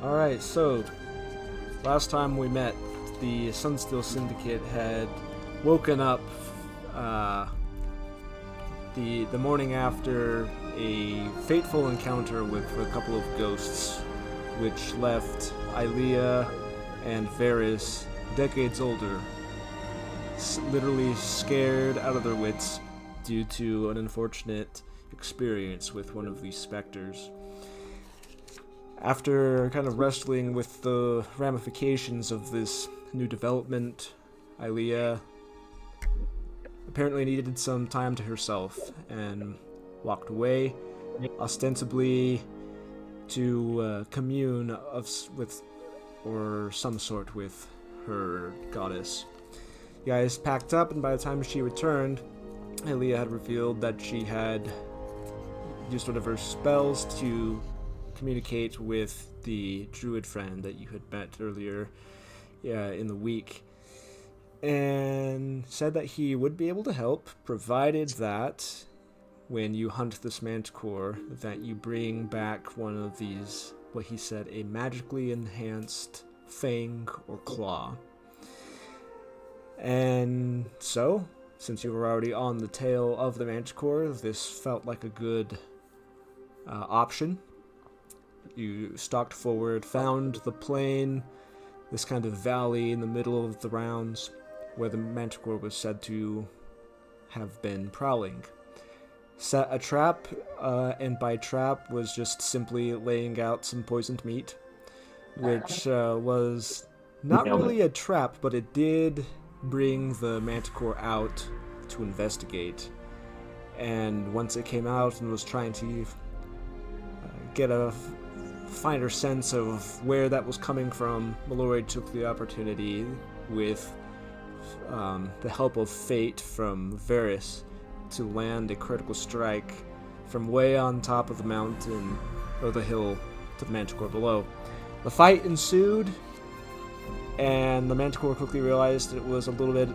Alright, so last time we met, the Sunsteel Syndicate had woken up uh, the morning after a fateful encounter with a couple of ghosts, which left Ilea and Varys decades older, literally scared out of their wits due to an unfortunate experience with one of these specters. After kind of wrestling with the ramifications of this new development, Ilea apparently needed some time to herself and walked away, ostensibly to commune with, or some sort with, her goddess. You guys packed up, and by the time she returned, Ilea had revealed that she had used one of her spells to communicate with the druid friend that you had met earlier in the week, and said that he would be able to help, provided that when you hunt this manticore, that you bring back one of these, what he said, a magically enhanced fang or claw. And so, since you were already on the tail of the manticore, this felt like a good option. You stalked forward, found the plain, this kind of valley in the middle of the rounds, where the manticore was said to have been prowling. Set a trap, and by trap was just simply laying out some poisoned meat, which was not really a trap, but it did bring the manticore out to investigate. And once it came out and was trying to get a finer sense of where that was coming from, Mallory took the opportunity, with the help of fate from Varys, to land a critical strike from way on top of the mountain, or the hill, to the manticore below. The fight ensued, and the manticore quickly realized it was a little bit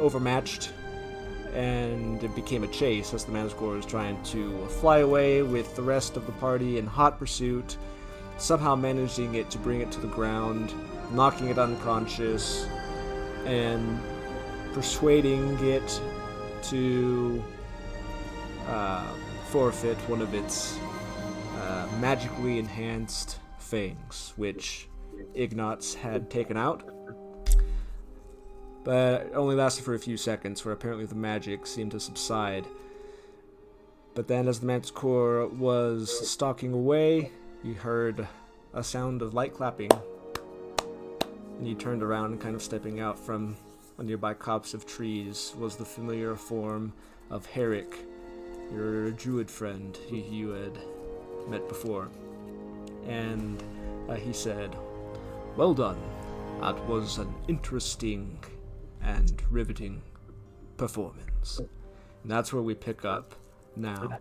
overmatched, and it became a chase as the manticore was trying to fly away with the rest of the party in hot pursuit, somehow managing it to bring it to the ground, knocking it unconscious, and persuading it to forfeit one of its magically enhanced fangs, which Ignatz had taken out. But it only lasted for a few seconds, where apparently the magic seemed to subside. But then, as the manticore was stalking away, you heard a sound of light clapping, and you turned around, and kind of stepping out from a nearby copse of trees was the familiar form of Herrick, your druid friend you had met before. And he said, "Well done. That was an interesting and riveting performance." And that's where we pick up now.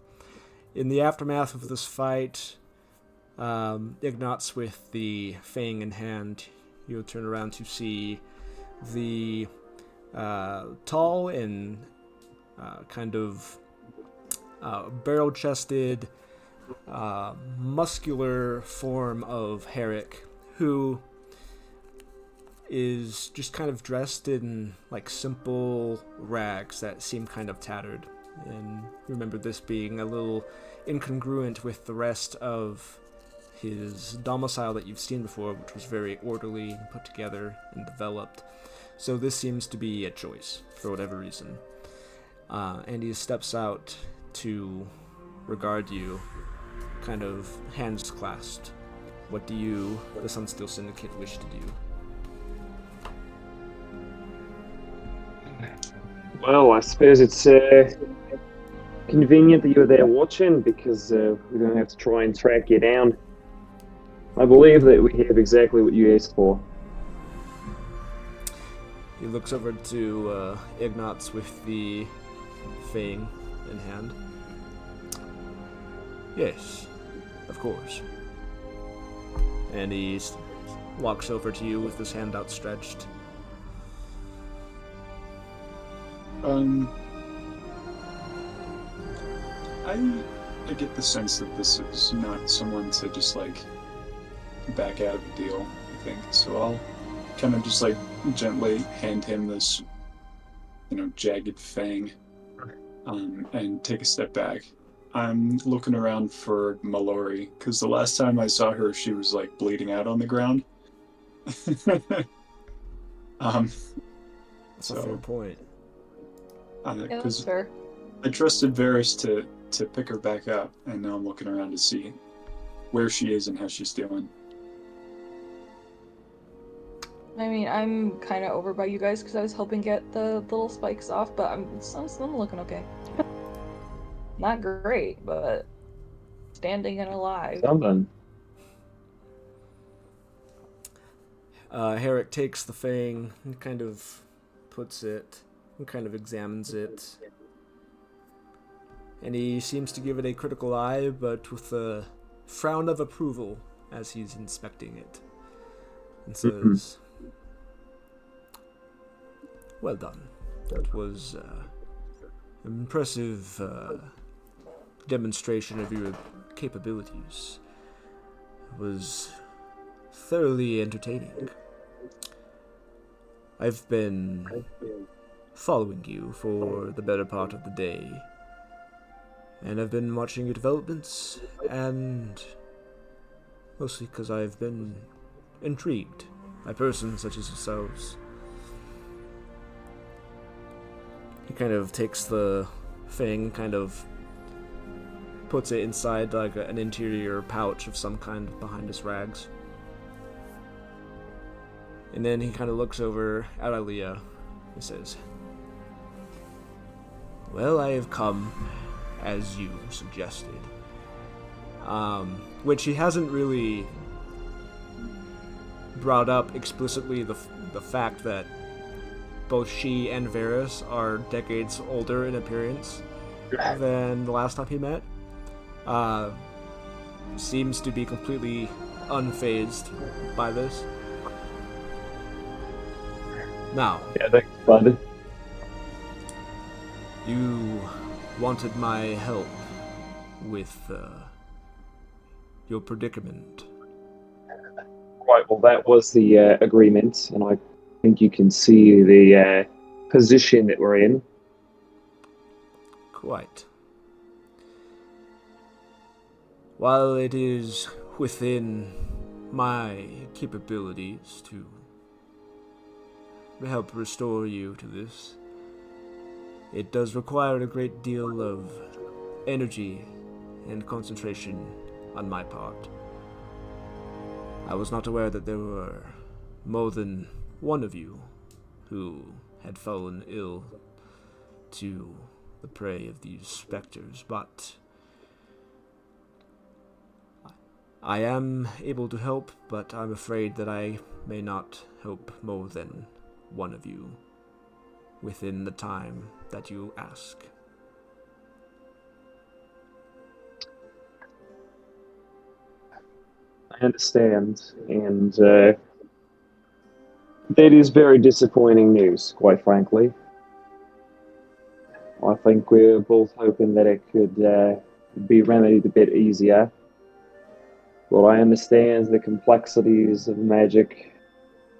In the aftermath of this fight, Ignatz with the fang in hand, you'll turn around to see the tall and kind of barrel-chested, muscular form of Herrick, who is just kind of dressed in like simple rags that seem kind of tattered. And remember this being a little incongruent with the rest of his domicile that you've seen before, which was very orderly and put together and developed. So this seems to be a choice for whatever reason. And he steps out to regard you, kind of hands clasped. What do you, the Sunsteel Syndicate, wish to do? Well, I suppose it's convenient that you're there watching, because we don't have to try and track you down. I believe that we have exactly what you asked for. He looks over to Ignatz with the fang in hand. "Yes, of course." And he walks over to you with his hand outstretched. I get the sense that this is not someone to just, like, back out of the deal, I think. So I'll kind of just like gently hand him this, jagged fang, and take a step back. I'm looking around for Mallory because the last time I saw her, she was like bleeding out on the ground. um, That's a fair point. Yeah, that's because fair. I trusted Varys to pick her back up, and now I'm looking around to see where she is and how she's doing. I mean, I'm kind of over by you guys because I was helping get the little spikes off, but I'm looking okay. Not great, but standing and alive. Something. Herrick takes the fang and kind of puts it and kind of examines it. And he seems to give it a critical eye, but with a frown of approval as he's inspecting it. And says, well done. That was an impressive demonstration of your capabilities. It was thoroughly entertaining. I've been following you for the better part of the day, and I've been watching your developments, and mostly because I've been intrigued by persons such as yourselves. He kind of takes the thing, kind of puts it inside like an interior pouch of some kind behind his rags. And then he kind of looks over at Aaliyah and says, well, I have come as you suggested. Which he hasn't really brought up explicitly the fact that both she and Varys are decades older in appearance than the last time he met. Seems to be completely unfazed by this. Now, Yeah, thanks, bud. you wanted my help with your predicament. Right, well, that was the agreement, and I think you can see the position that we're in. Quite. While it is within my capabilities to help restore you to this, it does require a great deal of energy and concentration on my part. I was not aware that there were more than one of you who had fallen ill to the prey of these specters, but I am able to help, but I'm afraid that I may not help more than one of you within the time that you ask. I understand, and that is very disappointing news, quite frankly. I think we're both hoping that it could be remedied a bit easier. But I understand the complexities of magic.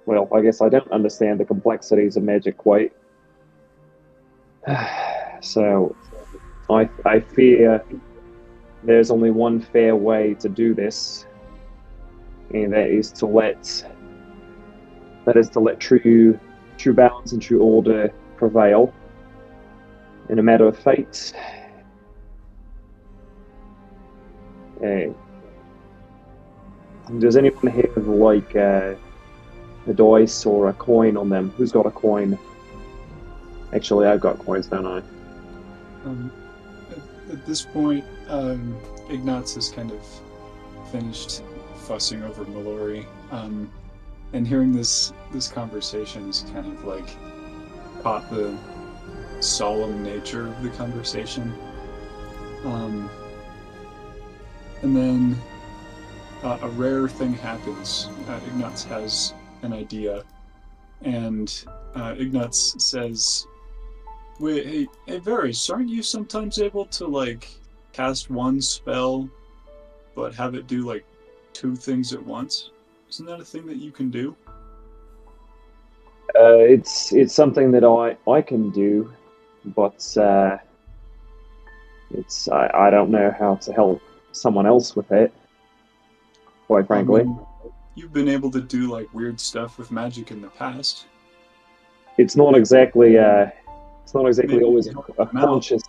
Well, I guess I don't understand the complexities of magic quite. So, I fear there's only one fair way to do this, and that is to let true balance and true order prevail. In a matter of fate, does anyone have like a dice or a coin on them? Who's got a coin? Actually, I've got coins, don't I? At this point, Ignatz has kind of finished fussing over Mallory, and hearing this conversation is kind of like caught the solemn nature of the conversation. And then a rare thing happens. Ignatz has an idea, and Ignatz says, wait, hey, Varys, aren't you sometimes able to, like, cast one spell, but have it do, like, two things at once? Isn't that a thing that you can do? It's something that I can do, but I don't know how to help someone else with it. Quite frankly, I mean, you've been able to do like weird stuff with magic in the past. it's not exactly Maybe always help a them out. conscious.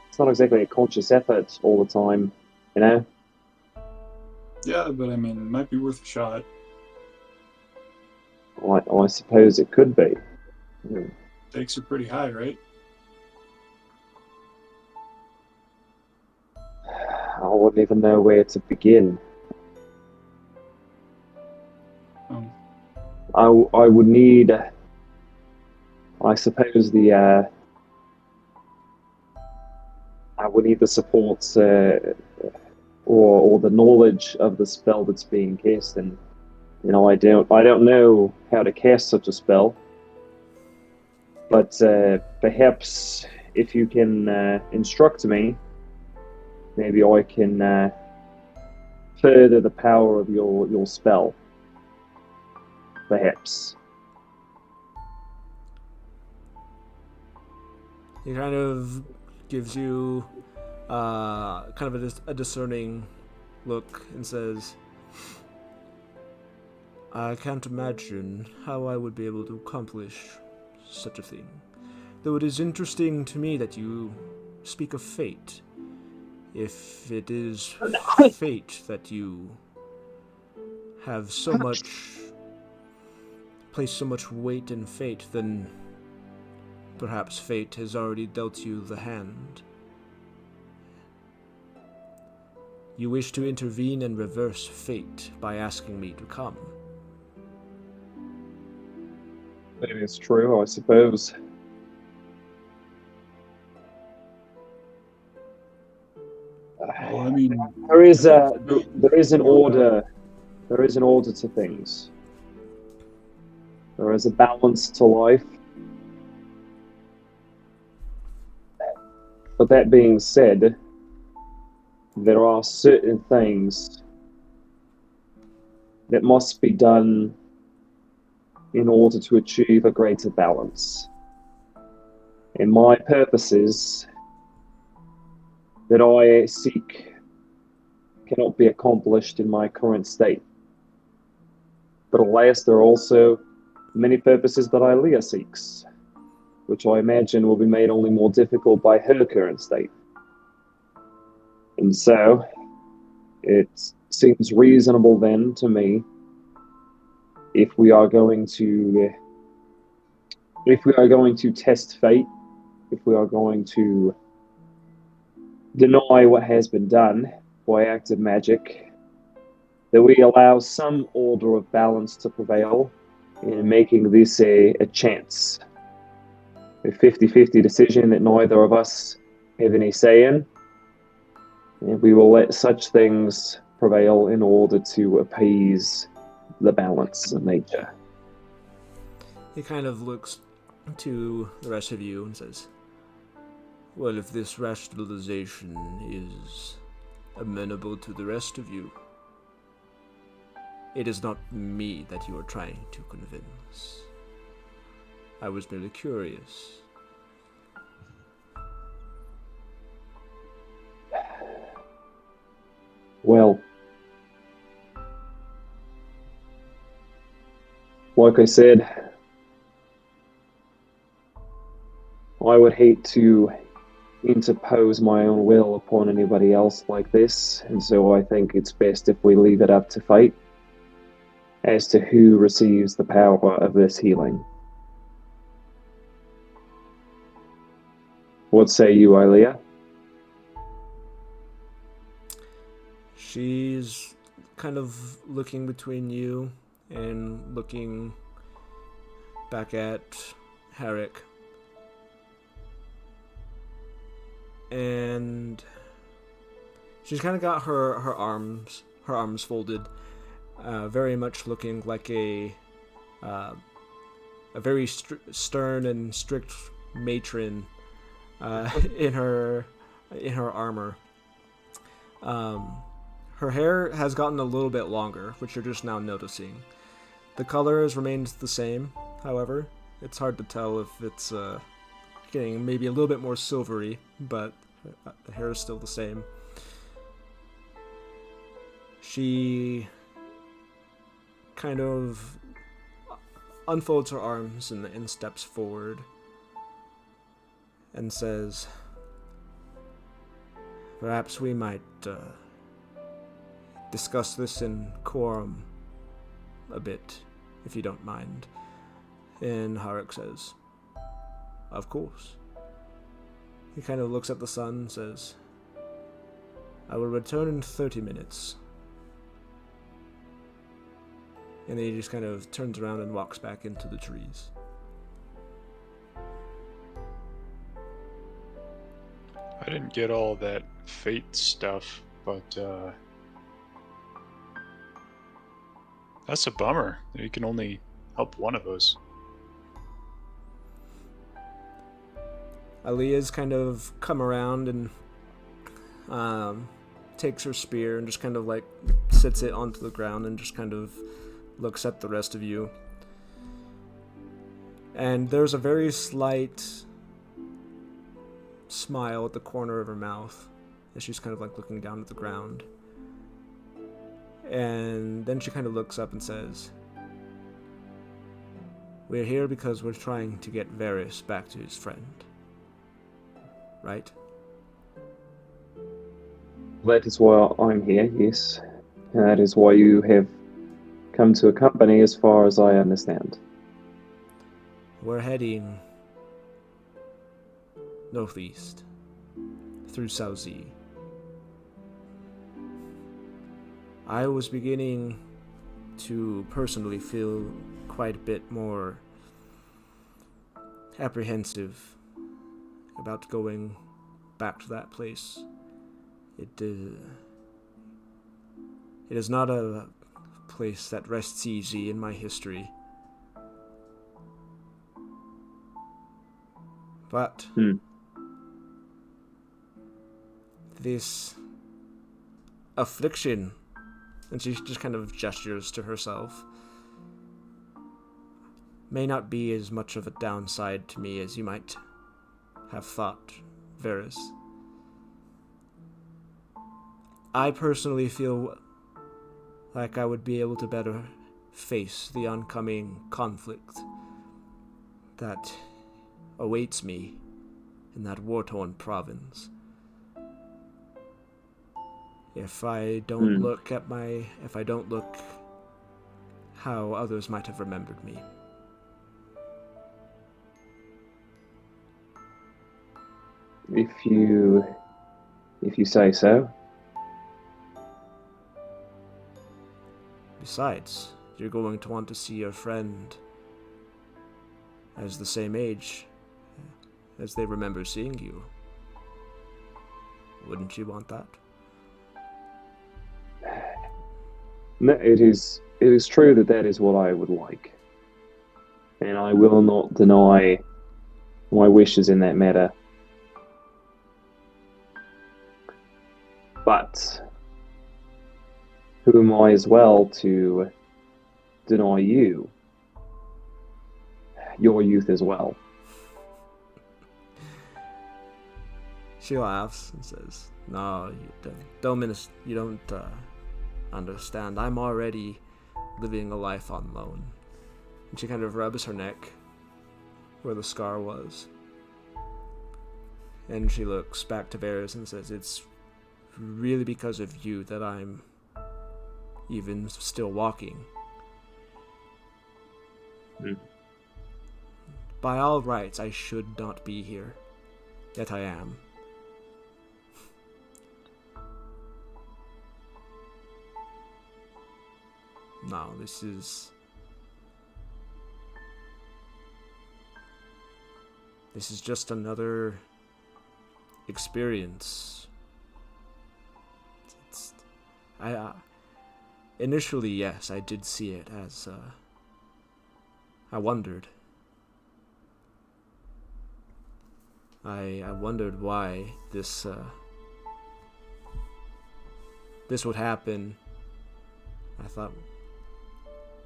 It's not exactly a conscious effort all the time, you know. Yeah, but I mean, it might be worth a shot. I suppose it could be. Stakes are pretty high, right? I wouldn't even know where to begin. Um, I would need, I suppose, I would need the support or the knowledge of the spell that's being cast, and I don't know how to cast such a spell. But perhaps if you can instruct me, maybe I can further the power of your spell. Perhaps. He kind of gives you kind of a discerning look and says, I can't imagine how I would be able to accomplish such a thing. Though it is interesting to me that you speak of fate. If it is fate that you have so much, place so much weight in fate, then perhaps fate has already dealt you the hand. You wish to intervene and reverse fate by asking me to come. That is true, I suppose. well, I mean, There is an order. There is an order to things. There is a balance to life. But that being said, there are certain things that must be done in order to achieve a greater balance. And my purposes that I seek cannot be accomplished in my current state. But alas, there are also many purposes that Ilea seeks, which I imagine will be made only more difficult by her current state. And so, it seems reasonable then to me, if we are going to test fate, if we are going to deny what has been done by active magic, that we allow some order of balance to prevail in making this a chance. A 50-50 decision that neither of us have any say in, and we will let such things prevail in order to appease the balance of nature. He kind of looks to the rest of you and says, well, if this rationalization is amenable to the rest of you, it is not me that you are trying to convince. I was merely curious. Well, like I said, I would hate to interpose my own will upon anybody else like this, and so I think it's best if we leave it up to fate as to who receives the power of this healing. What say you, Ilea? She's kind of looking between you and looking back at Herrick. And she's kind of got her arms folded, very much looking like a very stern and strict matron in her armor. Her hair has gotten a little bit longer, which you're just now noticing. The color has remained the same, however. It's hard to tell if it's getting maybe a little bit more silvery, but the hair is still the same. She kind of unfolds her arms and steps forward and says, "Perhaps we might discuss this in quorum a bit, if you don't mind." And Harik says, "Of course." He kind of looks at the sun and says, "I will return in 30 minutes. And then he just kind of turns around and walks back into the trees. I didn't get all that fate stuff, but that's a bummer. You can only help one of us. Aaliyah's kind of come around and takes her spear and just kind of like sits it onto the ground and just kind of looks at the rest of you. And there's a very slight smile at the corner of her mouth as she's kind of like looking down at the ground. And then she kind of looks up and says, "We're here because we're trying to get Varys back to his friend. Right?" That is why I'm here, yes. That is why you have come to a company, as far as I understand. We're heading northeast through Southsea. I was beginning to personally feel quite a bit more apprehensive about going back to that place. It is not a place that rests easy in my history. But this affliction, and she just kind of gestures to herself, may not be as much of a downside to me as you might have thought, Varys. I personally feel like I would be able to better face the oncoming conflict that awaits me in that war-torn province. If I don't look how others might have remembered me. If you say so. Besides, you're going to want to see your friend as the same age as they remember seeing you. Wouldn't you want that? No, it is true that is what I would like. And I will not deny my wishes in that matter. But who am I as well to deny you your youth as well? She laughs and says, "No, you don't understand. I'm already living a life on loan." And she kind of rubs her neck where the scar was. And she looks back to Varys and says, "It's really because of you that I'm even still walking. By all rights, I should not be here, yet I am. No, this is just another experience. Initially, yes, I did see it as, I wondered. I wondered why this this would happen, I thought,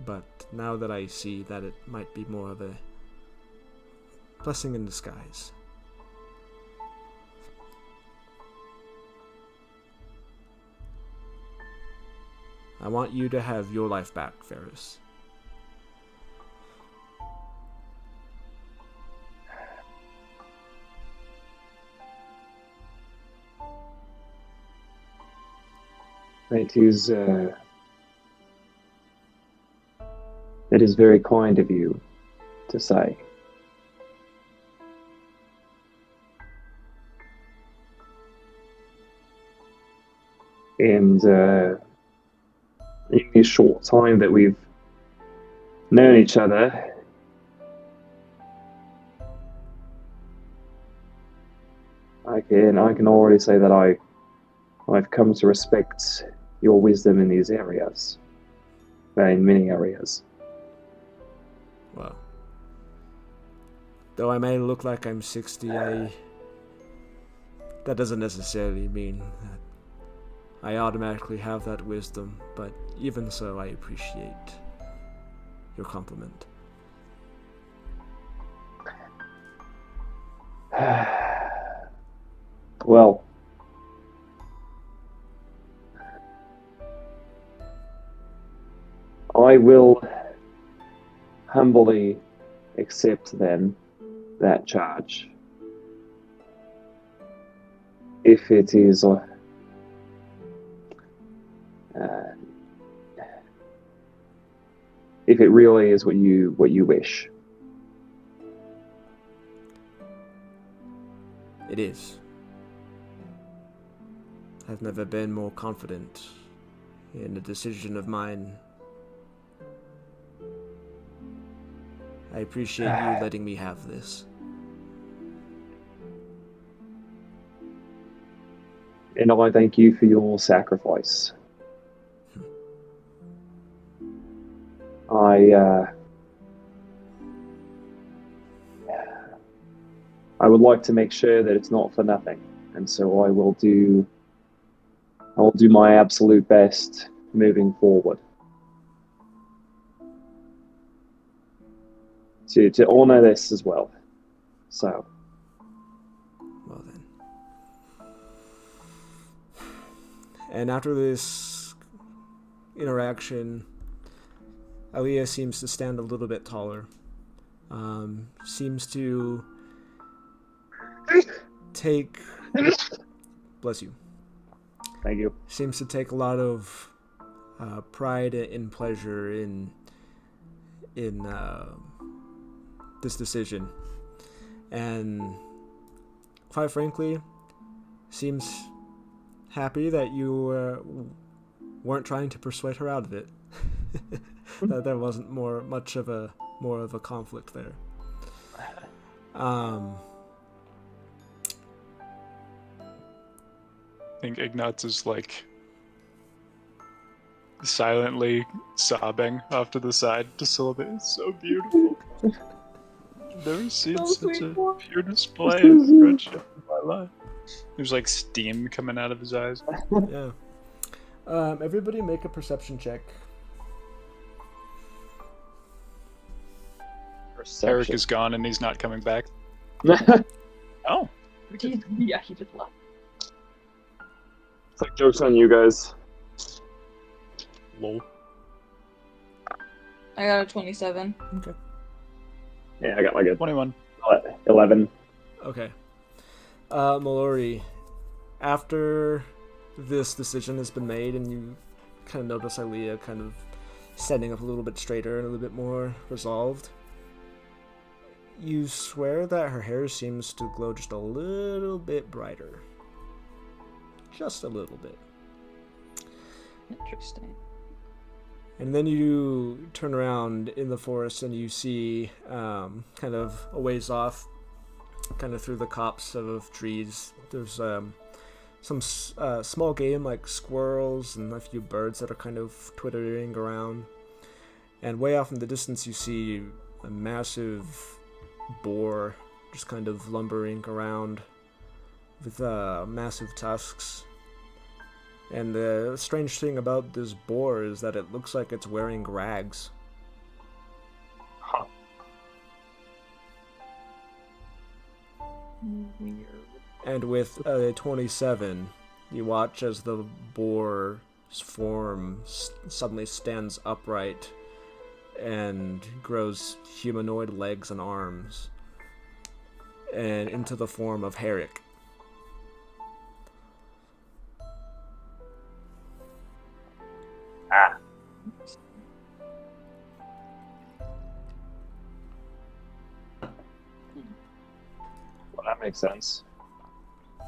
but now that I see that it might be more of a blessing in disguise. I want you to have your life back, Ferris. That is very kind of you to say. And in this short time that we've known each other, I can already say that I've come to respect your wisdom in these areas, in many areas. Well, though I may look like I'm 60, that doesn't necessarily mean that I automatically have that wisdom, but even so, I appreciate your compliment. Well, I will humbly accept then that charge. If it is if it really is what you wish. It is. I've never been more confident in a decision of mine. I appreciate you letting me have this. And I thank you for your sacrifice. I would like to make sure that it's not for nothing, and so I will do my absolute best moving forward to honor this as well. So, Well then. And after this interaction, Aliyah seems to stand a little bit taller. Seems to take... Bless you. thank you. Seems to take a lot of pride and pleasure in this decision. And quite frankly, seems happy that you weren't trying to persuade her out of it. That there wasn't more of a conflict there. I think Ignatz is like silently sobbing off to the side to celebrate. It's so beautiful. I've never seen So such sweet. a pure display of friendship in my life. There's like steam coming out of his eyes. Yeah. Everybody make a perception check. Eric is gone and he's not coming back. Oh. Yeah, he just left. It's like, joke's on you guys. Lol. I got a 27. Okay. Yeah, I got like a 21. 11. Okay. Mallory, after this decision has been made and you kind of notice Aliyah kind of standing up a little bit straighter and a little bit more resolved, you swear that her hair seems to glow just a little bit brighter. Just a little bit. Interesting. And then you turn around in the forest and you see, kind of a ways off, kind of through the copse of trees, there's some small game like squirrels and a few birds that are kind of twittering around. And way off in the distance you see a massive boar just kind of lumbering around with massive tusks. And the strange thing about this boar is that it looks like it's wearing rags. Huh. Weird. And with a 27, you watch as the boar's form suddenly stands upright and grows humanoid legs and arms, and into the form of Herrick. Ah. Well, that makes sense.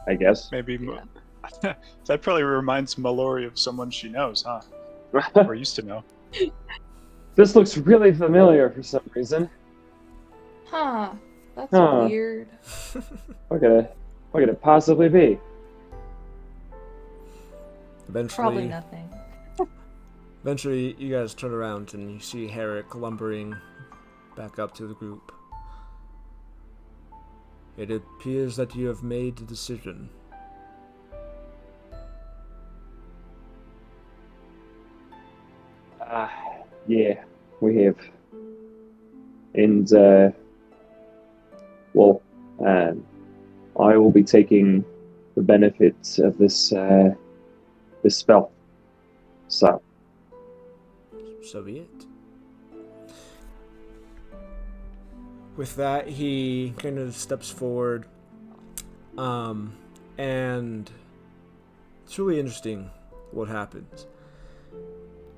I guess. Maybe Yeah. that probably reminds Mallory of someone she knows, huh? Or used to know. This looks really familiar for some reason. Huh. That's Huh. weird. What could it possibly be? Probably Eventually, nothing. eventually, you guys turn around and you see Herrick lumbering back up to the group. It appears that you have made the decision. Yeah, we have. And, well, I will be taking the benefits of this spell. So, So be it. With that, he kind of steps forward, and it's really interesting what happens.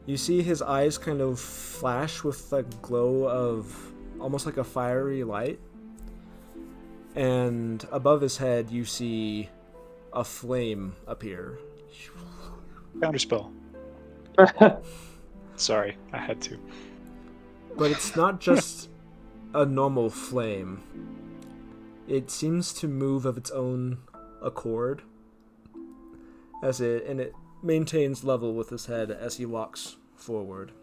You see his eyes kind of flash with a glow of almost like a fiery light, and above his head you see a flame appear. Counterspell. Sorry, I had to. But it's not just a normal flame. It seems to move of its own accord, and it maintains level with his head as he walks forward.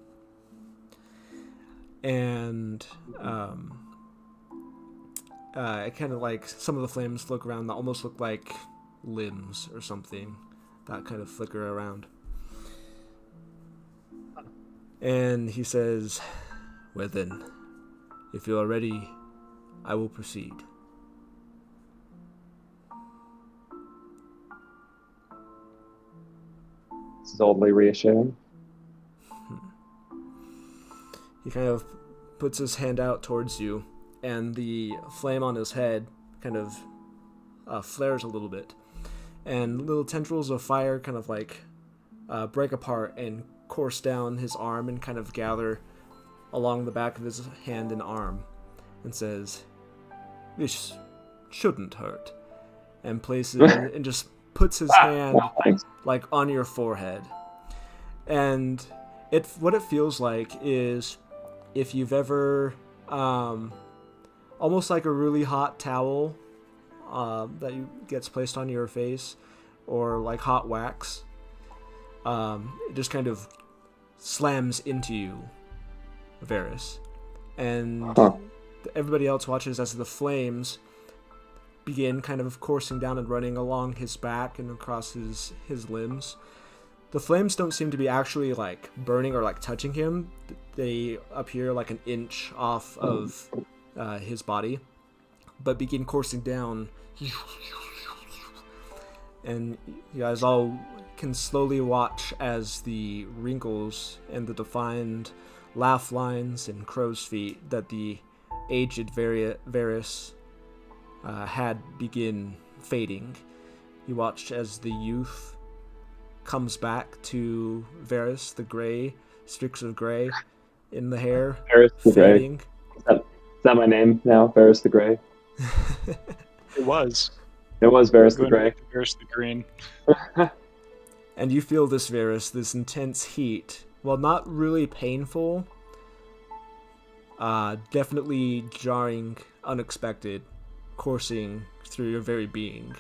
And it kind of like some of the flames look around that almost look like limbs or something that kind of flicker around. And he says, "Well then, if you are ready, I will proceed." this is oddly reassuring. He kind of puts his hand out towards you, and the flame on his head kind of flares a little bit. And little tendrils of fire kind of like break apart and course down his arm and kind of gather along the back of his hand and arm, and says, "This shouldn't hurt," and places and just puts his hand Thanks. like on your forehead. And what it feels like is if you've ever almost like a really hot towel that gets placed on your face, or like hot wax, it just kind of slams into you, Varys. And everybody else watches as the flames begin kind of coursing down and running along his back and across his limbs. The flames don't seem to be actually like burning or like touching him. They appear like an inch off of his body, but begin coursing down. And you guys all can slowly watch as the wrinkles and the defined laugh lines and crow's feet that the aged Varys had begin fading. You watch as the youth comes back to Varys, the gray, streaks of gray in the hair, Varys the fading. Grey. Is that my name now? Varys the Grey? It was. It was Varys the Going Grey. back to Varys the Green. And you feel this, Varys, this intense heat. While not really painful, definitely jarring, unexpected, coursing through your very being.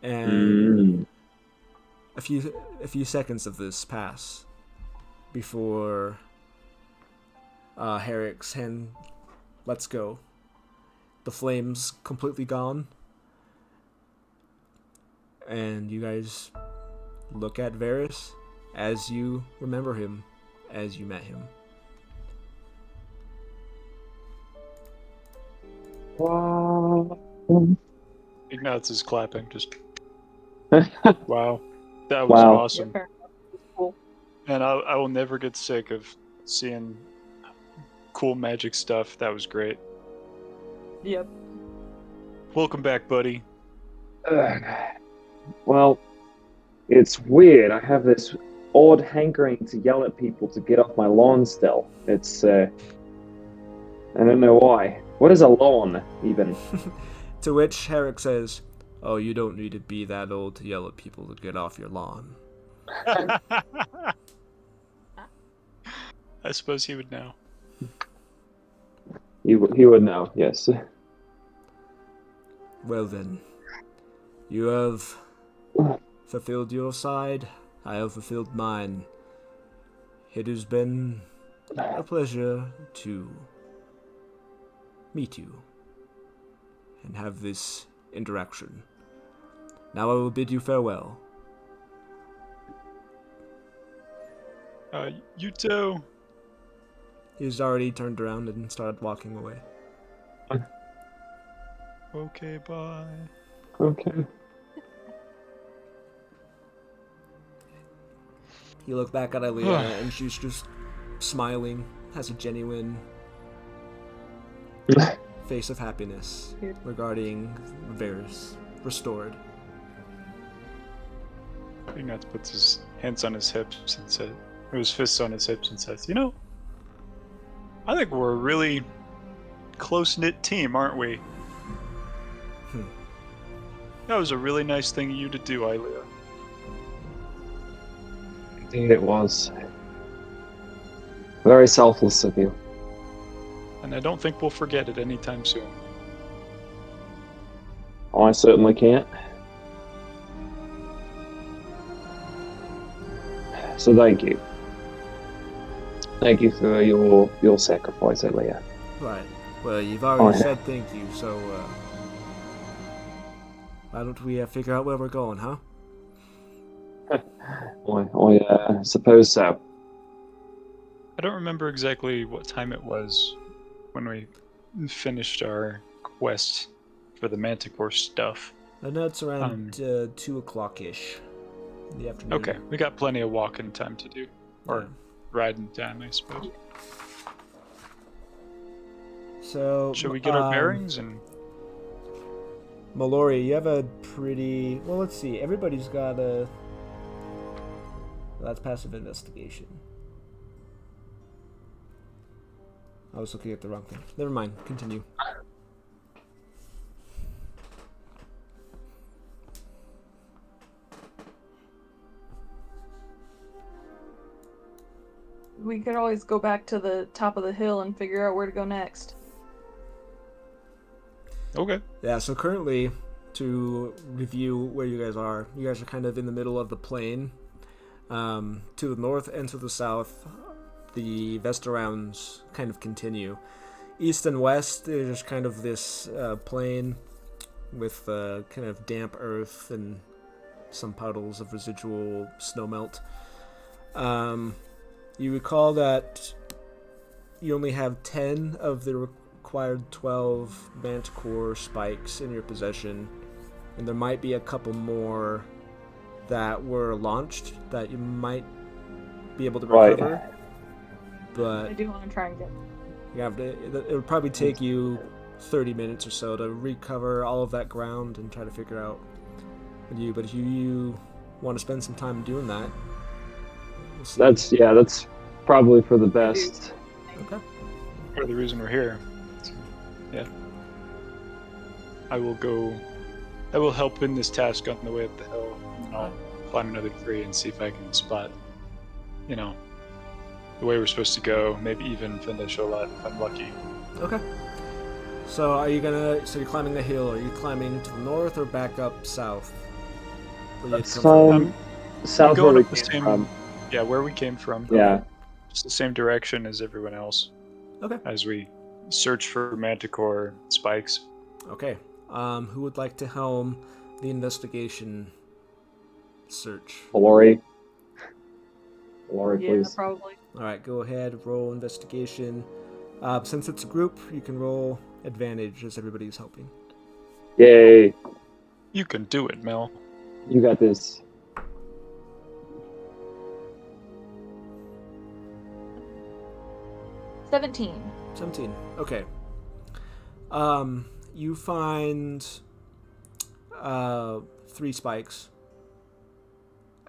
And a few seconds of this pass before Herrick's hand lets go. The flames completely gone, and you guys look at Varys as you remember him, as you met him. Wow. Ignatz is clapping. Just wow, that was Wow. awesome. Yeah, fair enough. It's cool. And I will never get sick of seeing cool magic stuff. That was great. Yep. Welcome back, buddy. Ugh. Well, it's weird. I have this odd hankering to yell at people to get off my lawn still. It's, I don't know why. What is a lawn, even? To which Herrick says, "Oh, you don't need to be that old to yell at people to get off your lawn." I suppose he would know. He would know, yes. Well then, you have fulfilled your side, I have fulfilled mine. It has been a pleasure to meet you and have this interaction. Now I will bid you farewell. You too. He's already turned around and started walking away. Okay, bye. Okay. You look back at Aaliyah and she's just smiling, has a genuine face of happiness regarding Varys restored. Ignatz puts his hands on his hips and says, or his fists on his hips and says, "You know, I think we're a really close-knit team, aren't we?" That was a really nice thing of you to do, Aaliyah. Indeed it was. Very selfless of you. And I don't think we'll forget it anytime soon. I certainly can't. So thank you. Thank you for your sacrifice, Elia. Right. Well, you've already yeah. said thank you, so why don't we figure out where we're going, huh? I suppose so. I don't remember exactly what time it was when we finished our quest for the Manticore stuff. I know it's around 2 o'clock-ish in the afternoon. Okay, we got plenty of walking time to do. Or Yeah. riding time, I suppose. So, Should we get our bearings and... Mallory, you have a pretty... Well, let's see. Everybody's got a... That's passive investigation. I was looking at the wrong thing. Never mind. Continue. We could always go back to the top of the hill and figure out where to go next. Okay. Yeah, so currently, to review where you guys are kind of in the middle of the plain. To the north and to the south, the Vesta Rounds kind of continue. East and west, there's kind of this plain with kind of damp earth and some puddles of residual snowmelt. You recall that you only have 10 of the required 12 Manticore spikes in your possession, and there might be a couple more that were launched that you might be able to recover. Right. I But do want to try and get... it would probably take you 30 minutes or so to recover all of that ground and try to figure out what you. But if you want to spend some time doing that, we'll see. That's probably for the best. Okay. Part of the reason we're here. So, yeah. I will help in this task on the way up the hill. And I'll climb another tree and see if I can spot, the way we're supposed to go. Maybe even finish a lot if I'm lucky. Okay. So so you're climbing the hill. Are you climbing to the north or back up south? Where you had That's come from? south going where we up the came same- from. Yeah, where we came from. Yeah. It's the same direction as everyone else. Okay. As we search for Manticore spikes. Okay. Who would like to helm the investigation search? Lori. Lori, Yeah, please. probably. All right, go ahead, roll investigation. Since it's a group, you can roll advantage as everybody's helping. Yay. You can do it, Mel. You got this. 17. 17. Okay. You find 3 spikes,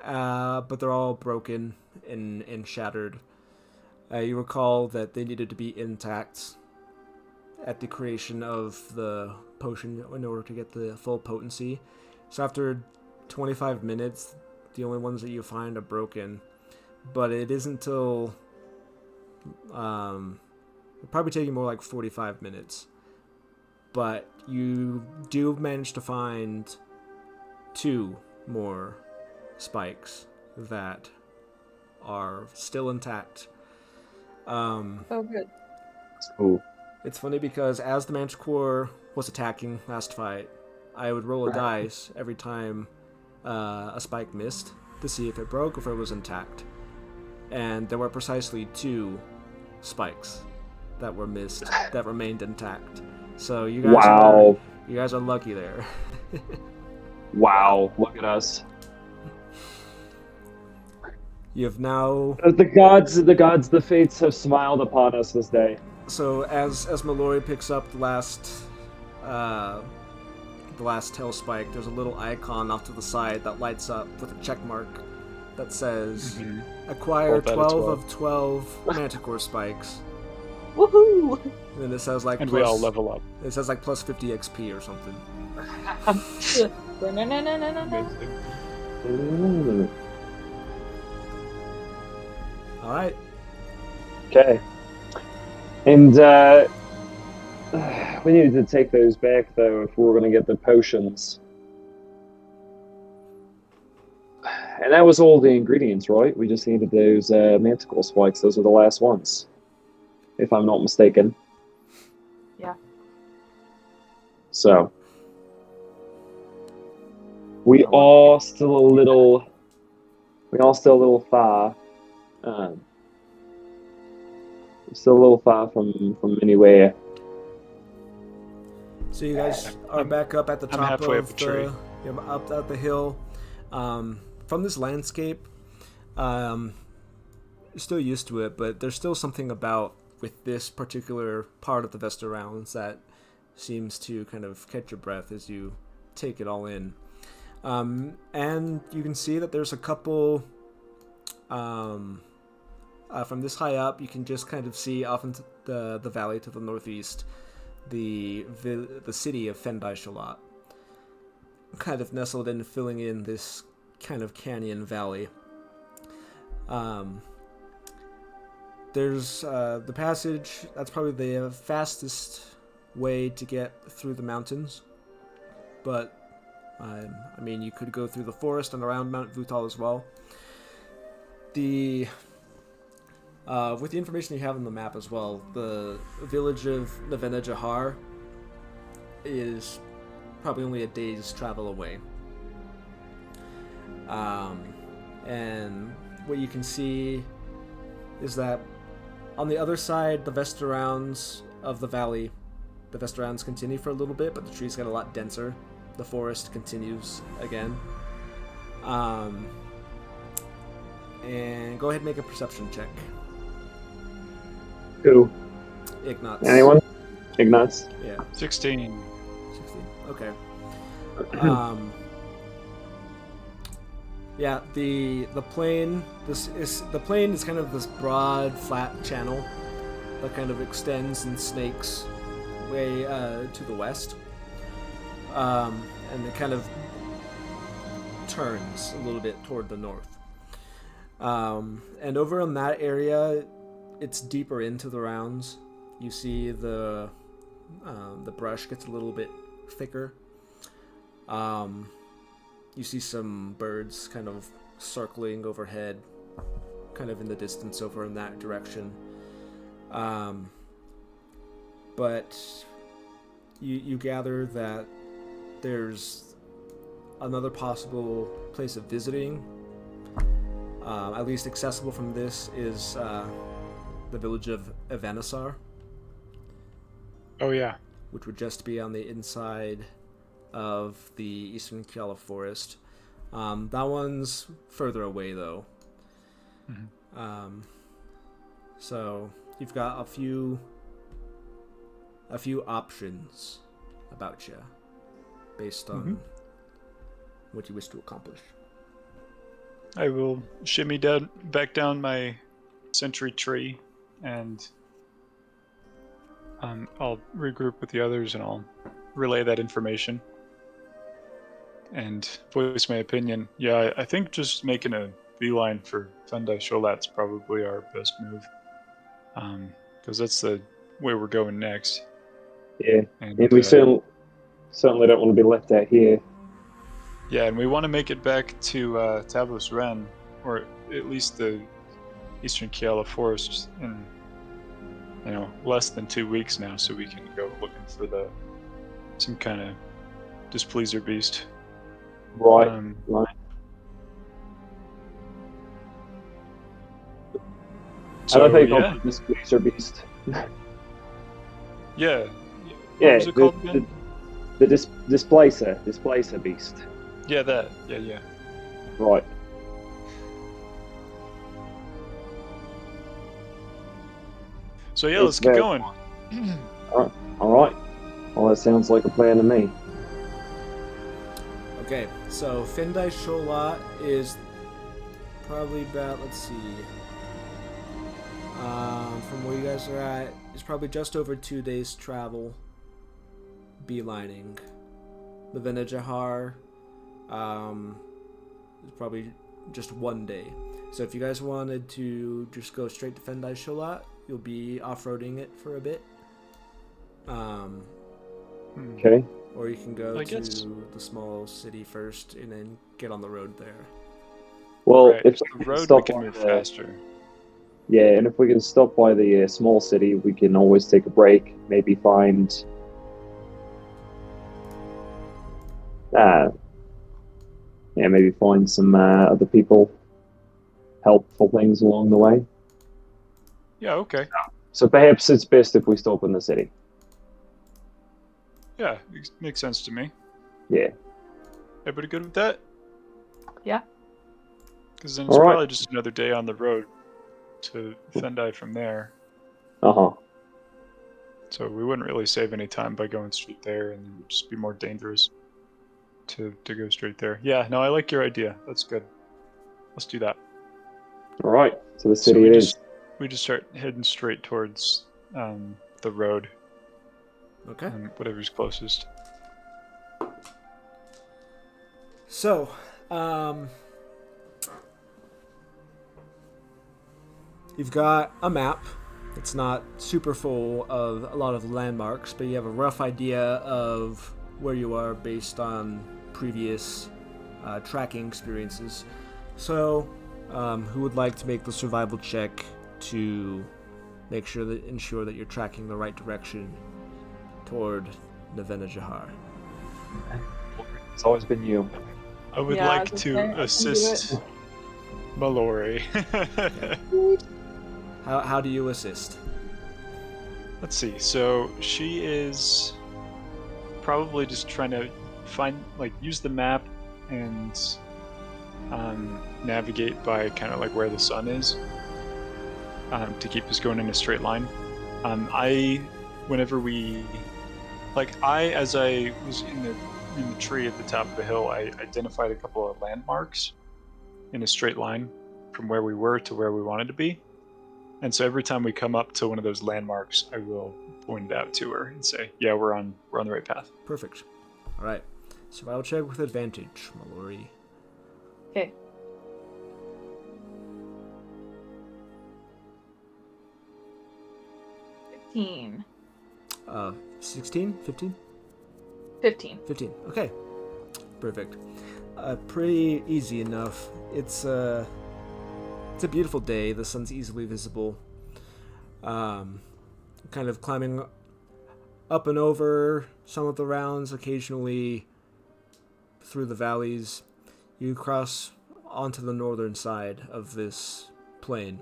but they're all broken and shattered. You recall that they needed to be intact at the creation of the potion in order to get the full potency. So after 25 minutes, the only ones that you find are broken. But it isn't until it'll probably take you more like 45 minutes. But you do manage to find 2 more spikes that are still intact. Oh, good. Ooh. It's funny because as the Manticore was attacking last fight, I would roll a dice every time a spike missed to see if it broke or if it was intact. And there were precisely 2 spikes that were missed that remained intact. So you guys are lucky there. Wow, look at us. You have now. The gods, the fates have smiled upon us this day. So as Mallory picks up the last tail spike, there's a little icon off to the side that lights up with a check mark that says acquire 12 of 12 Manticore spikes. Woohoo! And then it says like And plus, we all level up. It says like plus 50 XP or something. Amazing. Ooh. All right. Okay. And we needed to take those back though if we were going to get the potions. And that was all the ingredients, right? We just needed those manticore spikes. Those were the last ones, if I'm not mistaken. Yeah. So we are still a little far. Still a little far from anywhere. So you guys are back up at the I'm top halfway of up the tree. up at the hill. From this landscape, you're still used to it, but there's still something about with this particular part of the Vesta Rounds that seems to kind of catch your breath as you take it all in. And you can see that there's a couple. From this high up, you can just kind of see off into the valley to the northeast, the city of Fendai-Shalat, kind of nestled in, filling in this kind of canyon valley. There's the passage. That's probably the fastest way to get through the mountains, but I mean, you could go through the forest and around Mount Vutal as well. With the information you have on the map as well, the village of Navena Jahar is probably only a day's travel away. And what you can see is that on the other side, the Vesta Rounds of the valley, the Vesta Rounds continue for a little bit, but the trees get a lot denser. The forest continues again. And go ahead and make a perception check. Who? Ignatz. Anyone? Ignatz? Yeah. 16. 16. Okay. Yeah, the plain. The plain is kind of this broad, flat channel that kind of extends and snakes way to the west, and it kind of turns a little bit toward the north. And over in that area, it's deeper into the rounds. You see the brush gets a little bit thicker. You see some birds kind of circling overhead, kind of in the distance over in that direction. But you gather that there's another possible place of visiting, at least accessible from this, is the village of Evanisar, Oh yeah. which would just be on the inside of the Eastern Kiala Forest. That one's further away, though. Mm-hmm. So you've got a few options about you, based on what you wish to accomplish. I will shimmy back down my sentry tree, and I'll regroup with the others, and I'll relay that information and voice my opinion. Yeah, I think just making a beeline for Fundai Sholat's probably our best move, because that's the way we're going next. Yeah, And we certainly don't want to be left out here. yeah, and we want to make it back to Tabos Ren, or at least the Eastern Kiala Forest, in less than 2 weeks now, so we can go looking for some kind of displeaser beast. Right, So, I don't think yeah. I'll put this Blazer Beast. Yeah. Yeah, What was it called again? The Displacer Beast. Yeah, that. Yeah. Right. So yeah, let's get going. All right. Well, that sounds like a plan to me. Okay, so Fendai Sholat is probably about, let's see, from where you guys are at, it's probably just over 2 days travel, beelining. The Venajahar is probably just 1 day. So if you guys wanted to just go straight to Fendai Sholat, you'll be off-roading it for a bit. Okay. Or you can go to the small city first and then get on the road there. Well, Right, if the we road stop we can by move faster. Yeah, and if we can stop by the small city, we can always take a break. Maybe find maybe find some other people, helpful things along the way. Yeah, okay. So perhaps it's best if we stop in the city. Yeah, makes sense to me. Yeah. Everybody good with that? Yeah. Because then it's All right. probably just another day on the road to Fendai from there. Uh-huh. So we wouldn't really save any time by going straight there, and it would just be more dangerous to go straight there. Yeah, no, I like your idea. That's good. Let's do that. All right. So the So city it is. we just start heading straight towards the road. Okay. Whatever's closest. So, you've got a map. It's not super full of a lot of landmarks, but you have a rough idea of where you are based on previous tracking experiences. So, who would like to make the survival check to ensure that you're tracking the right direction toward Navena Jahar? It's always been you. I would Yeah, I like was to gonna say, I can do assist Mallory. How do you assist? Let's see. So she is probably just trying to use the map and navigate by kind of like where the sun is to keep us going in a straight line. As I was in the tree at the top of the hill, I identified a couple of landmarks in a straight line from where we were to where we wanted to be. And so every time we come up to one of those landmarks, I will point it out to her and say, yeah, we're on the right path. Perfect. All right. Survival check with advantage, Mallory. Okay. $15. 16? 15? 15. 15. Okay. Perfect. Pretty easy enough. It's a beautiful day. The sun's easily visible. Kind of climbing up and over some of the rounds, occasionally through the valleys, you cross onto the northern side of this plain.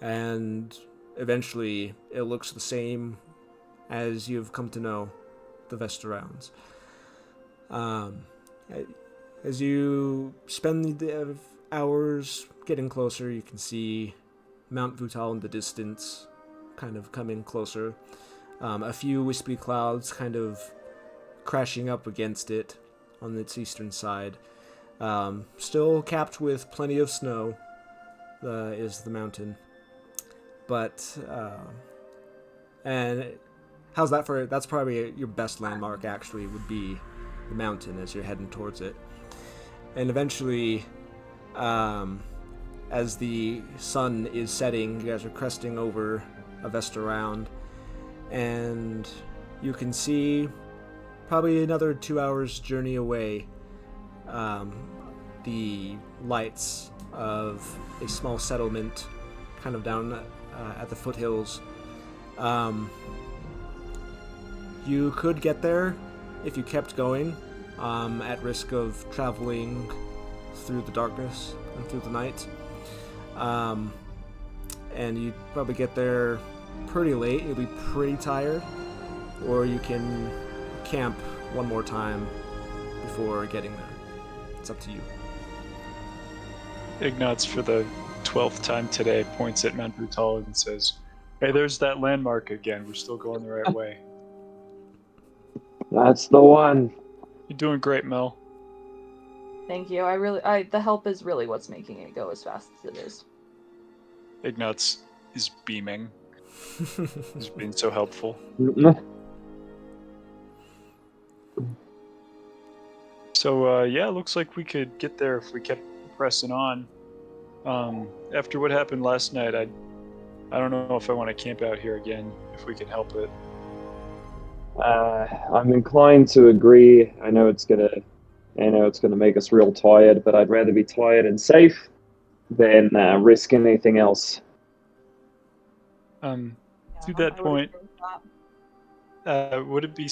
And eventually it looks the same as you've come to know the Vesta Rounds. As you spend the hours getting closer, you can see Mount Vutal in the distance, kind of coming closer. A few wispy clouds kind of crashing up against it on its eastern side. Still capped with plenty of snow is the mountain. But, and how's that for, that's probably your best landmark actually, would be the mountain as you're heading towards it. And eventually, as the sun is setting, you guys are cresting over a Vesta Round, and you can see probably another 2 hours journey away, the lights of a small settlement kind of down at the foothills. You could get there if you kept going, at risk of traveling through the darkness and through the night. And you'd probably get there pretty late. You'll be pretty tired. Or you can camp one more time before getting there. It's up to you. Ignatz, for the 12th time today, points at Mount Brutal and says, "Hey, there's that landmark again. We're still going the right way." That's the one. You're doing great, Mel. Thank you. The help is really what's making it go as fast as it is. Ignatz is beaming. He's been so helpful. So, yeah, looks like we could get there if we kept pressing on. After what happened last night, I don't know if I want to camp out here again, if we can help it. I'm inclined to agree. I know it's gonna make us real tired, but I'd rather be tired and safe than risk anything else. To that point, would it be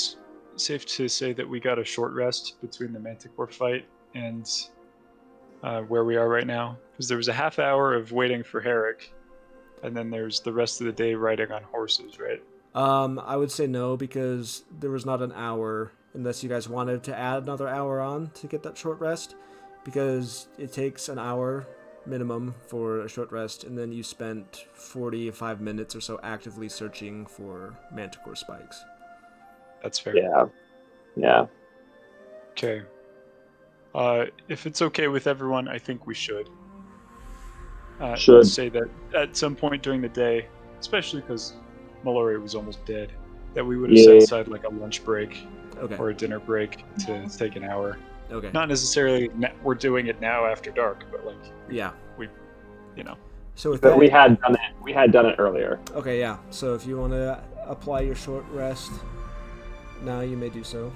safe to say that we got a short rest between the Manticore fight and where we are right now? Because there was a half hour of waiting for Herrick, and then there's the rest of the day riding on horses, right? I would say no, because there was not an hour, unless you guys wanted to add another hour on to get that short rest, because it takes an hour minimum for a short rest, and then you spent 45 minutes or so actively searching for Manticore spikes. That's fair. Yeah. Okay. If it's okay with everyone, I think we should. Let's say that at some point during the day, especially because Mallory was almost dead, that we would have set aside like a lunch break or a dinner break to take an hour. Okay. Not necessarily we're doing it now after dark, but like So with But that, we had done it. We had done it earlier. Okay, yeah. So if you want to apply your short rest now, you may do so.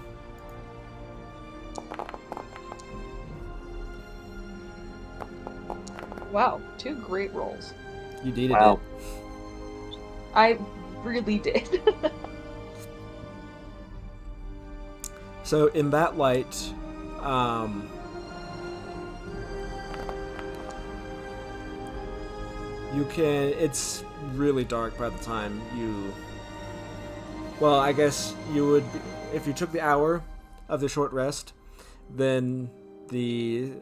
Wow, 2 great rolls. You needed Wow. it. I really did. So in that light, it's really dark by the time you, well, I guess you would, if you took the hour of the short rest, then the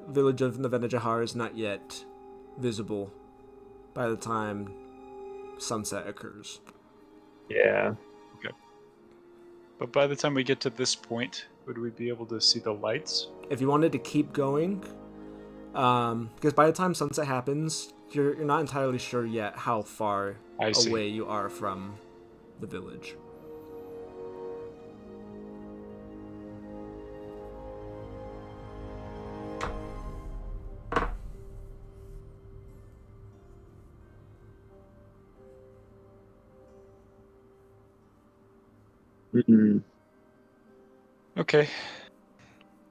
village of Novena Jahar is not yet visible by the time sunset occurs. Yeah. But by the time we get to this point, would we be able to see the lights? If you wanted to keep going, because by the time sunset happens, you're not entirely sure yet how far away you are from the village. Mm-mm. Okay.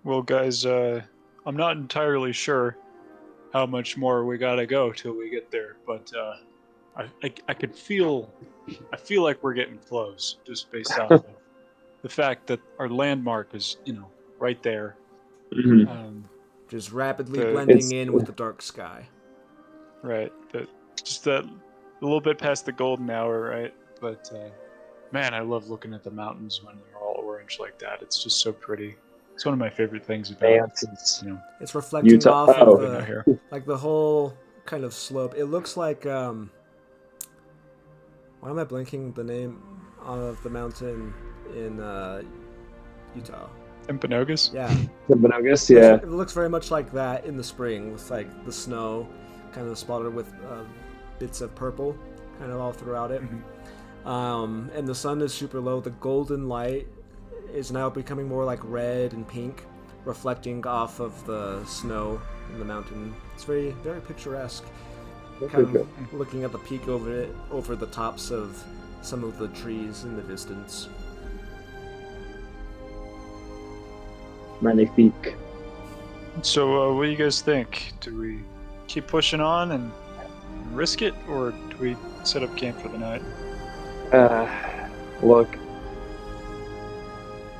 Well, guys, I'm not entirely sure how much more we gotta go till we get there, but I could feel, I feel like we're getting close, just based on the fact that our landmark is, right there. Mhm. just rapidly The- blending It's- in with the dark sky. Right. Just that a little bit past the golden hour, right? But man, I love looking at the mountains when they're all orange like that. It's just so pretty. It's one of my favorite things about It's It's reflecting Utah. off Oh. of living out the here. like the whole kind of slope. It looks like why am I blanking the name of the mountain in Utah? Empanogas? Yeah. Timpanogos, yeah. It looks very much like that in the spring, with like the snow kind of spotted with bits of purple kind of all throughout it. And the sun is super low. The golden light is now becoming more like red and pink, reflecting off of the snow in the mountain. It's very, very picturesque. Kind of looking at the peak over the tops of some of the trees in the distance. Magnifique. So, what do you guys think? Do we keep pushing on and risk it, or do we set up camp for the night? Look.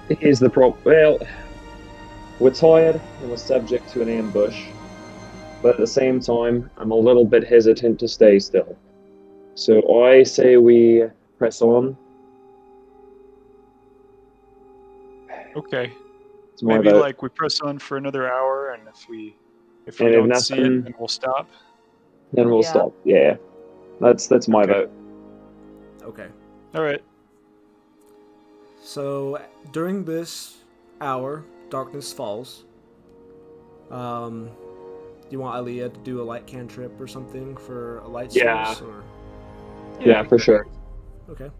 Here's the problem. Well, we're tired and we're subject to an ambush. But at the same time, I'm a little bit hesitant to stay still. So I say we press on. Okay. It's my Maybe vote. like we press on for another hour, and if we And if don't see it, nothing- then we'll stop. Then we'll Yeah. stop. Yeah. That's my Okay. vote. Okay. All right. So during this hour, darkness falls. Do you want Aliyah to do a light cantrip or something for a light Yeah. source? Or Yeah, for sure. okay.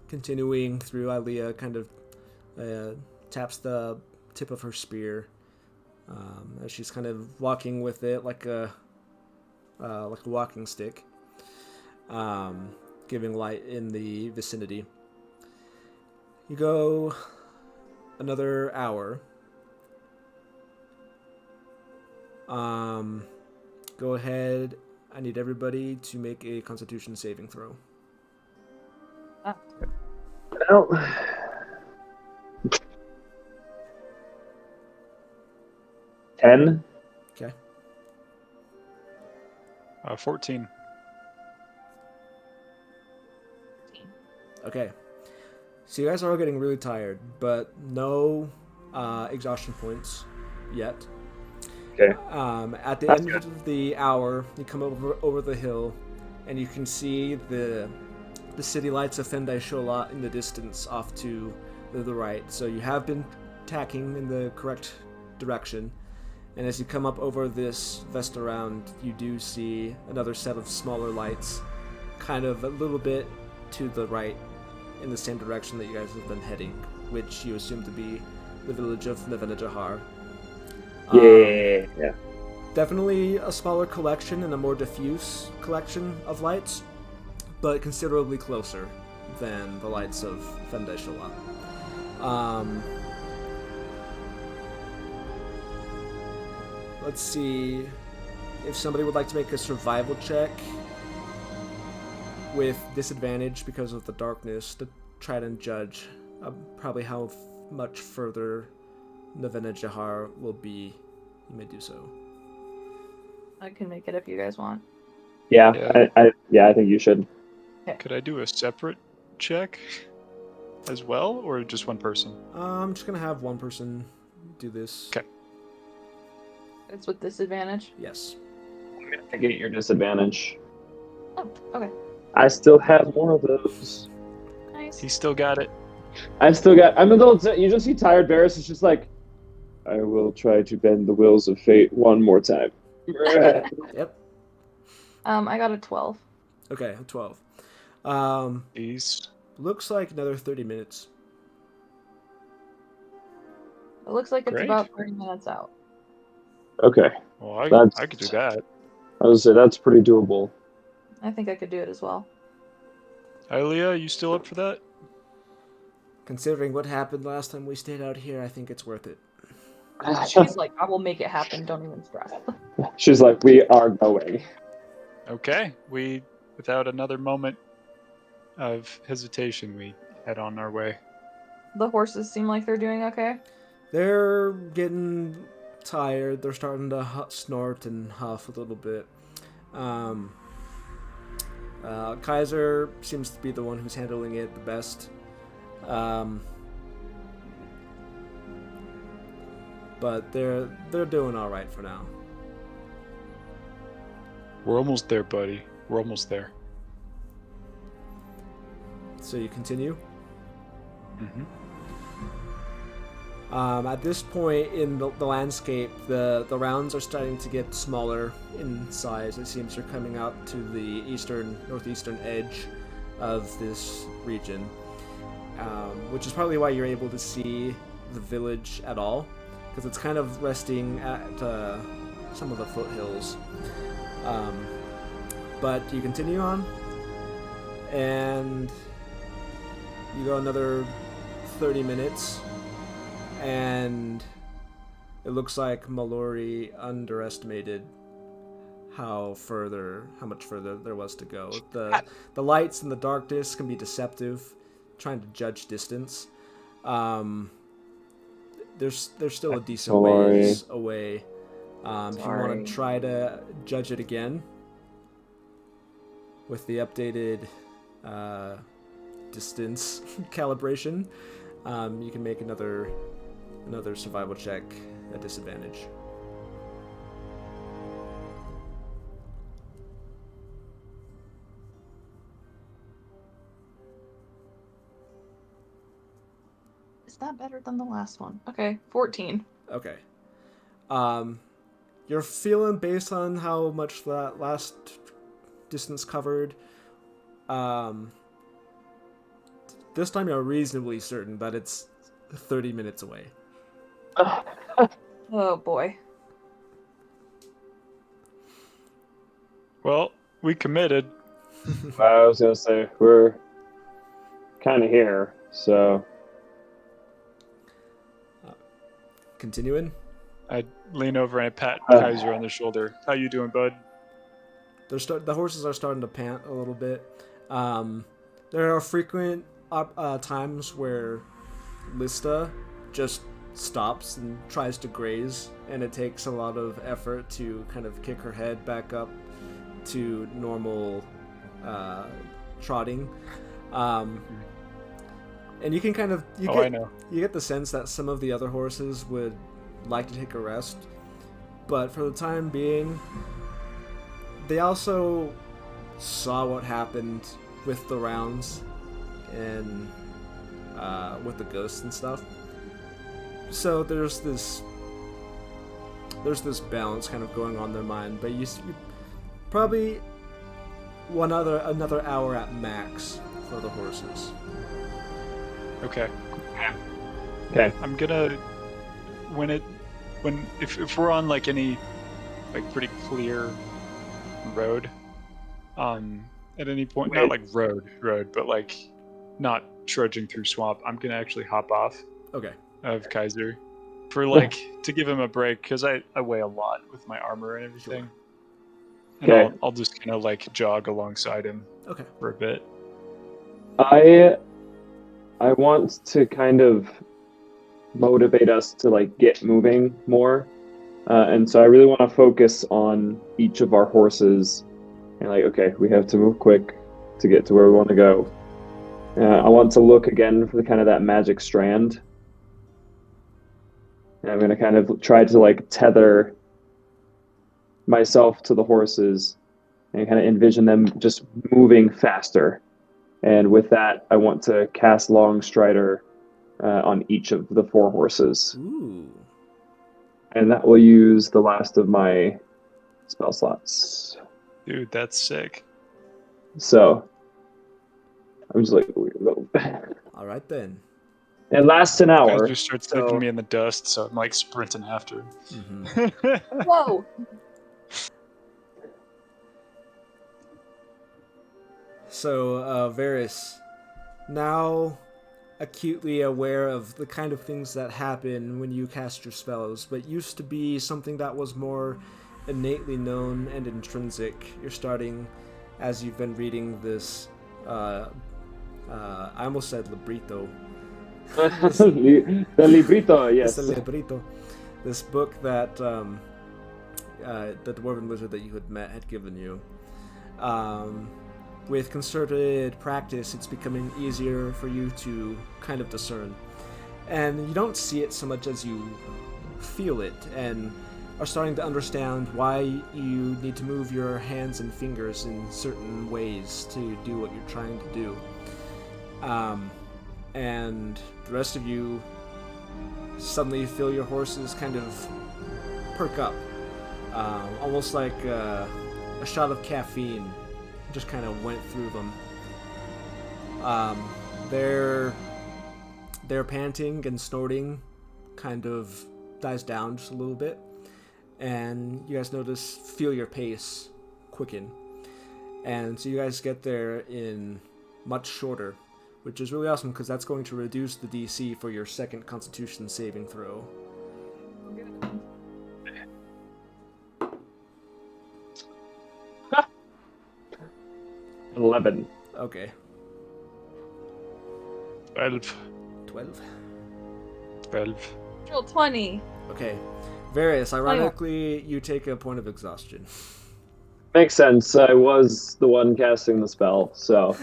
Continuing through, Aliyah kind of taps the tip of her spear as she's kind of walking with it like a walking stick, giving light in the vicinity. You go another hour. Go ahead. I need everybody to make a Constitution saving throw. Well, 10. Okay. 14. Okay. So you guys are all getting really tired, but no exhaustion points yet. Okay. At the That's end of the hour, you come over the hill, and you can see the city lights of Fendai Shola in the distance off to the right. So you have been tacking in the correct direction. And as you come up over this Vesta Round, you do see another set of smaller lights, kind of a little bit to the right, in the same direction that you guys have been heading, which you assume to be the village of Nevena Jahar. Yeah. Definitely a smaller collection and a more diffuse collection of lights, but considerably closer than the lights of Fendai Shola. Let's see if somebody would like to make a survival check with disadvantage because of the darkness to try and judge probably how much further Nevena Jahar will be. You may do so. I can make it if you guys want. Yeah. Yeah. I think you should. Could I do a separate check as well, or just one person? I'm just gonna have one person do this. Okay. It's with disadvantage. Yes. I'm gonna take it at your disadvantage. Oh, okay. I still have one of those. Nice. He still got it. I'm a little. You just see tired Varys is just like, I will try to bend the wheels of fate one more time. Yep. I got a 12. Okay, 12. He's Looks like another 30 minutes. It looks like it's Great. about 30 minutes out. Okay. well. I That's- could do that. I would say that's pretty doable. I think I could do it as well. Ilea, you still up for that? Considering what happened last time we stayed out here, I think it's worth it. She's like, I will make it happen. Don't even stress. She's like, we are going. Okay. We, without another moment of hesitation, we head on our way. The horses seem like they're doing okay. They're getting tired. They're starting to snort and huff a little bit. Kaiser seems to be the one who's handling it the best. But they're doing all right for now. We're almost there, buddy. We're almost there. So you continue? Mm-hmm. At this point in the landscape, the rounds are starting to get smaller in size. It seems they're coming out to the northeastern edge of this region, which is probably why you're able to see the village at all, because it's kind of resting at some of the foothills. But you continue on, and you go another 30 minutes, and it looks like Mallory underestimated how much further there was to go. The lights and the darkness can be deceptive, trying to judge distance. There's still a decent ways away. If you want to try to judge it again with the updated distance calibration, you can make another survival check at disadvantage. Is that better than the last one? Okay, 14. Okay. You're feeling, based on how much that last distance covered, this time you're reasonably certain that it's 30 minutes away. Oh boy. Well, we committed. I was gonna say we're kind of here, so Continuing. I lean over and I pat Kaiser on the shoulder. How you doing, bud? The horses are starting to pant a little bit. There are frequent times where Lista just stops and tries to graze, and it takes a lot of effort to kind of kick her head back up to normal trotting. And you can kind of I know. You get the sense that some of the other horses would like to take a rest, but for the time being, they also saw what happened with the rounds and with the ghosts and stuff. So there's this balance kind of going on in their mind, but you probably another hour at max for the horses. Okay. okay. I'm gonna if we're on like any like pretty clear road, at any point, not like road, but like not trudging through swamp, I'm gonna actually hop off. Okay. Of Kaiser for like to give him a break, because I weigh a lot with my armor and everything. And Okay. I'll just kind of like jog alongside him. Okay. For a bit. I want to kind of motivate us to like get moving more, and so I really want to focus on each of our horses and like, okay, we have to move quick to get to where we want to go. I want to look again for the kind of that magic strand. And I'm going to kind of try to like tether myself to the horses and kind of envision them just moving faster. And with that, I want to cast Long Strider on each of the 4 horses. Ooh. And that will use the last of my spell slots. Dude, that's sick. So, I'm just like, All right then. it lasts an hour. Kaiser starts leaving me in the dust, so I'm like sprinting after him. Mm-hmm. Whoa! So, Varys, now acutely aware of the kind of things that happen when you cast your spells, but used to be something that was more innately known and intrinsic. You're starting, as you've been reading this, I almost said librito, The librito, yes. It's a librito. This book that the dwarven wizard that you had met had given you. With concerted practice, it's becoming easier for you to kind of discern. And you don't see it so much as you feel it, and are starting to understand why you need to move your hands and fingers in certain ways to do what you're trying to do. And the rest of you suddenly feel your horses kind of perk up. Almost like a shot of caffeine just kind of went through them. Their panting and snorting kind of dies down just a little bit, and you guys feel your pace quicken. And so you guys get there in much shorter, which is really awesome because that's going to reduce the DC for your second Constitution saving throw. 11. Okay. 12. 12. 12. Roll 20. Okay. Various, ironically, you take a point of exhaustion. Makes sense. I was the one casting the spell, so.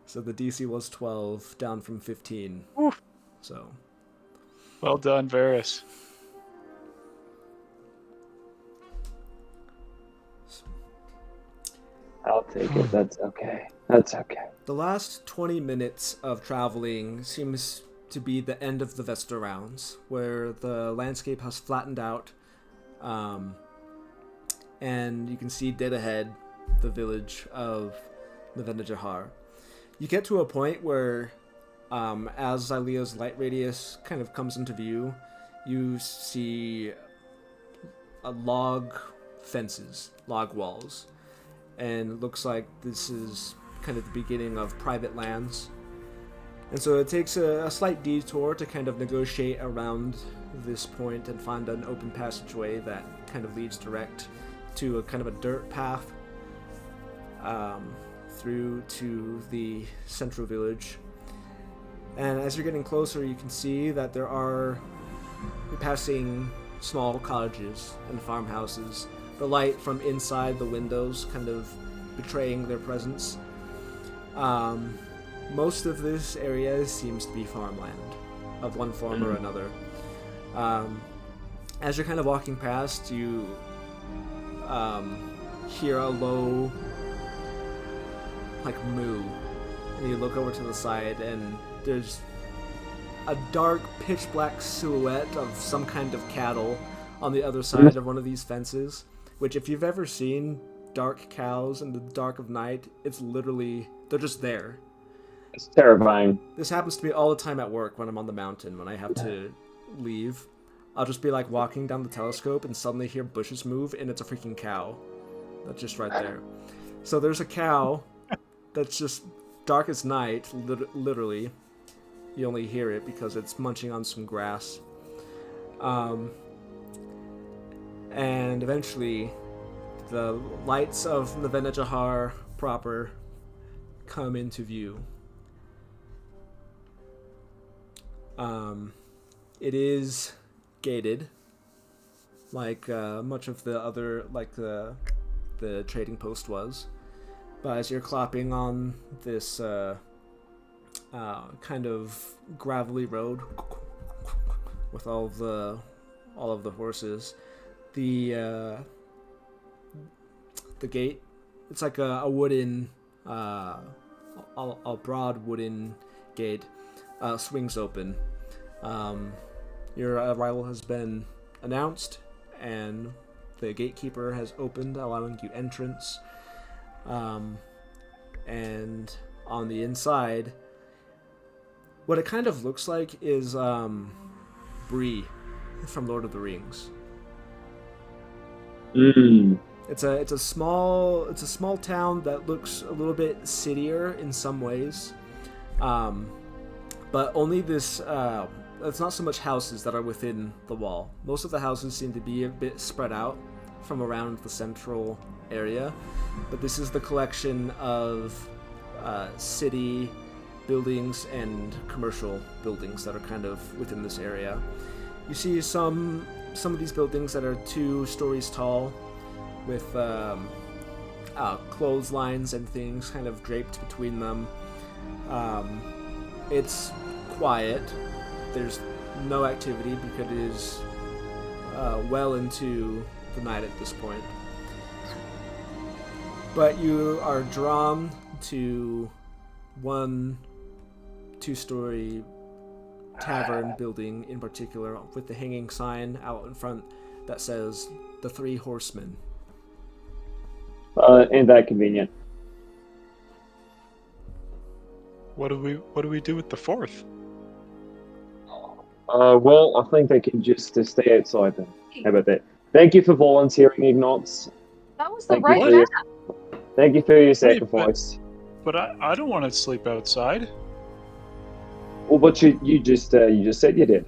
So the DC was 12, down from 15. Oof. So. Well done, Varys. I'll take it. That's okay. That's okay. The last 20 minutes of traveling seems to be the end of the Vesta Rounds, where the landscape has flattened out, and you can see dead ahead the village of Navenna Jahar. You get to a point where, as Xylea's light radius kind of comes into view, you see log fences, log walls, and it looks like this is kind of the beginning of private lands. And so it takes a slight detour to kind of negotiate around this point and find an open passageway that kind of leads direct to a kind of a dirt path through to the central village. And as you're getting closer, you can see that you're passing small cottages and farmhouses, the light from inside the windows kind of betraying their presence. Most of this area seems to be farmland of one form or another. As you're kind of walking past, you hear a low, like, moo, and you look over to the side, and there's a dark, pitch-black silhouette of some kind of cattle on the other side of one of these fences, which, if you've ever seen dark cows in the dark of night, it's literally, they're just there. It's terrifying. This happens to me all the time at work when I'm on the mountain, when I have to leave. I'll just be like walking down the telescope and suddenly hear bushes move, and it's a freaking cow. That's just right there. So there's a cow that's just dark as night, literally. You only hear it because it's munching on some grass. And eventually, the lights of Navenna Jahar proper come into view. It is gated, like much of the other, like the trading post was. But as you're clopping on this kind of gravelly road with all of the horses, the gate, it's like a wooden, a broad wooden gate, swings open. Your arrival has been announced, and the gatekeeper has opened, allowing you entrance. And on the inside, what it kind of looks like is Bree from Lord of the Rings. It's a small town that looks a little bit cittier in some ways, but only this. It's not so much houses that are within the wall. Most of the houses seem to be a bit spread out from around the central area, but this is the collection of city buildings and commercial buildings that are kind of within this area. You see some of these buildings that are 2 stories tall, with clotheslines and things kind of draped between them. It's quiet. There's no activity because it is well into the night at this point. But you are drawn to one 2-story tavern building in particular, with the hanging sign out in front that says the 3 Horsemen. Ain't that convenient? What do we do with the 4th? Well, I think they can just stay outside then. How about that? Thank you for volunteering, Ignots. That was the Thank right you for your, map. thank you for your Wait, sacrifice. But I don't want to sleep outside. Well, but you just said you did.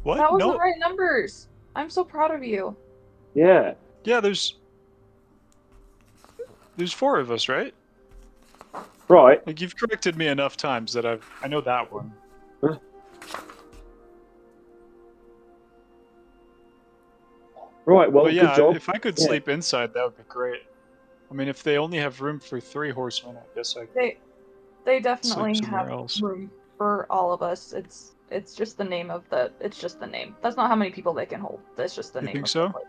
What? That was No. the right numbers. I'm so proud of you. Yeah. Yeah, there's 4 of us, right? Right. Like, you've corrected me enough times that I know that one. Right. Well, But yeah, good job. if I could Yeah. sleep inside, that would be great. I mean, if they only have room for 3 horsemen, I guess I could. They definitely Sleep somewhere have else. room for all of us. It's just the name of the. It's just the name. That's not how many people they can hold. That's just the You name. think of so? The place.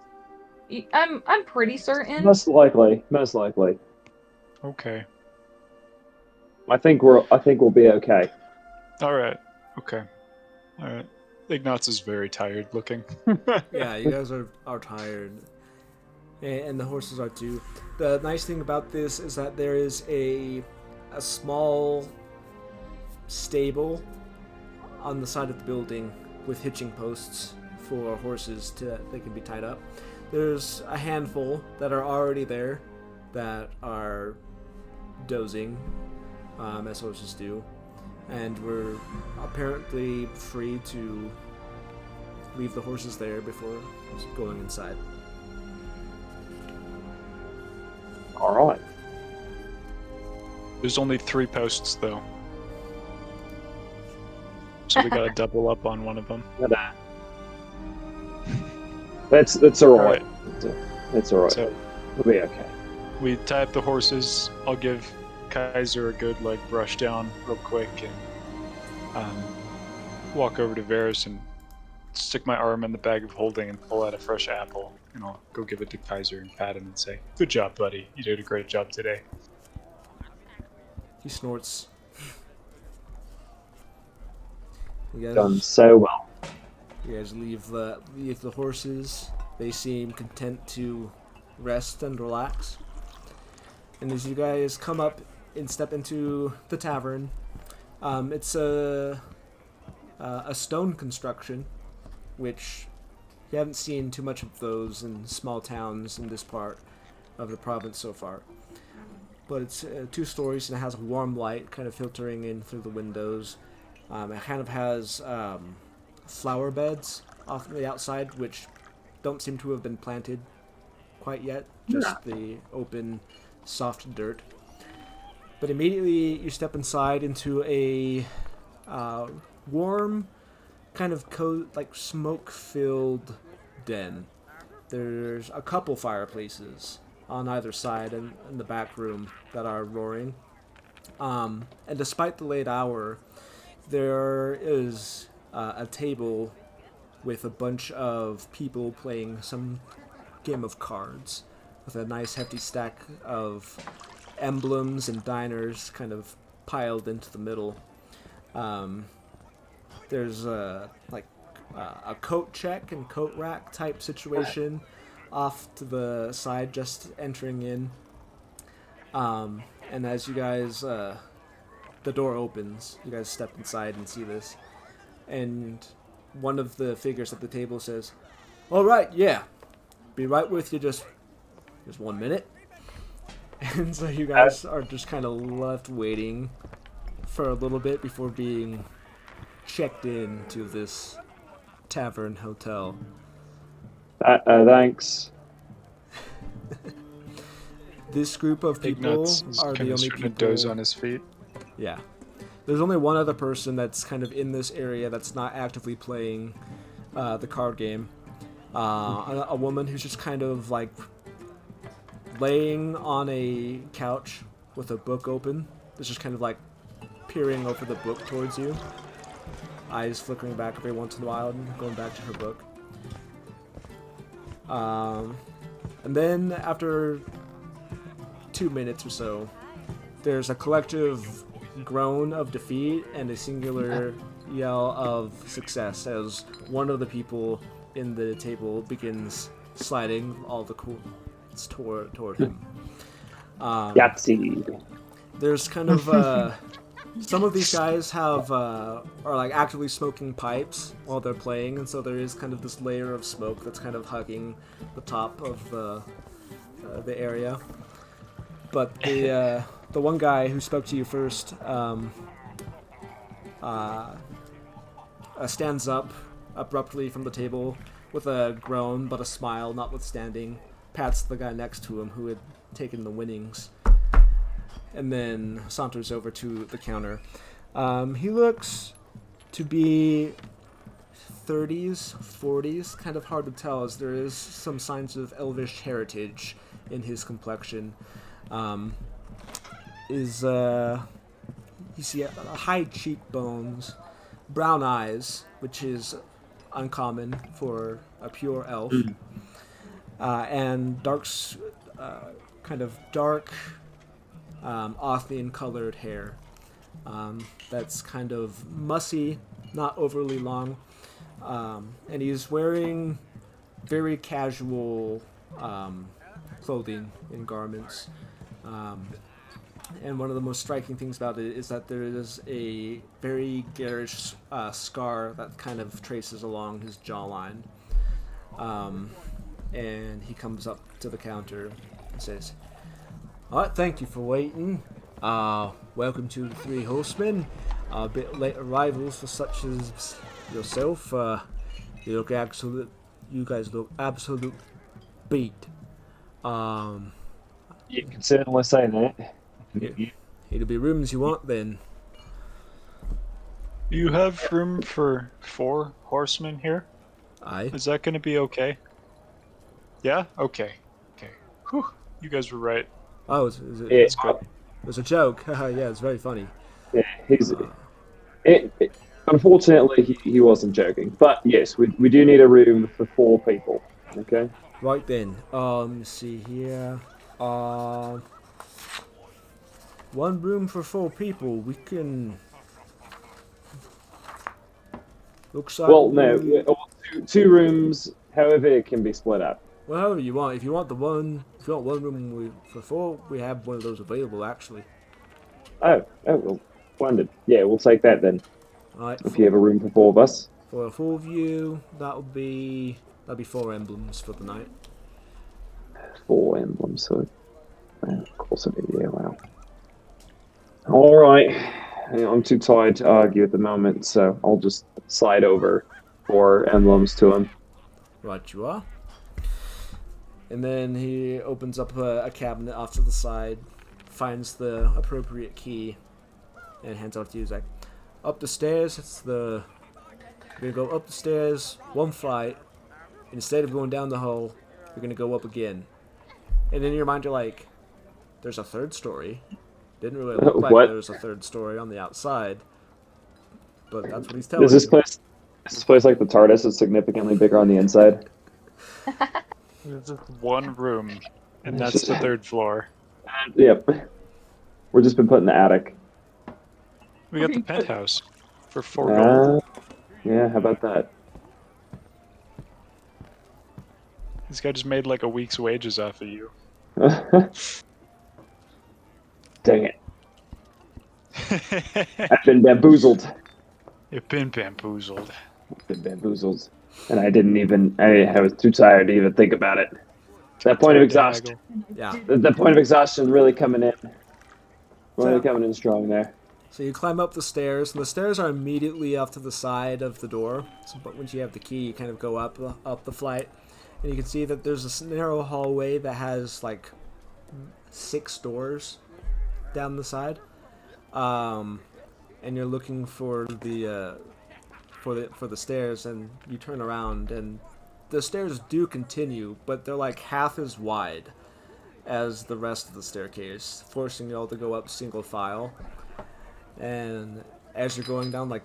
I'm pretty certain. Most likely. Most likely. Okay. I think we'll be okay. All right. Okay. All right. Ignatz is very tired looking. Yeah, you guys are tired. And the horses are too. The nice thing about this is that there is a small stable on the side of the building with hitching posts for horses they can be tied up. There's a handful that are already there that are dozing, as horses do, and we're apparently free to leave the horses there before going inside. All right. There's only 3 posts though, so we gotta double up on one of them. That's all right. Right. That's all right. So We'll be okay. we tie up the horses. I'll give Kaiser a good brush down real quick and walk over to Varys and stick my arm in the bag of holding and pull out a fresh apple, and I'll go give it to Kaiser and pat him and say, "Good job, buddy. You did a great job today." He snorts. You Done guys, so well. you guys leave the horses. They seem content to rest and relax. And as you guys come up and step into the tavern, it's a stone construction, which you haven't seen too much of those in small towns in this part of the province so far. But it's 2 stories and it has a warm light kind of filtering in through the windows. It kind of has flower beds off the outside, which don't seem to have been planted quite yet, just the open, soft dirt. But immediately you step inside into a warm, kind of smoke-filled den. There's a couple fireplaces on either side and in the back room that are roaring. And despite the late hour, there is a table with a bunch of people playing some game of cards with a nice hefty stack of emblems and diners kind of piled into the middle. There's a coat check and coat rack type situation off to the side, just entering in. And as you guys, the door opens, you guys step inside and see this. And one of the figures at the table says, "All right, yeah, be right with you, just 1 minute." And so you guys are just kind of left waiting for a little bit before being checked in to this tavern hotel. Thanks. This group of people Ignatz is are the kind of only starting to people. doze on his feet. Yeah, there's only one other person that's kind of in this area that's not actively playing the card game. A woman who's just kind of like laying on a couch with a book open. It's just kind of like peering over the book towards you. Eyes flickering back every once in a while and going back to her book. And then after 2 minutes or so, there's a collective groan of defeat and a singular yell of success as one of the people in the table begins sliding all the coins toward him. Yahtzee. There's kind of some of these guys are like actively smoking pipes while they're playing, and so there is kind of this layer of smoke that's kind of hugging the top of the area. But the one guy who spoke to you first stands up abruptly from the table with a groan but a smile notwithstanding, pats the guy next to him who had taken the winnings, and then saunters over to the counter. He looks to be 30s, 40s, kind of hard to tell as there is some signs of elvish heritage in his complexion. You see high cheekbones, brown eyes, which is uncommon for a pure elf, and kind of dark Othnian colored hair. That's kind of mussy, not overly long, and he's wearing very casual clothing and garments. And one of the most striking things about it is that there is a very garish scar that kind of traces along his jawline. And he comes up to the counter and says, "All right, thank you for waiting. Welcome to the Three Horsemen. A bit late arrivals for such as yourself. You guys look absolute beat. You can certainly say that. It'll be rooms you want then." You have room for 4 horsemen here? Aye. Is that going to be okay? Yeah? Okay. Whew. You guys were right. Oh, is it? It's good. It was a joke. Yeah, it's very funny. Yeah, unfortunately, he wasn't joking. But yes, we do need a room for 4 people. Okay. Right then. Let me see here. One room for 4 people. We can. Looks like. Well, no, 2 rooms. However, it can be split up. Well, however you want. If you want one room for 4, we have one of those available actually. Oh, well, splendid. Yeah, we'll take that then. All right. If you have a room for 4 of us. For a 4 of you, that'll be 4 emblems for the night. 4 emblems. So, of course, it is. Yeah, wow. All right. I'm too tired to argue at the moment, so I'll just slide over 4 emblems to him. Right, you are. And then he opens up a cabinet off to the side, finds the appropriate key, and hands out to you. He's like, "Up the stairs. We're gonna go up the stairs, 1 flight. Instead of going down the hall, we're gonna go up again." And in your mind, you're like, "There's a 3rd story. Didn't really look like What? there was a 3rd story on the outside." But that's what he's telling Is this you. place like the TARDIS? Is significantly bigger on the inside? There's just one room, and that's the 3rd floor. Yep. We've just been put in the attic. We got the penthouse for 4 gold. Yeah, how about that? This guy just made like a week's wages off of you. Dang it. I've been bamboozled. You've been bamboozled. And I didn't even, I was too tired to even think about it. That point of exhaustion. Yeah. The point of exhaustion really coming in. Really coming in strong there. So you climb up the stairs, and the stairs are immediately off to the side of the door. But once you have the key, you kind of go up the flight, and you can see that there's this narrow hallway that has like 6 doors down the side. and you're looking for the stairs, and you turn around, and the stairs do continue, but they're like half as wide as the rest of the staircase, forcing you all to go up single file. And as you're going down, like,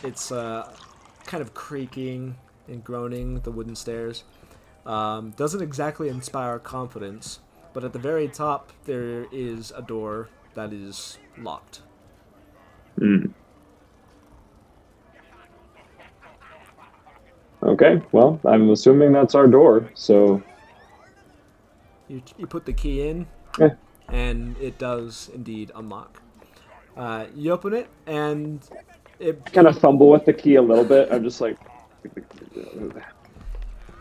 it's kind of creaking and groaning, the wooden stairs. Doesn't exactly inspire confidence, but at the very top there is a door that is locked. Okay, well, I'm assuming that's our door, so... You put the key in, Yeah. and it does indeed unlock. You open it, and it Kind of fumble with the key a little bit. I'm just like...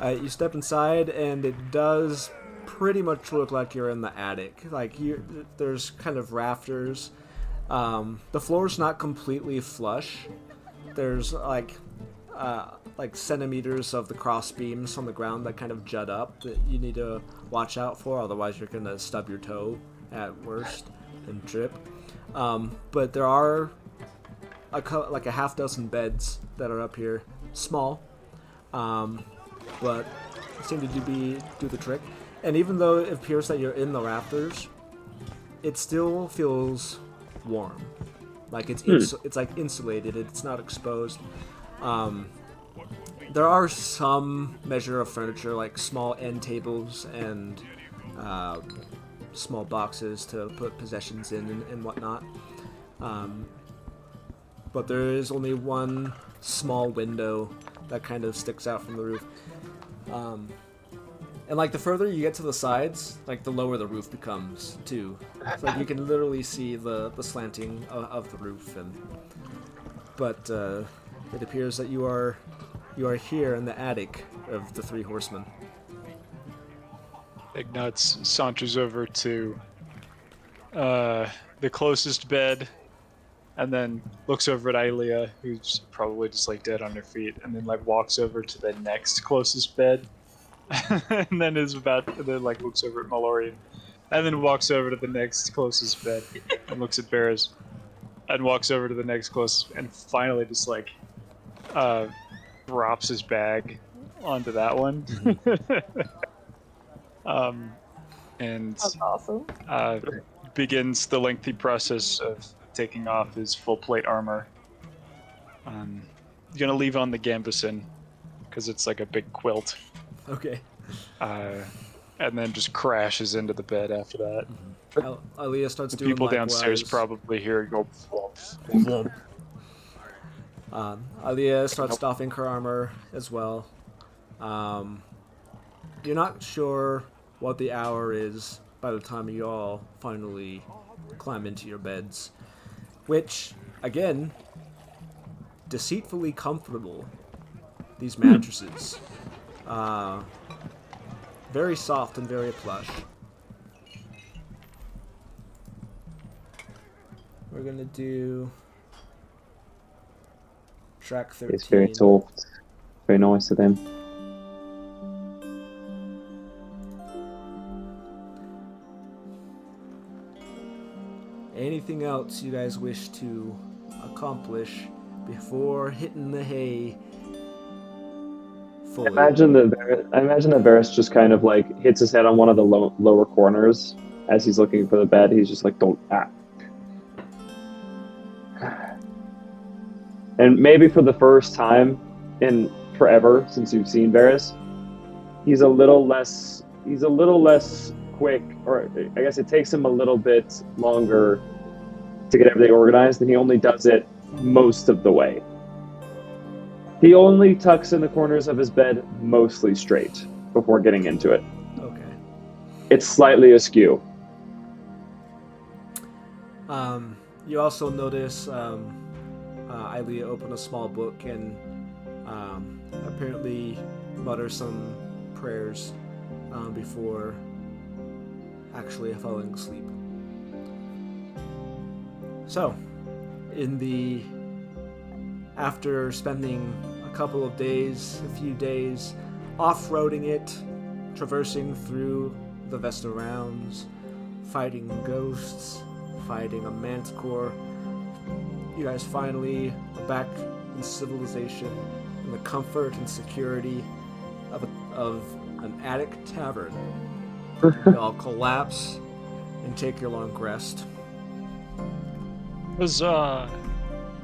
you step inside, and it does pretty much look like you're in the attic. Like, there's kind of rafters. The floor's not completely flush. There's like centimeters of the cross beams on the ground that kind of jut up that you need to watch out for, otherwise you're gonna stub your toe at worst and trip. But there are like a half dozen beds that are up here, small, but seem to do the trick. And even though it appears that you're in the rafters, it still feels warm. Like it's like insulated. It's not exposed. There are some measure of furniture, like small end tables and small boxes to put possessions in and whatnot. But there is only one small window that kind of sticks out from the roof. And like the further you get to the sides, like the lower the roof becomes too. So like you can literally see the slanting of the roof. But it appears that you are here in the attic of the Three Horsemen. Ignatz saunters over to the closest bed, and then looks over at Ilea, who's probably just like dead on her feet, and then like walks over to the next closest bed, and then looks over at Malorian, and then walks over to the next closest bed, and looks at Barris, and walks over to the next closest, and finally just like drops his bag onto that one. And That's awesome. begins the lengthy process of taking off his full plate armor. Gonna leave on the gambeson because it's like a big quilt. Okay. And then just crashes into the bed after that. Ilea starts The doing people likewise. downstairs probably hear it go. Ilea starts doffing her armor as well. You're not sure what the hour is by the time you all finally climb into your beds, which, again, deceitfully comfortable. These mattresses. Very soft and very plush. We're gonna do track 13. It's very soft. Very nice of them. Anything else you guys wish to accomplish before hitting the hay fully? I imagine that Varys just kind of like hits his head on one of the lower corners as he's looking for the bed. He's just like, don't. And maybe for the first time in forever since you've seen Varys, he's a little less quick, or I guess it takes him a little bit longer to get everything organized, and he only does it most of the way. He only tucks in the corners of his bed mostly straight before getting into it. Okay. It's slightly askew. You also notice Ilea open a small book and apparently mutter some prayers before actually falling asleep. So, after spending a couple of days, a few days, off-roading it, traversing through the Vesta Rounds, fighting ghosts, fighting a manticore, you guys finally are back in civilization, in the comfort and security of an attic tavern. You all collapse and take your long rest. Huzzah!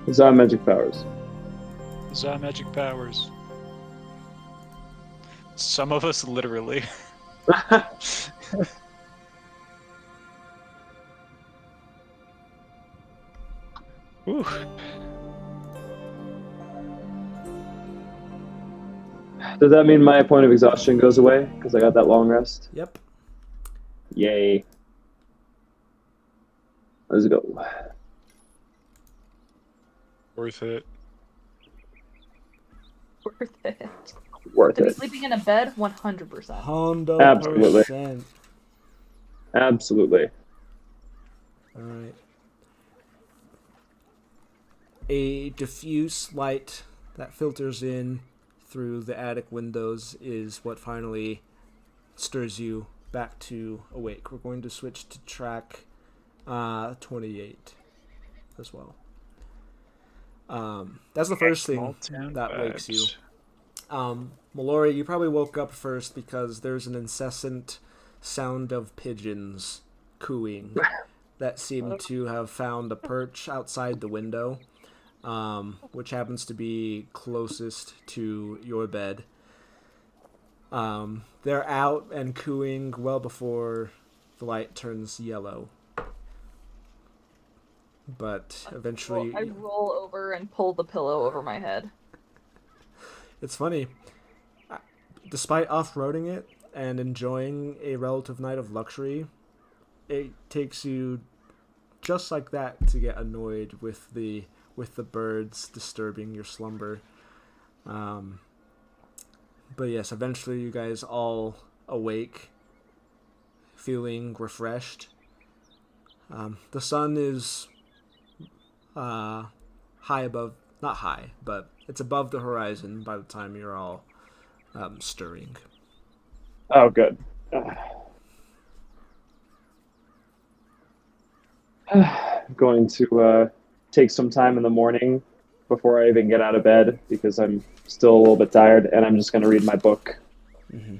Huzzah, magic powers. Huzzah, magic powers. Some of us literally. Ooh. Does that mean my point of exhaustion goes away because I got that long rest? Yep. Yay. Let's go. Worth it. Worth it. Worth To be it. sleeping in a bed, 100%. 100%. Absolutely. Absolutely. Alright. A diffuse light that filters in through the attic windows is what finally stirs you back to awake. We're going to switch to track 28 as well. That's the first thing that wakes you. Mallory, you probably woke up first because there's an incessant sound of pigeons cooing that seem to have found a perch outside the window, which happens to be closest to your bed. They're out and cooing well before the light turns yellow. But eventually... I roll over and pull the pillow over my head. It's funny. Despite off-roading it and enjoying a relative night of luxury, it takes you just like that to get annoyed with the birds disturbing your slumber. But yes, eventually you guys all awake, feeling refreshed. The sun is high above, not high, but it's above the horizon by the time you're all stirring. Oh, good. Going to take some time in the morning before I even get out of bed because I'm still a little bit tired, and I'm just going to read my book. Mm-hmm.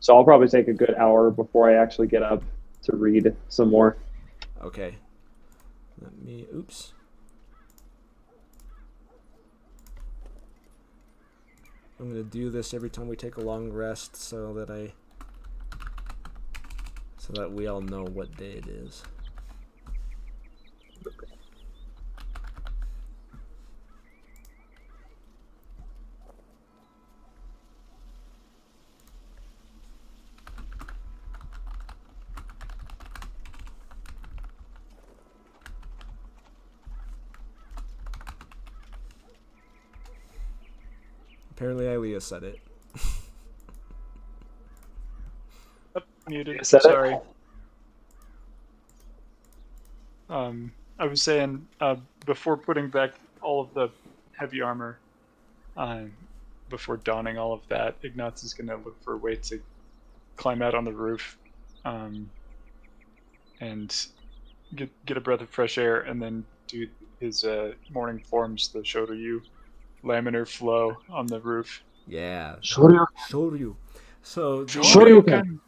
So I'll probably take a good hour before I actually get up to read some more. Okay. Let me... Oops. I'm going to do this every time we take a long rest so that we all know what day it is. Apparently, Ilea said it. Muted. Said it? Sorry. I was saying before putting back all of the heavy armor, before donning all of that, Ignatz is going to look for a way to climb out on the roof, and get a breath of fresh air, and then do his morning forms, the Shoryu laminar flow on the roof. Yeah. Shoryu. So Shoryuken.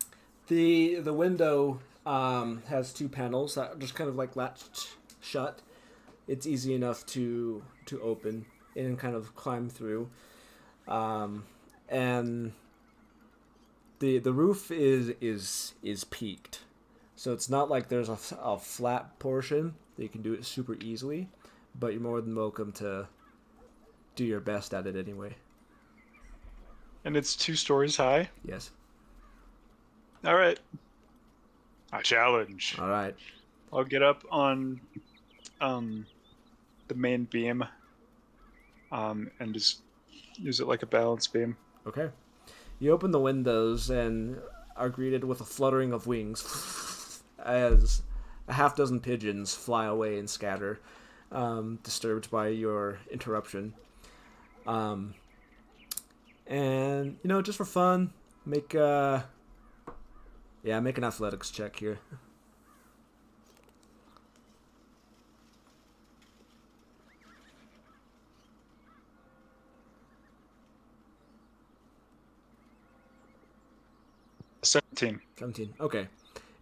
the window has two panels that are just kind of like latched shut. It's easy enough to open and kind of climb through. And the roof is peaked. So it's not like there's a flat portion that you can do it super easily, but you're more than welcome to do your best at it anyway. And it's 2 stories high? Yes. Alright. A challenge. Alright. I'll get up on the main beam and just use it like a balance beam. Okay. You open the windows and are greeted with a fluttering of wings as a half dozen pigeons fly away and scatter, disturbed by your interruption. And, just for fun, make an athletics check here. 17. 17. Okay.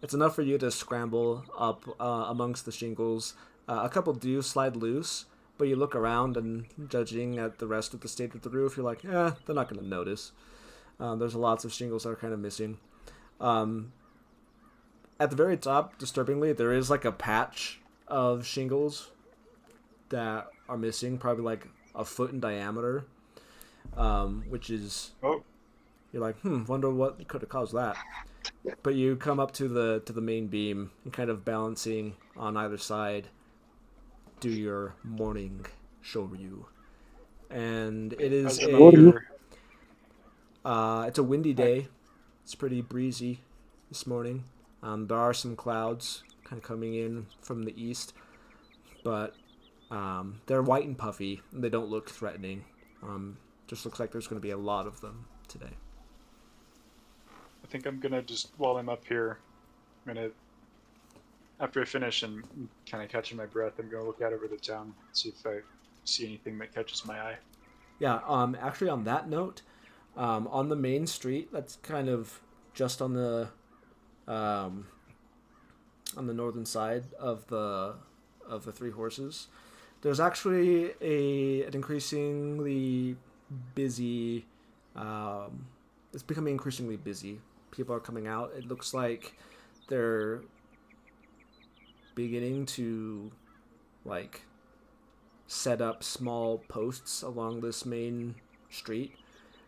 It's enough for you to scramble up amongst the shingles. A couple do slide loose, but you look around and judging at the rest of the state of the roof, you're like, they're not going to notice. There's lots of shingles that are kind of missing. At the very top, disturbingly, there is like a patch of shingles that are missing, probably like a foot in diameter, which is... Oh. You're like, wonder what could have caused that. But you come up to the main beam and kind of balancing on either side, do your morning shoryu. And it is it's a windy day. It's pretty breezy this morning. There are some clouds kind of coming in from the east, but they're white and puffy, and they don't look threatening. Just looks like there's going to be a lot of them today. I think I'm gonna just, while I'm up here, after I finish and kind of catching my breath, I'm gonna look out over the town, see if I see anything that catches my eye. Yeah, actually on that note, on the main street, that's kind of just on the northern side of the Three Horses, there's actually an increasingly busy, it's becoming increasingly busy. People are coming out. It looks like they're beginning to set up small posts along this main street.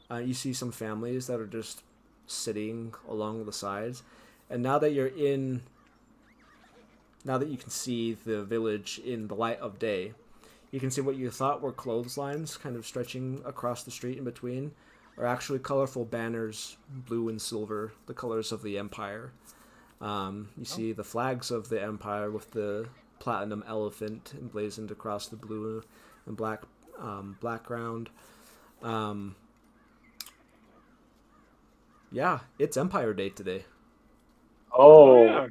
You see some families that are just sitting along the sides. And now that you can see the village in the light of day, you can see what you thought were clotheslines kind of stretching across the street in between are actually colorful banners, blue and silver, the colors of the Empire. You see the flags of the Empire with the platinum elephant emblazoned across the blue and black background. Yeah, it's Empire Day today. Oh, yeah.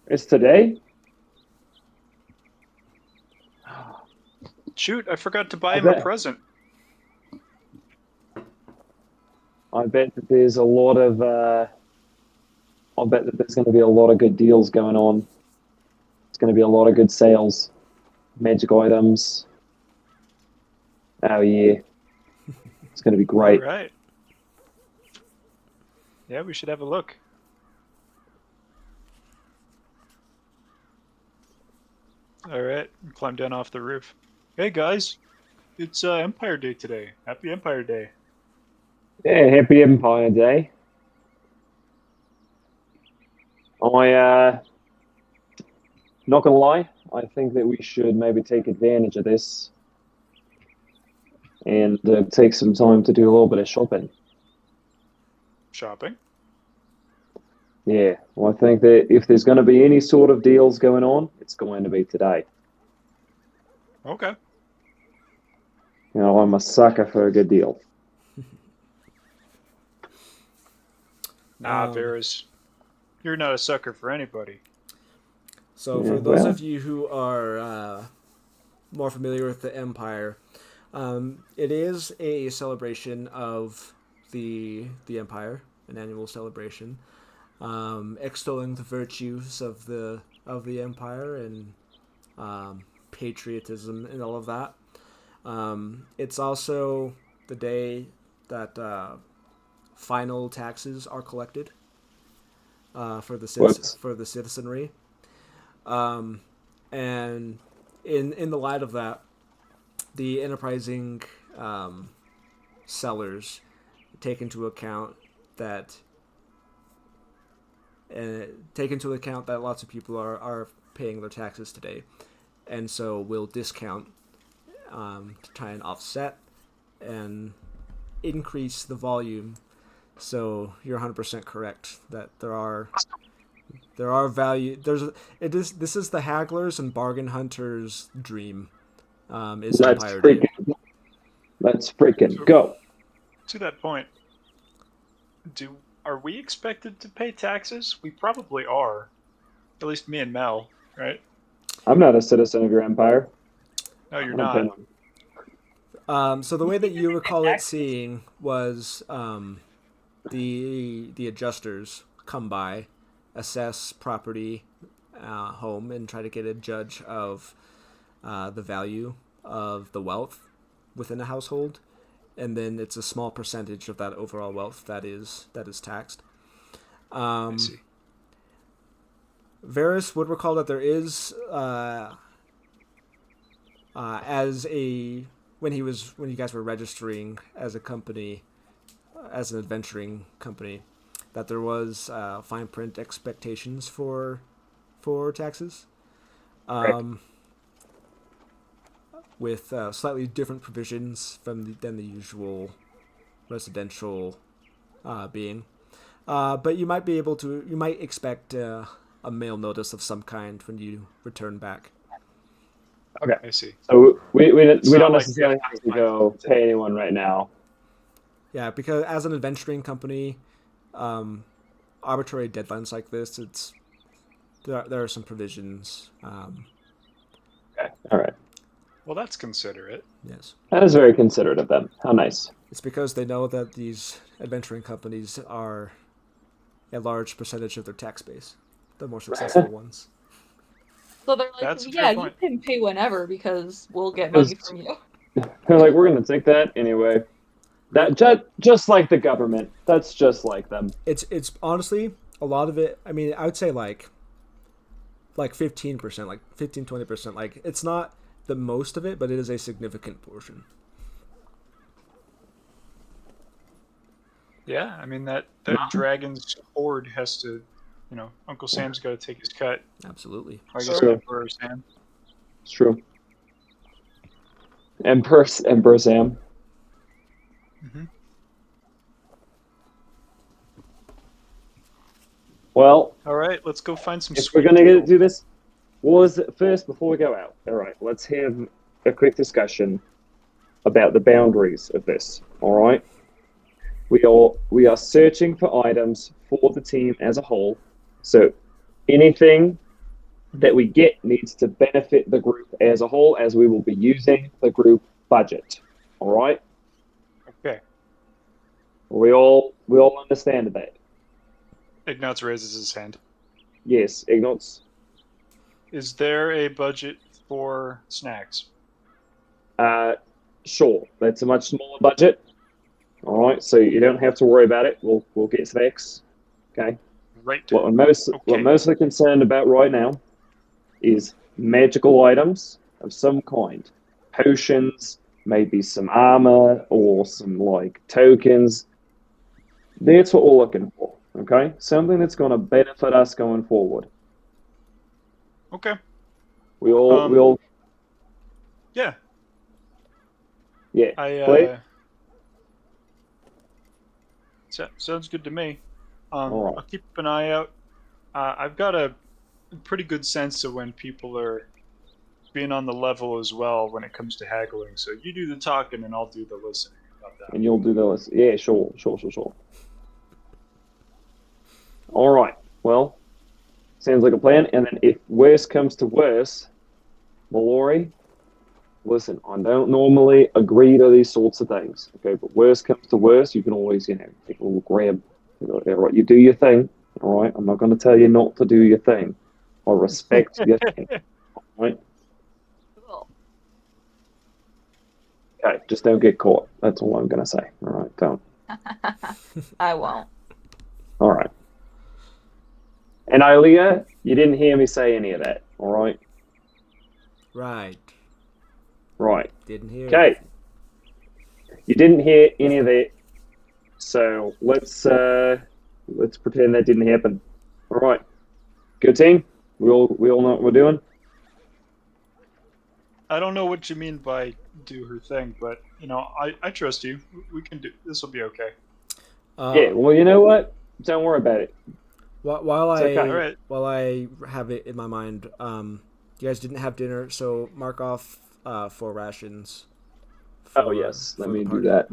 It's today? Shoot, I forgot to buy him a present. I bet that there's a lot of. I bet that there's going to be a lot of good deals going on. It's going to be a lot of good sales, magic items. Oh yeah, it's going to be great. All right. Yeah, we should have a look. All right, climb down off the roof. Hey guys, it's Empire Day today. Happy Empire Day. Yeah, happy Empire Day. Not gonna lie, I think that we should maybe take advantage of this and take some time to do a little bit of shopping. Shopping? Yeah, well, I think that if there's going to be any sort of deals going on, it's going to be today. Okay. You know, I'm a sucker for a good deal. Nah, Varys. You're not a sucker for anybody. So for those of you who are more familiar with the Empire, it is a celebration of the Empire, an annual celebration, extolling the virtues of the Empire and patriotism and all of that. It's also the day that final taxes are collected for the citizenry. And in the light of that, the enterprising sellers take into account that lots of people are paying their taxes today, and so will discount to try and offset and increase the volume. So you're 100% correct that there are value. This is the hagglers and bargain hunters' dream. Is Empire Day. Let's freaking go. To that point, are we expected to pay taxes? We probably are. At least me and Mel, right? I'm not a citizen of your empire. No, you're not. So the way that you recall it seeing was the adjusters come by, assess property, home, and try to get a judge of the value of the wealth within a household, and then it's a small percentage of that overall wealth that is taxed. I see. Varys would recall that there is, when you guys were registering as a company, as an adventuring company, that there was fine print expectations for taxes, with slightly different provisions than the usual residential being. But you might expect a mail notice of some kind when you return back. Okay. I see. So we don't not like necessarily have to go pay anyone right now. Yeah, because as an adventuring company, arbitrary deadlines like this, there are some provisions. Okay. All right. Well, that's considerate. Yes. That is very considerate of them. How nice. It's because they know that these adventuring companies are a large percentage of their tax base, the more successful ones. So they're like, That's a yeah, fair you point. can pay whenever because we'll get money from you. They're like, we're going to take that anyway. That just like the government. That's just like them. It's honestly a lot of it. I mean, I would say like 15%, like 15-20%. Like, it's not the most of it, but it is a significant portion. Yeah, I mean that dragon's horde has to, Uncle Sam's got to take his cut. Absolutely. Or I guess True. Emperor Sam. It's true. Emperor Sam. Mm-hmm. Well, All right, let's go find some. if sweet we're going to deal. do this, first before we go out. All right, let's have a quick discussion about the boundaries of this. All right. We are searching for items for the team as a whole. So anything that we get needs to benefit the group as a whole, as we will be using the group budget. All right? Okay. We all understand that. Ignatz raises his hand. Yes, Ignatz. Is there a budget for snacks? Sure. That's a much smaller budget. All right, so you don't have to worry about it. We'll get snacks. Okay. Right. What I'm Okay. mostly concerned about right now is magical items of some kind, potions, maybe some armor or some like tokens. That's what we're looking for. Okay, something that's going to benefit us going forward. Okay. We all Yeah. yeah. I sounds good to me. All right. I'll keep an eye out. I've got a pretty good sense of when people are being on the level as well when it comes to haggling. So you do the talking and I'll do the listening about that. And you'll do those. Yeah, sure. All right. Well, sounds like a plan. And then if worse comes to worse, Mallory, listen, I don't normally agree to these sorts of things. Okay, but worse comes to worse, you can always, take a little grab. All right, you do your thing. All right, I'm not going to tell you not to do your thing. I respect your thing. All right. Cool. Okay, just don't get caught. That's all I'm going to say. All right, don't. I won't. All right. And Ilea, you didn't hear me say any of that. All right. Right. Right. Didn't hear. Okay. You didn't hear any of that, so let's pretend that didn't happen. All right. Good team. We all know what we're doing. I don't know what you mean by do her thing, but I trust you. We can do this. Will be okay. Yeah. Well, you know what? Don't worry about it. While okay. All right. While I have it in my mind, you guys didn't have dinner, so mark off 4 rations. Yes. Let for the me do party. that.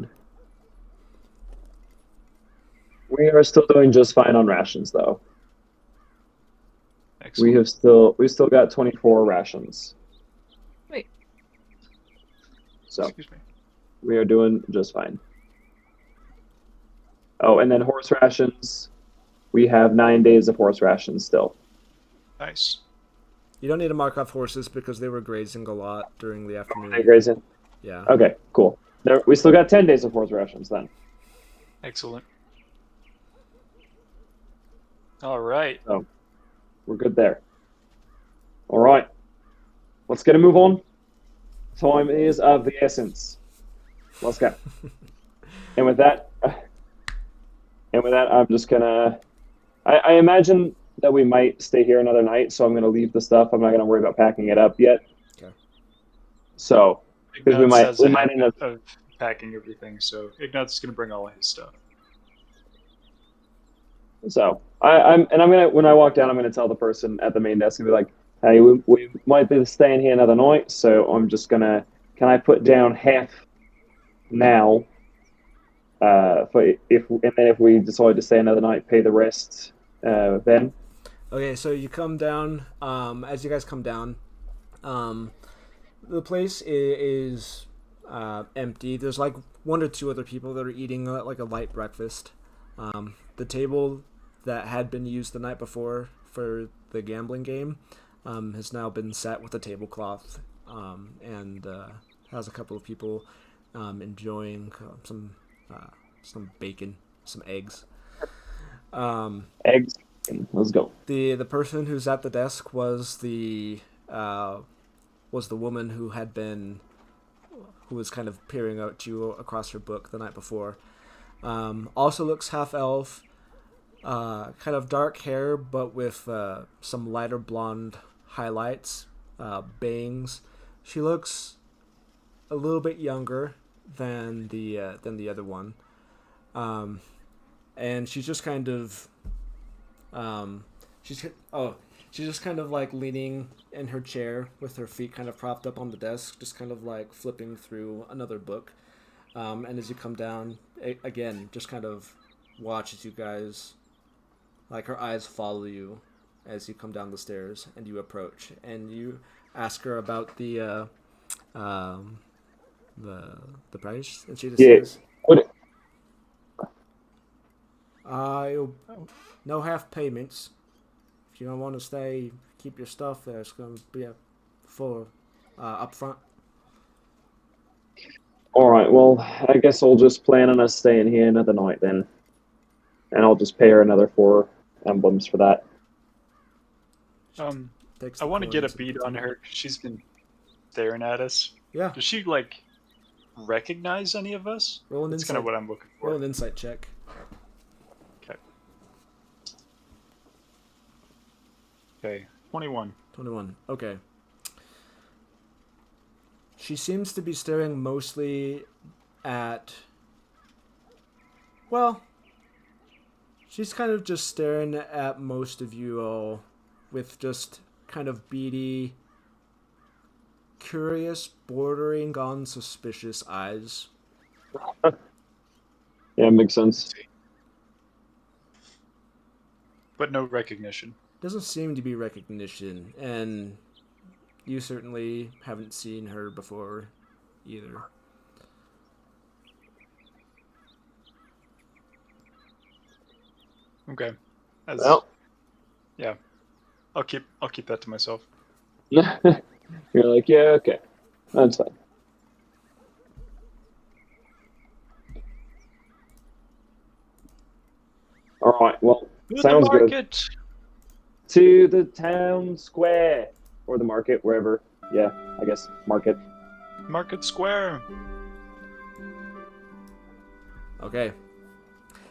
We are still doing just fine on rations, though. Excellent. We've still got 24 rations. Wait. So Excuse me. we are doing just fine. Oh, and then horse rations. we have 9 days of horse rations still. Nice. You don't need to mark off horses because they were grazing a lot during the afternoon. Hey, Grayson. Yeah. Okay, cool. We still got 10 days of horse rations then. Excellent. All right. So we're good there. All right. Let's get a move on. Time is of the essence. Let's go. And with that, I'm just gonna. I imagine that we might stay here another night, so I'm gonna leave the stuff. I'm not gonna worry about packing it up yet. Okay. So, because we might end up of packing everything. So Ignat's is gonna bring all his stuff. So I'm gonna, when I walk down, I'm gonna tell the person at the main desk and be like, "Hey, we might be staying here another night, so I'm just gonna. Can I put down half now? If we decide to stay another night, pay the rest then." Okay, so you come down. As you guys come down, the place is empty. There's like one or two other people that are eating like a light breakfast. The table that had been used the night before for the gambling game has now been set with a tablecloth and has a couple of people enjoying some bacon, some eggs. Eggs. Let's go. The person who's at the desk was the woman who was kind of peering out to you across her book the night before. Also looks half elf, kind of dark hair, but with some lighter blonde highlights, bangs. She looks a little bit younger than the other one, and she's just kind of she's just kind of like leaning in her chair with her feet kind of propped up on the desk, just kind of like flipping through another book. And as you come down, again, just kind of watch as you guys, like her eyes follow you as you come down the stairs and you approach, and you ask her about the price, and she just says, no half payments. If you don't want to stay, keep your stuff there. It's going to be full up front. All right. Well, I guess I'll just plan on us staying here another night then, and I'll just pay her another 4 emblems for that. I want to get a beat on her. She's been staring at us. Yeah. Does she like recognize any of us? That's kind of what I'm looking for. Roll an insight check. Okay, 21. 21. Okay. She seems to be staring mostly at... Well, she's kind of just staring at most of you all with just kind of beady, curious, bordering on suspicious eyes. Yeah, makes sense. But no recognition. Doesn't seem to be recognition, and you certainly haven't seen her before either. Okay. Well, yeah, I'll keep that to myself. you're like, yeah, okay, that's fine. All right, well, sounds good. To the town square. Or the market, wherever. Yeah, I guess market. Market Square. Okay.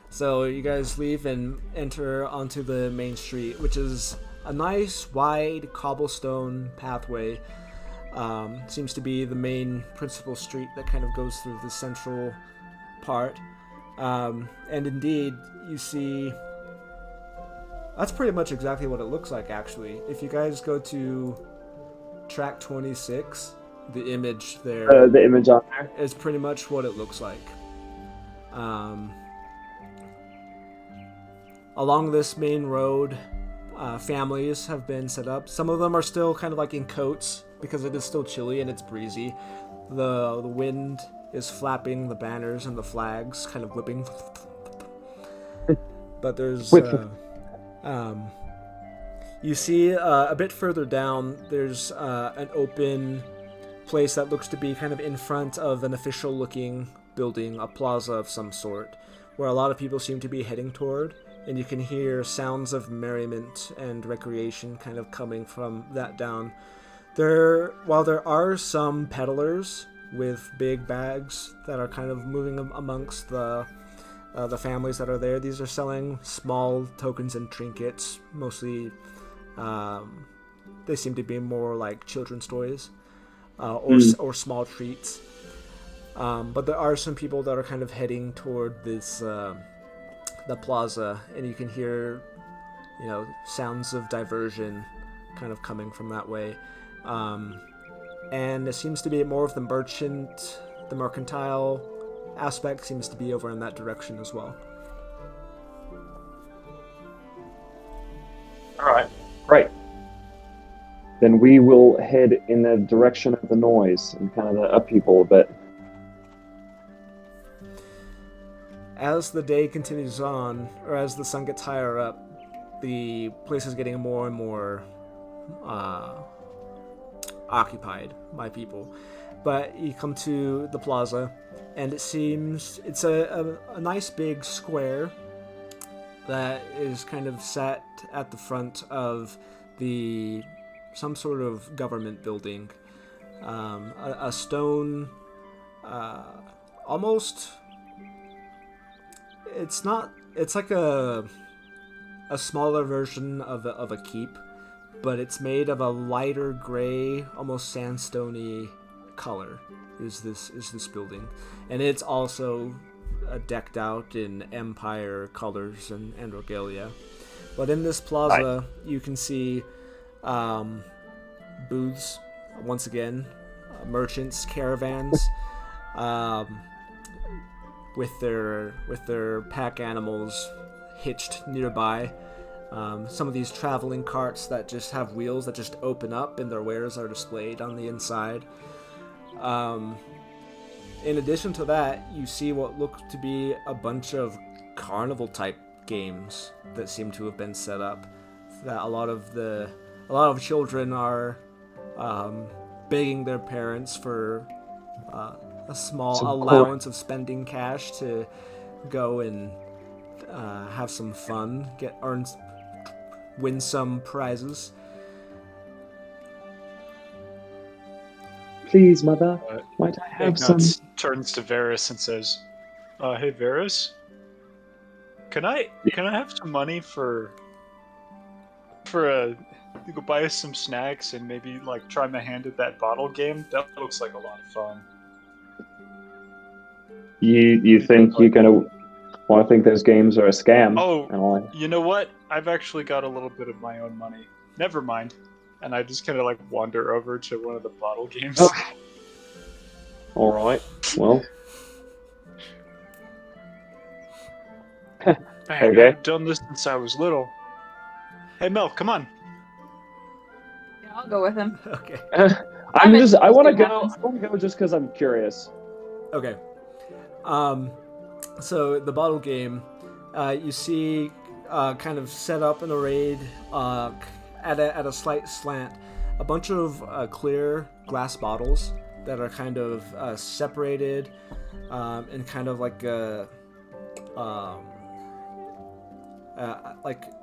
So you guys leave and enter onto the main street, which is a nice, wide cobblestone pathway. Seems to be the main principal street that kind of goes through the central part. And indeed, you see... That's pretty much exactly what it looks like, actually. If you guys go to track 26, the image there... the image on there? Is pretty much what it looks like. Along this main road, families have been set up. Some of them are still kind of like in coats, because it is still chilly and it's breezy. The wind is flapping the banners and the flags, kind of whipping. But there's... You see a bit further down, there's an open place that looks to be kind of in front of an official-looking building, a plaza of some sort, where a lot of people seem to be heading toward, and you can hear sounds of merriment and recreation kind of coming from that down. While there are some peddlers with big bags that are kind of moving amongst the families that are there, these are selling small tokens and trinkets, mostly. They seem to be more like children's toys or small treats. But there are some people that are kind of heading toward this the plaza, and you can hear, sounds of diversion kind of coming from that way. And it seems to be more of the mercantile aspect seems to be over in that direction as well. All right. Great. Then we will head in the direction of the noise and kind of the upheaval a bit. As the day continues on, or as the sun gets higher up, the place is getting more and more occupied by people. But you come to the plaza, and it seems it's a nice big square that is kind of set at the front of some sort of government building. A stone, almost. It's like a smaller version of a keep, but it's made of a lighter gray, almost sandstone-y color. Is this building, and it's also decked out in Empire colors and regalia. But in this plaza, you can see booths, once again, merchants, caravans, with their pack animals hitched nearby. Some of these traveling carts that just have wheels that just open up and their wares are displayed on the inside. In addition to that, you see what look to be a bunch of carnival-type games that seem to have been set up. That a lot of children are begging their parents for a small allowance of spending cash to go and have some fun, win some prizes. Please, mother, might I have some? Turns to Varys and says, "Hey, Varys, can I have some money for you could buy us some snacks and maybe try my hand at that bottle game? That looks like a lot of fun." You think you're gonna? Well, I think those games are a scam. Oh, you know what? I've actually got a little bit of my own money. Never mind. And I just kind of wander over to one of the bottle games. Oh. All right. Well. Man, Okay. I've done this since I was little. Hey, Mel, come on. Yeah, I'll go with him. Okay. I want to go just because I'm curious. Okay. So the bottle game, you see, kind of set up and arrayed, at a slight slant, a bunch of clear glass bottles that are kind of separated, and kind of like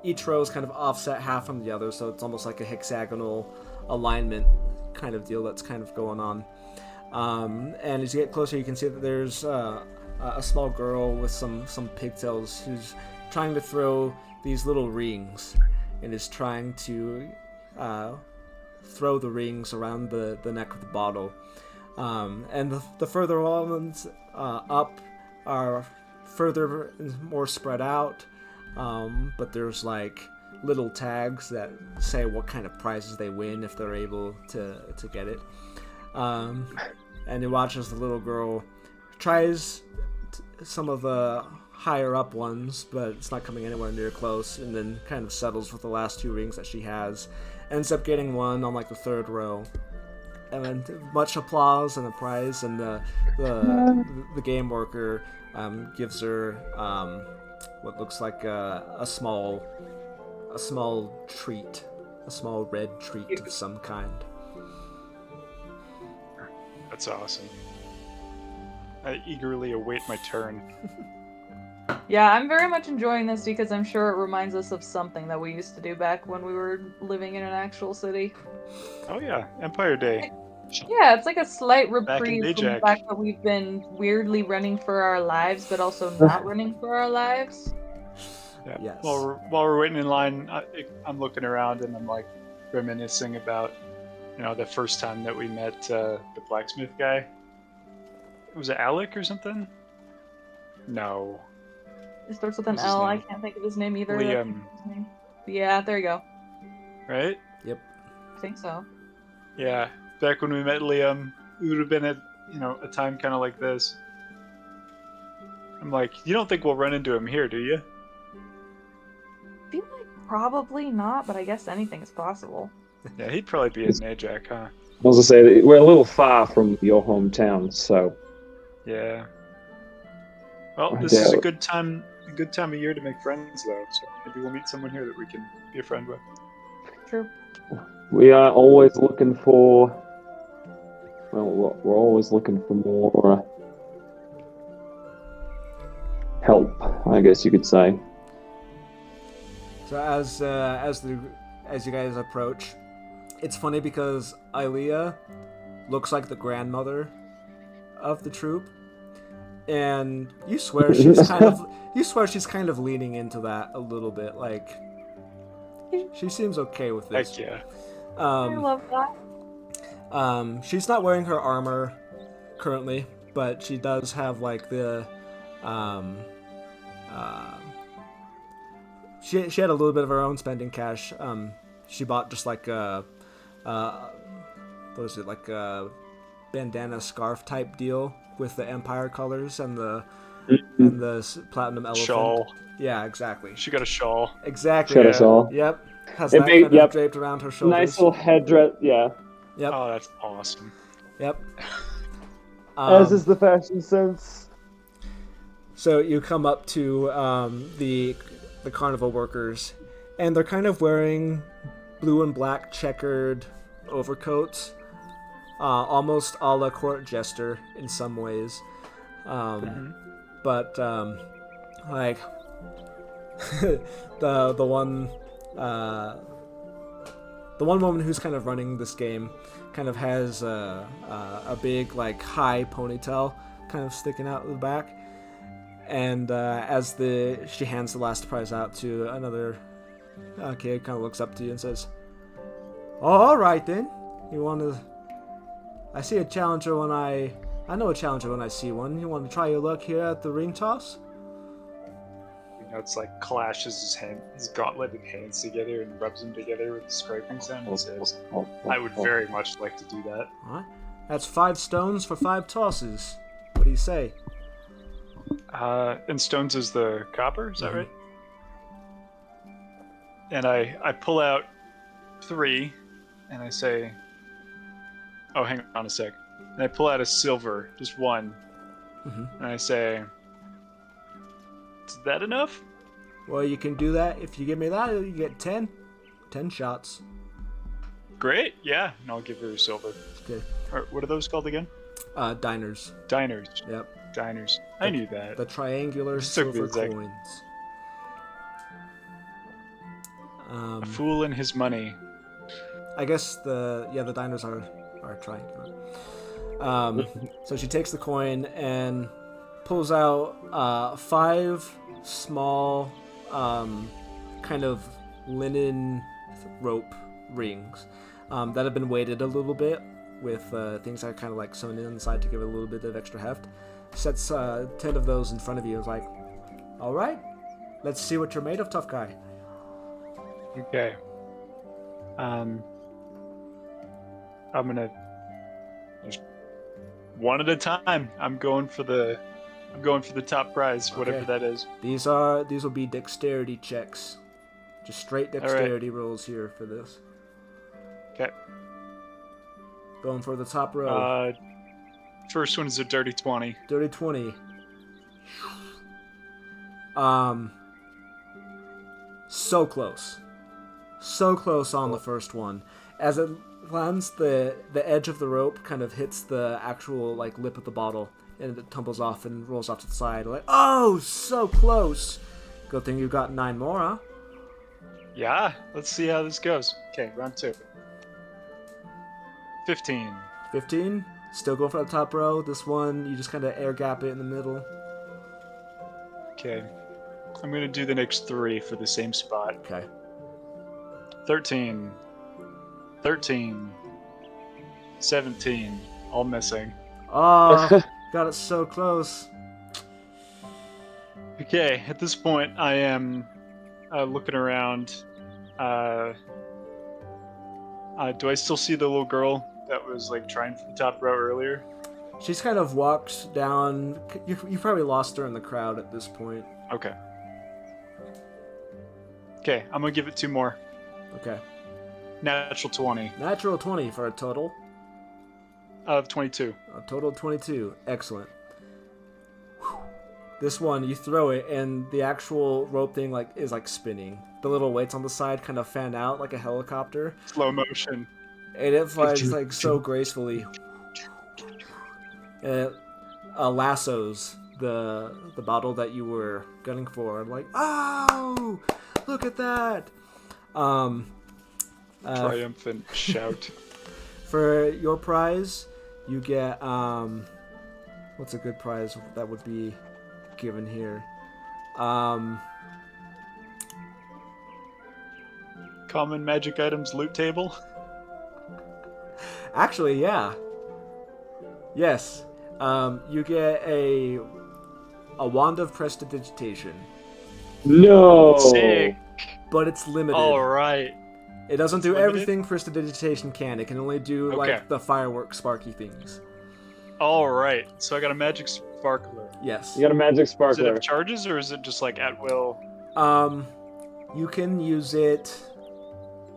each row is kind of offset half from the other, so it's almost like a hexagonal alignment kind of deal that's kind of going on. And as you get closer, you can see that there's a small girl with some pigtails who's trying to throw these little rings, and is trying to throw the rings around the neck of the bottle. And the further ones up are further and more spread out, but there's little tags that say what kind of prizes they win if they're able to get it. And you watch as the little girl tries some of the higher up ones, but it's not coming anywhere near close, and then kind of settles with the last two rings that she has. Ends up getting one on the third row. And then much applause and a prize, and the game worker gives her what looks like a small a small treat, a small red treat of some kind. That's awesome. I eagerly await my turn. Yeah, I'm very much enjoying this because I'm sure it reminds us of something that we used to do back when we were living in an actual city. Oh yeah, Empire Day. Yeah, it's like a slight Back in reprieve from the Ajax. fact that we've been weirdly running for our lives, but also not running for our lives. Yeah. Yes. While we're waiting in line, I'm looking around and I'm like reminiscing about, the first time that we met the blacksmith guy. Was it Alec or something? No. It starts with an What's his L. I name? can't think of his name either. Liam. That's his name. Yeah, there you go. Right? Yep. I think so. Yeah. Back when we met Liam, it would have been at a time kind of like this. I'm like, you don't think we'll run into him here, do you? I feel like probably not, but I guess anything is possible. Yeah, he'd probably be in Ajax, huh? I was to say, we're a little far from your hometown, so Yeah. Well, I this is a doubt- good time of year to make friends, though. So maybe we'll meet someone here that we can be a friend with. True. we are always looking for. Well, we're always looking for more help, I guess you could say. So as you guys approach, it's funny because Ilea looks like the grandmother of the troop, and you swear she's kind of leaning into that a little bit. Like she seems okay with this. Heck yeah. I love that. She's not wearing her armor currently, but she does have like the she had a little bit of her own spending cash. She bought just like a what is it, like a bandana scarf type deal with the Empire colors and the platinum elephant. Shawl. Yeah, exactly. She got a shawl. Exactly. Shut us all. Yep. Has It that made- kind yep. of draped around her shoulders. Nice little headdress, yeah. Yep. Oh, that's awesome. Yep. As is the fashion sense. So you come up to the carnival workers, and they're kind of wearing blue and black checkered overcoats, almost a la court jester in some ways. But like the one woman who's kind of running this game kind of has a big like high ponytail kind of sticking out of the back. And as she hands the last prize out to another kid, kind of looks up to you and says, "Oh, all right then. You want to? I see a challenger when I know a challenger when I see one. You want to try your luck here at the ring toss?" It's like clashes his gauntleted hands together and rubs them together with a scraping sound and says, "I would very much like to do that." All right. That's 5 stones for 5 tosses. What do you say? And stones is the copper, is that Mhm. right? And I pull out 3, and I say, "Oh, hang on a sec." And I pull out a silver, just 1, Mm-hmm. and I say, "Is that enough?" Well, you can do that. If you give me that, you get 10 shots. Great, yeah, and I'll give her a silver. Okay. Or what are those called again? Diners. Diners. Yep. Diners. I knew that. The triangular Just took me silver a sec. coins. A fool and his money. I guess the diners are triangular. So she takes the coin and pulls out 5 small kind of linen rope rings that have been weighted a little bit with things that are kind of like sewn in on the side to give it a little bit of extra heft. Sets 10 of those in front of you and is like, "All right, let's see what you're made of, tough guy." Okay. I'm gonna just one at a time. I'm going for the top prize, whatever Okay. that is. These will be dexterity checks. Just straight dexterity rolls here for this. Okay. Going for the top row. First one is a dirty 20. Dirty 20. So close. So close on the first one. As it lands, the edge of the rope kind of hits the actual like lip of the bottle, and it tumbles off and rolls off to the side. Like, oh, so close. Good thing you got 9 more, huh? Yeah, let's see how this goes. Okay, round 2. 15. 15. Still going for the top row. This one, you just kind of air gap it in the middle. Okay. I'm going to do the next 3 for the same spot. Okay. 13. 13. 17. All missing. Oh, got it so close. Okay, at this point, I am looking around. Do I still see the little girl that was like trying for the top row earlier? She's kind of walked down. You probably lost her in the crowd at this point. Okay. Okay, I'm gonna give it 2 more. Okay. Natural 20 Natural 20 for a total of 22. A total of 22. Excellent. Whew. This one, you throw it, and the actual rope thing is spinning. The little weights on the side kind of fan out like a helicopter. Slow motion. And it flies like so gracefully. And it lassos the bottle that you were gunning for. I'm like, oh, look at that. Triumphant shout. For your prize, you get what's a good prize that would be given here? Common magic items loot table. Actually, yeah. Yes. You get a wand of prestidigitation. No. Sick. But it's limited. All right. It doesn't do limited? everything prestidigitation can. It can only do Okay. like the fireworks sparky things. All right. So I got a magic sparkler. Yes. You got a magic Does it sparkler. have charges, or is it just like at will? You can use it.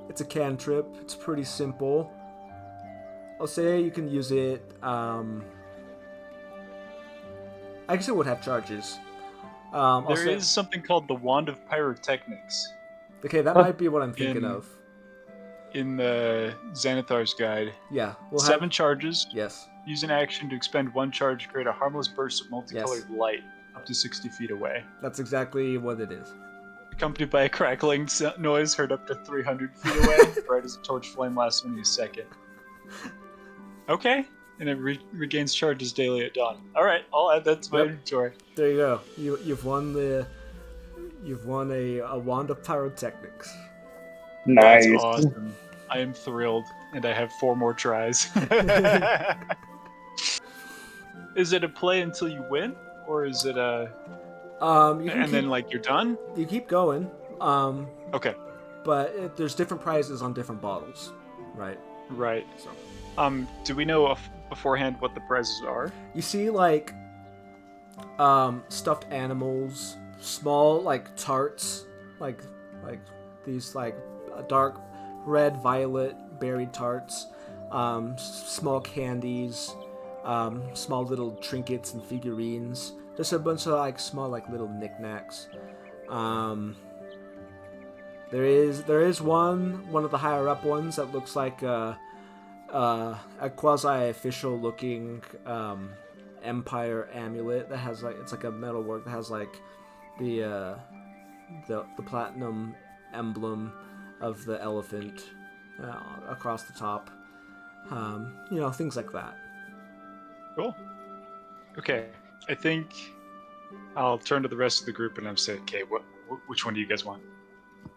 It's a cantrip. It's pretty simple. I'll say you can use it. I guess it would have charges. There is something called the Wand of Pyrotechnics Okay, that might be what I'm thinking of. in the Xanathar's Guide. Yeah. We'll 7 charges. Yes. Use an action to expend 1 charge to create a harmless burst of multicolored light up to 60 feet away. That's exactly what it is. Accompanied by a crackling noise heard up to 300 feet away, bright as a torch flame lasts only a second. Okay, and it regains charges daily at dawn. All right, I'll add that to my inventory. There you go. You've won a wand of pyrotechnics. Nice. That's awesome. I am thrilled, and I have 4 more tries. Is it a play until you win, or is it a? Then like you're done? You keep going. Okay. But there's different prizes on different bottles, right? Right. So Do we know beforehand what the prizes are? you see like stuffed animals, small like tarts, like these like dark red, violet berry tarts, small candies, small little trinkets and figurines. Just a bunch of like small like little knickknacks. There is one of the higher up ones that looks like a quasi-official looking Empire amulet that has like it's like a metalwork that has like the platinum emblem of the elephant across the top. Things like that. Cool. Okay, I think I'll turn to the rest of the group and I'm saying, okay, which one do you guys want?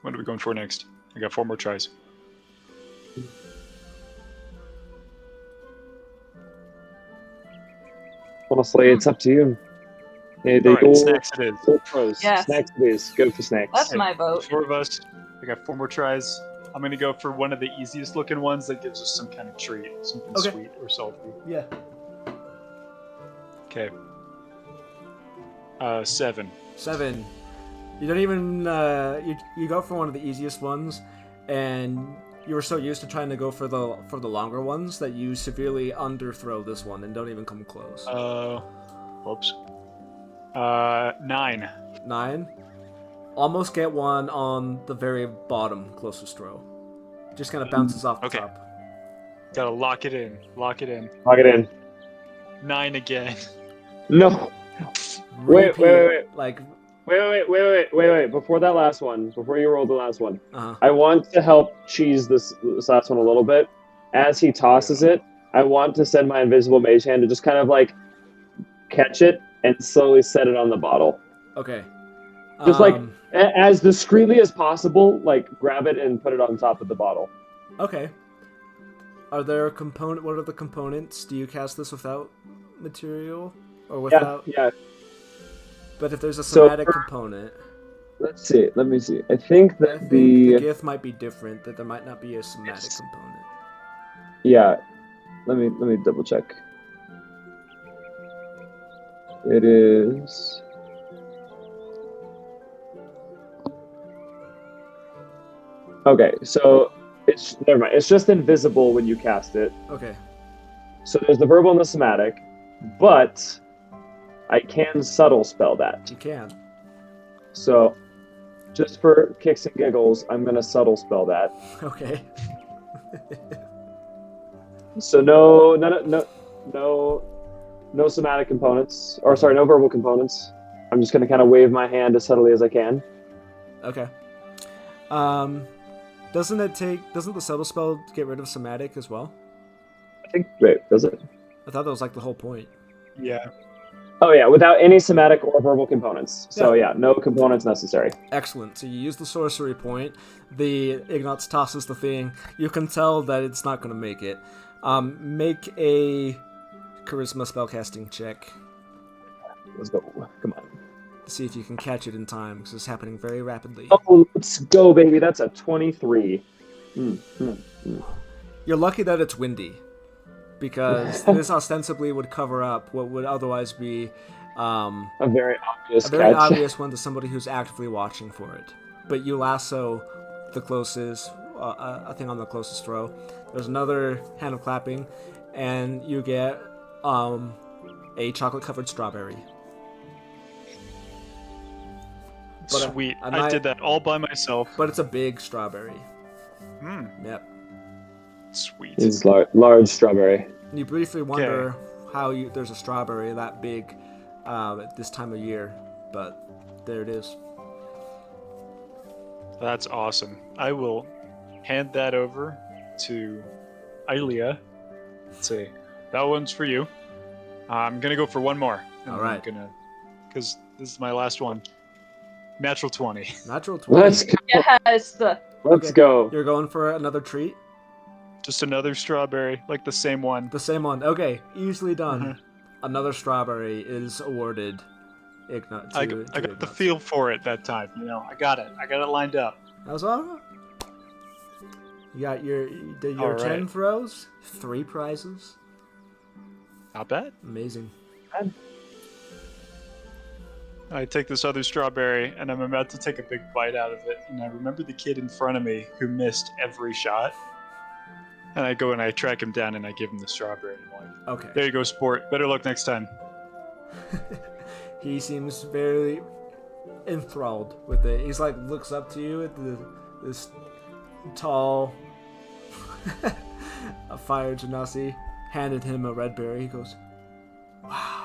What are we going for next? I got 4 more tries. Honestly, it's up to you. Yeah, they Alright, all snacks it is. all pros. Yes. Snacks it is. Go for snacks. That's my vote. 4 of us. I got 4 more tries. I'm gonna go for one of the easiest looking ones that gives us some kind of treat, something Okay. sweet or salty. Yeah. Okay. 7. 7. You don't even you go for one of the easiest ones, and you were so used to trying to go for the longer ones that you severely underthrow this one and don't even come close. Whoops. 9. 9. almost get one on the very bottom closest row. Just kind of bounces off the Okay. top. Gotta lock it in. Lock it in. Lock it in. 9 again. No. Wait. Like, Wait. Before that last one, before you roll the last one, uh-huh. I want to help cheese this last one a little bit. As he tosses it, I want to send my invisible mage hand to just kind of like catch it and slowly set it on the bottle. Okay. Just like as discreetly as possible, like grab it and put it on top of the bottle. Okay. Are there what are the components? Do you cast this without material? Or without? Yeah. But if there's a somatic component... Let's see. Let me see. I think that the gift might be different, that there might not be a somatic component. Yeah. Let me double check. It is... Okay, so it's never mind. It's just invisible when you cast it. Okay. So there's the verbal and the somatic, but I can subtle spell that. You can. So just for kicks and giggles, I'm gonna subtle spell that. Okay. So no somatic components, or sorry, no verbal components. I'm just gonna kind of wave my hand as subtly as I can. Okay. Doesn't the subtle spell get rid of somatic as well? I think. Wait, does it? I thought that was like the whole point. Yeah. Oh yeah, without any somatic or verbal components. So yeah, no components necessary. Excellent. So you use the sorcery point. The Ignatz tosses the thing. You can tell that it's not going to make it. Make a charisma spellcasting check. Let's go. Come on. See if you can catch it in time, because it's happening very rapidly. Oh, let's go, baby. That's a 23. You're lucky that it's windy, because this ostensibly would cover up what would otherwise be a very obvious obvious one to somebody who's actively watching for it. But you lasso the closest, I think on the closest row. There's another hand of clapping, and you get a chocolate-covered strawberry. Sweet. I did that all by myself. But it's a big strawberry. Yep. Sweet. It's large strawberry. You briefly wonder how there's a strawberry that big at this time of year, but there it is. That's awesome. I will hand that over to Ilea. Say, that one's for you. I'm gonna go for one more. All right. Because this is my last one. Natural 20. Natural 20. Let's go. Yes. Let's go. You're going for another treat? Just another strawberry, like the same one. The same one. Okay, easily done. Another strawberry is awarded. Ignatz. I got the feel for it that time. You know, I got it lined up. That was all right. You got your 10 throws, 3 prizes. Not bad. Amazing. I take this other strawberry, and I'm about to take a big bite out of it, and I remember the kid in front of me who missed every shot. And I go and I track him down, and I give him the strawberry. I'm like, okay. There you go, sport. Better luck next time. He seems very enthralled with it. He's like, looks up to you at this tall fire genasi, handed him a red berry. He goes, wow.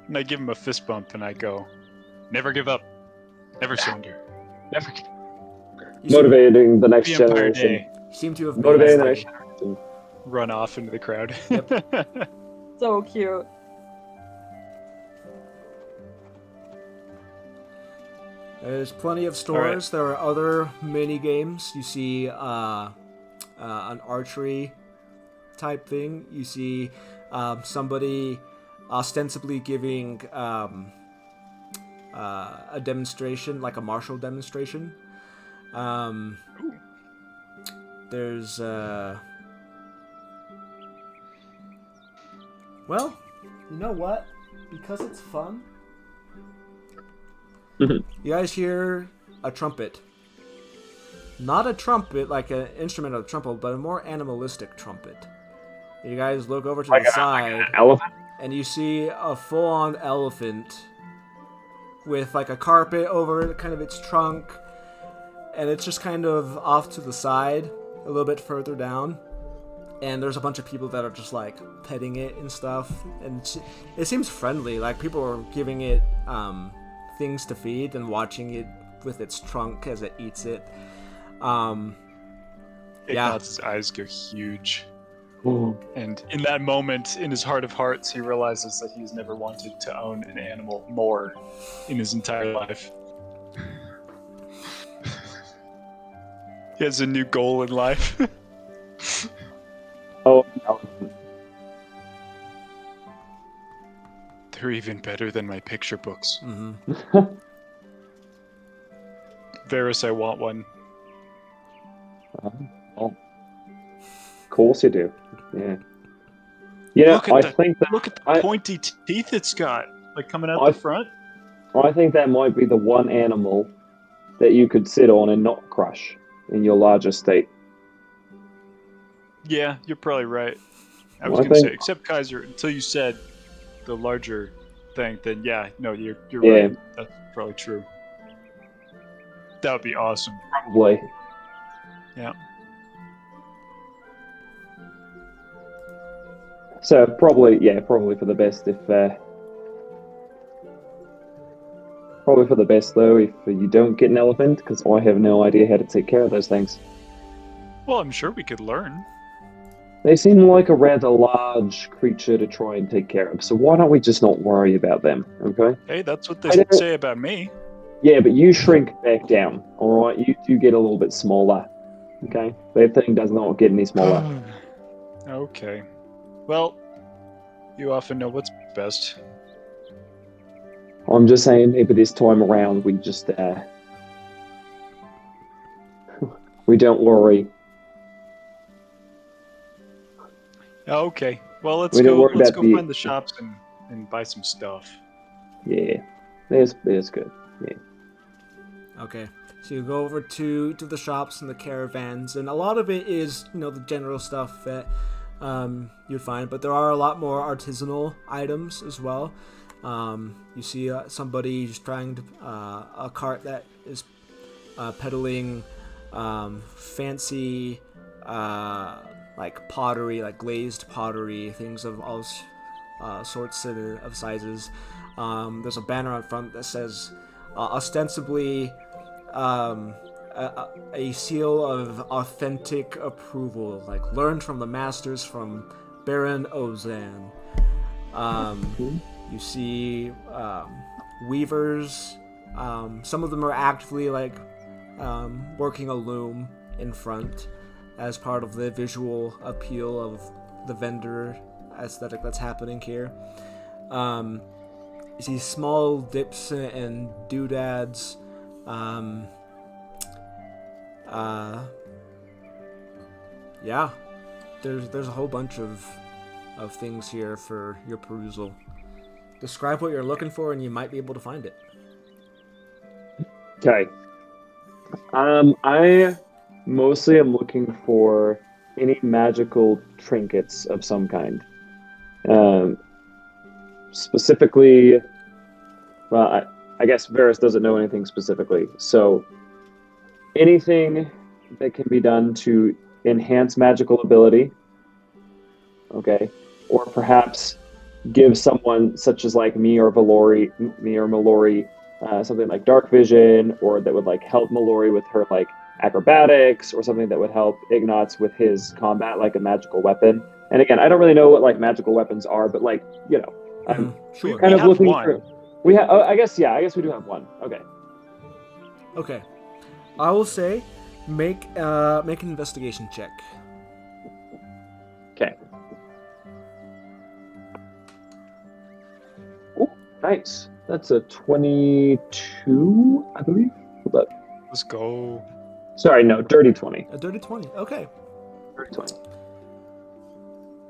And I give him a fist bump, and I go, never give up. Never surrender. Never. Motivating the next The Empire generation. Day. You seem to have Motivating the next generation. Run off into the crowd. Yep. So cute. There's plenty of stores. There are other mini games. You see an archery type thing. You see somebody ostensibly giving a demonstration, like a martial demonstration. There's well, you know what? Because it's fun. You guys hear a trumpet. Not a trumpet like an instrument of trumpet, but a more animalistic trumpet. You guys look over to the side, Like an elephant? and you see a full-on elephant with like a carpet over kind of its trunk, and it's just kind of off to the side a little bit further down. And there's a bunch of people that are just like petting it and stuff, and it seems friendly. Like people are giving it things to feed and watching it with its trunk as it eats it. Ignat's eyes go huge. Ooh. And in that moment, in his heart of hearts, he realizes that he's never wanted to own an animal more in his entire life. He has a new goal in life. Oh, no. They're even better than my picture books. Mm-hmm. Varys, I want one. Well, of course you do. Yeah. Yeah, Look at I the- think that Look at the pointy teeth it's got, like coming out the front. I think that might be the one animal that you could sit on and not crush in your large estate. Yeah, you're probably right. I was I gonna say, think- except Kaiser, until you said the larger thing, then yeah, no, you're Yeah. right. That's probably true. That would be awesome. Probably. Yeah. So probably for the best probably for the best though if you don't get an elephant, because I have no idea how to take care of those things. Well, I'm sure we could learn. They seem like a rather large creature to try and take care of, so why don't we just not worry about them, okay? Hey, that's what they I don't- say about me. Yeah, but you shrink back down, alright? You do get a little bit smaller, okay? That thing does not get any smaller. Okay. Well, you often know what's best. I'm just saying, maybe this time around we just, we don't worry. Okay. Well, let's We don't go. worry Let's about go the- find the shops and buy some stuff. Yeah, there's good. Yeah. Okay, so you go over to the shops and the caravans, and a lot of it is, the general stuff that you'd find, but there are a lot more artisanal items as well. You see somebody just trying to a cart that is peddling fancy like pottery, like glazed pottery, things of all sorts of sizes. There's a banner on front that says ostensibly a seal of authentic approval, like learned from the masters from Baron Ozan. You see weavers. Some of them are actively working a loom in front as part of the visual appeal of the vendor aesthetic that's happening here. You see small dips and doodads. Yeah, there's a whole bunch of things here for your perusal. Describe what you're looking for, and you might be able to find it. Okay. I mostly am looking for any magical trinkets of some kind. Specifically, well, I guess Varys doesn't know anything specifically. So anything that can be done to enhance magical ability, okay, or perhaps give someone such as like me or Mallory, something like dark vision, or that would like help Mallory with her like acrobatics, or something that would help Ignatz with his combat, like a magical weapon. And again, I don't really know what like magical weapons are, but like I'm Sure. kind We of have looking one. for. We have. I guess we do have one. Okay. Okay. I will say, make an investigation check. Okay. Oh, nice. That's a 22, I believe. Hold up. Let's go. Sorry, no, dirty 20. A dirty 20. Okay. Dirty 20.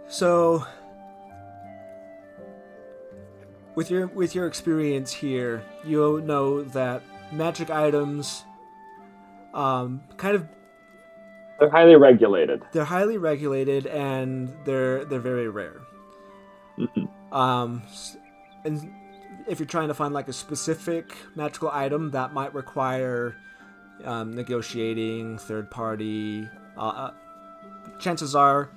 So, with your experience here, you know that magic items, They're highly regulated. they're highly regulated and they're very rare. Mhm. And if you're trying to find like a specific magical item that might require negotiating third party, chances are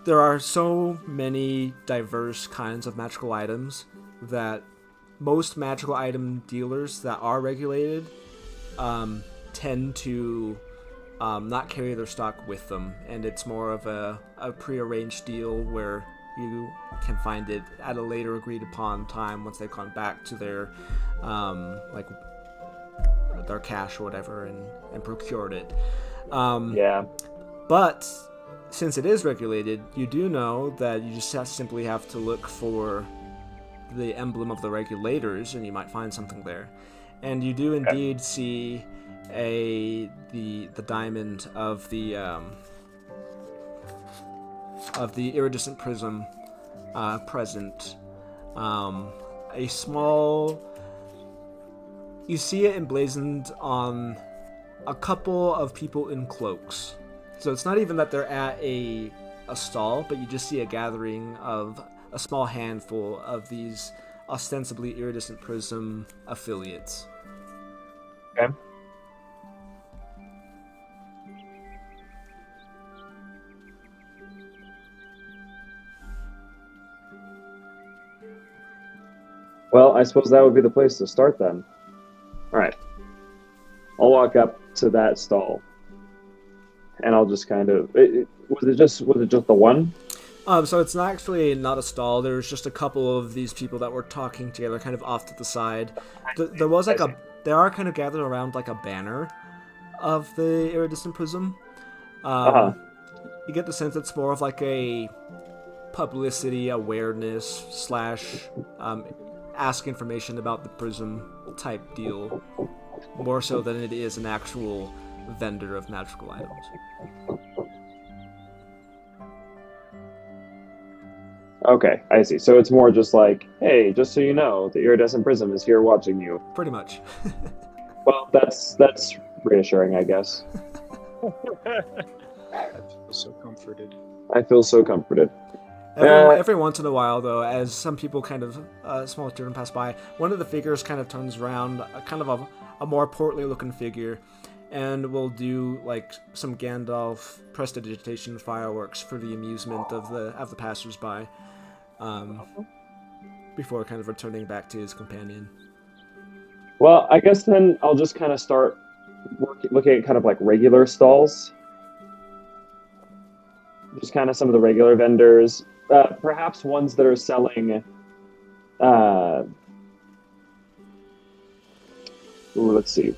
there are so many diverse kinds of magical items that most magical item dealers that are regulated tend to not carry their stock with them, and it's more of a prearranged deal where you can find it at a later agreed upon time once they've gone back to their like their cash or whatever and procured it. Yeah. But since it is regulated, you do know that you just simply have to look for the emblem of the regulators, and you might find something there. And you do indeed see the diamond of the iridescent prism present. A small. You see it emblazoned on a couple of people in cloaks. So it's not even that they're at a stall, but you just see a gathering of a small handful of these ostensibly iridescent prism affiliates. Okay. Well, I suppose that would be the place to start then. All right. I'll walk up to that stall, and I'll just kind of. Was it just the one? So it's not actually not a stall. There's just a couple of these people that were talking together, kind of off to the side. There was like they are kind of gathered around like a banner of the iridescent prism. You get the sense it's more of like a publicity awareness / ask information about the prism type deal, more so than it is an actual vendor of magical items. Okay, I see. So it's more just like, hey, just so you know, the iridescent prism is here watching you. Pretty much. Well, that's reassuring, I guess. I feel so comforted. I feel so comforted. Every once in a while, though, as some people kind of, small children pass by, one of the figures kind of turns around, kind of a more portly-looking figure, and will do like some Gandalf prestidigitation fireworks for the amusement of the passers-by, before kind of returning back to his companion. Well, I guess then I'll just kind of start looking at kind of like regular stalls. Just kind of some of the regular vendors. Perhaps ones that are selling, let's see,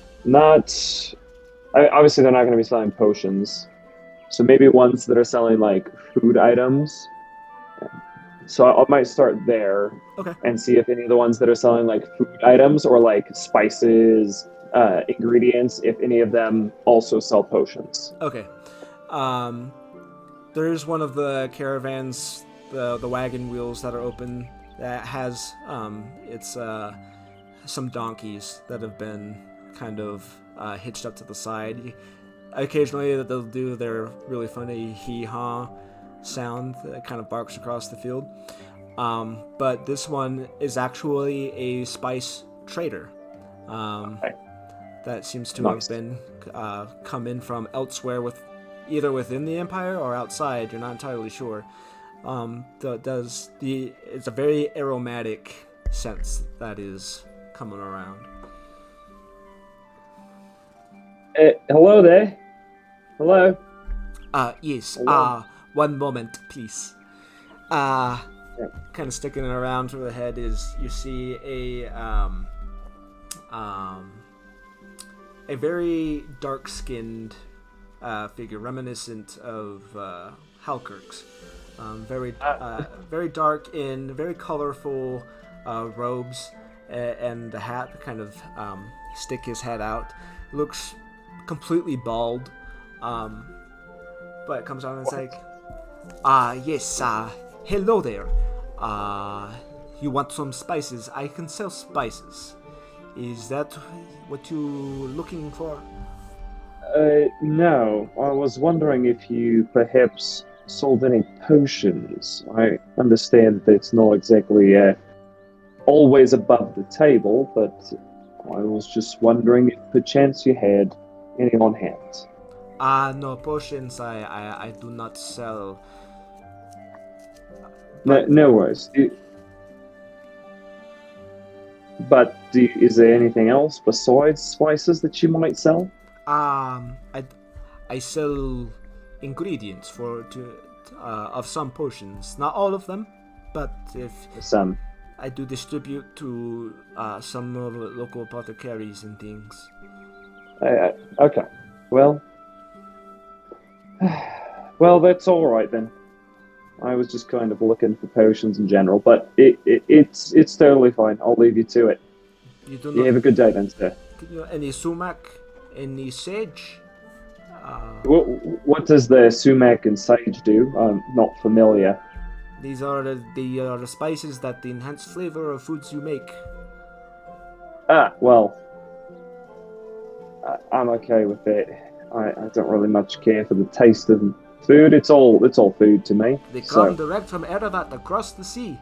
obviously they're not going to be selling potions, so maybe ones that are selling like food items. So I might start there. Okay. And see if any of the ones that are selling like food items or like spices, ingredients, if any of them also sell potions. Okay. There's one of the caravans, the wagon wheels that are open, that has some donkeys that have been kind of hitched up to the side. Occasionally they'll do their really funny hee-haw sound that kind of barks across the field. But this one is actually a spice trader that seems to have been come in from elsewhere, either within the Empire or outside. You're not entirely sure. It's a very aromatic sense that is coming around. Hello there. Hello. Yes. Hello. One moment, please. Kind of sticking around through the head is you see a very dark-skinned figure, reminiscent of Halkirk's. Very dark in very colorful robes and a hat to kind of stick his head out. Looks completely bald, but it comes on and it's like, yes, hello there. You want some spices? I can sell spices. Is that what you're looking for? No. I was wondering if you perhaps sold any potions. I understand that it's not exactly always above the table, but I was just wondering if perchance you had any on hand. No, potions I do not sell. No, no worries. Is there anything else besides spices that you might sell? I sell ingredients of some potions. Not all of them, but if Some. I do distribute to some of the local apothecaries and things. Okay. Well, well, that's all right then. I was just kind of looking for potions in general, but it's totally fine. I'll leave you to it. You do You not have a good day then, sir. any sumac, any sage? What does the sumac and sage do? I'm not familiar. These are the spices that enhance flavor of foods you make. Well, I'm okay with it. I don't really much care for the taste of food. It's all food to me. They So, come direct from Erevat across the sea.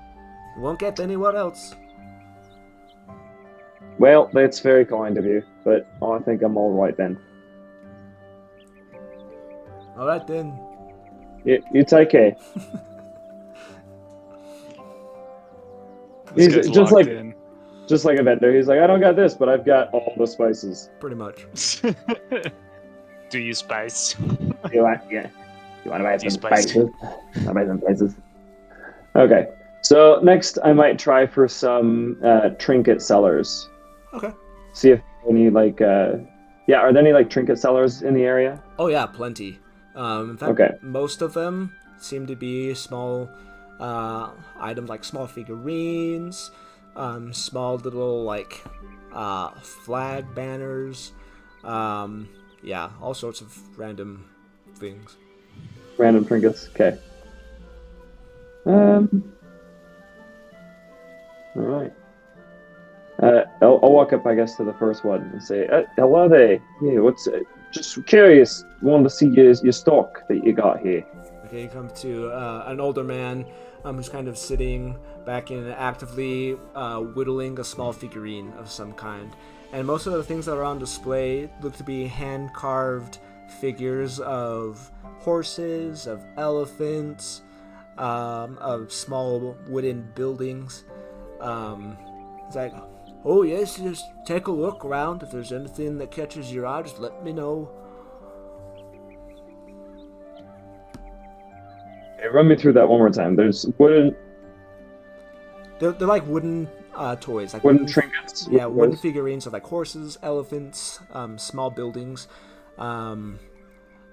You won't get anywhere else. well, that's very kind of you, but I think I'm all right then. All right then. You take care. This He's guy's just locked like- in. Just like a vendor, he's like, I don't got this, but I've got all the spices. Pretty much. Do you spice? You want to buy some You spiced. spices? I'll buy some spices. Okay, so next I might try for some trinket sellers. Okay. See if any are there any trinket sellers in the area? Oh yeah, plenty. In fact, Okay. most of them seem to be small items like small figurines, small little flag banners. Yeah, all sorts of random things. Random trinkets. Okay. All right. I'll walk up, I guess, to the first one and say, "Hello there. Yeah, what's just curious. Wanted to see your stock that you got here." Okay, you come to an older man who's kind of sitting back and actively whittling a small figurine of some kind. And most of the things that are on display look to be hand-carved figures of horses, of elephants, of small wooden buildings. It's like, oh yes, just take a look around. If there's anything that catches your eye, just let me know. Hey, run me through that one more time. There's wooden They're like wooden toys, like wooden trinkets. yeah, wooden figurines of like horses, elephants, small buildings. Kind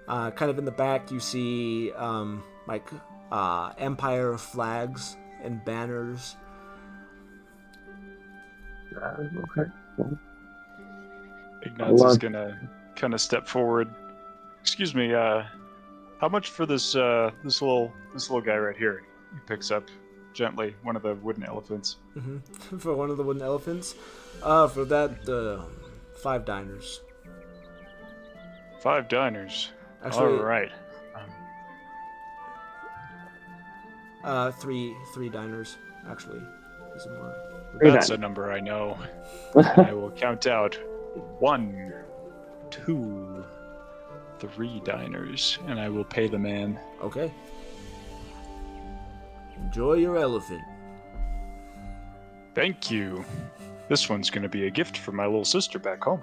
of in the back, you see Empire flags and banners. Okay. Well, Ignatz is gonna kind of step forward. Excuse me. How much for this little guy right here? He picks up gently one of the wooden elephants. Mm-hmm. For one of the wooden elephants. For that, 5 diners. 5 diners. Actually, All right. 3 diners. Actually, is more. That's a number I know. I will count out 1, 2, 3 diners, and I will pay the man. Okay. Enjoy your elephant. Thank you. This one's going to be a gift for my little sister back home.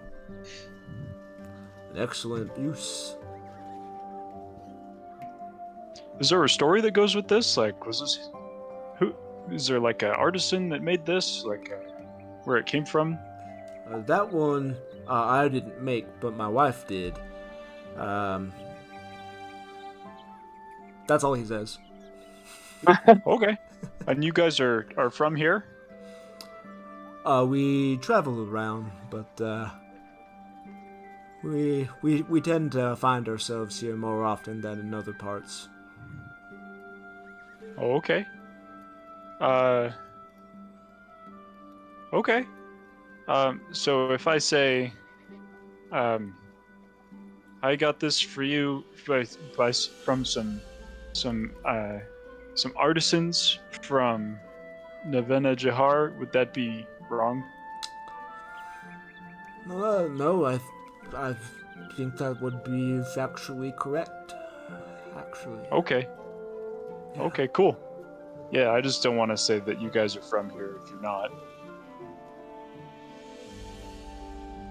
An excellent use. Is there a story that goes with this? Like, was this... Who... Is there like an artisan that made this? Like, where it came from? That one I didn't make, but my wife did. That's all he says. Okay. And you guys are from here? We travel around, but we tend to find ourselves here more often than in other parts. Oh, okay. Okay. So if I say, I got this for you from some artisans from Navena Jahar, would that be wrong? No, I think that would be factually correct. Actually. Okay. Yeah. Okay, cool. Yeah, I just don't want to say that you guys are from here if you're not.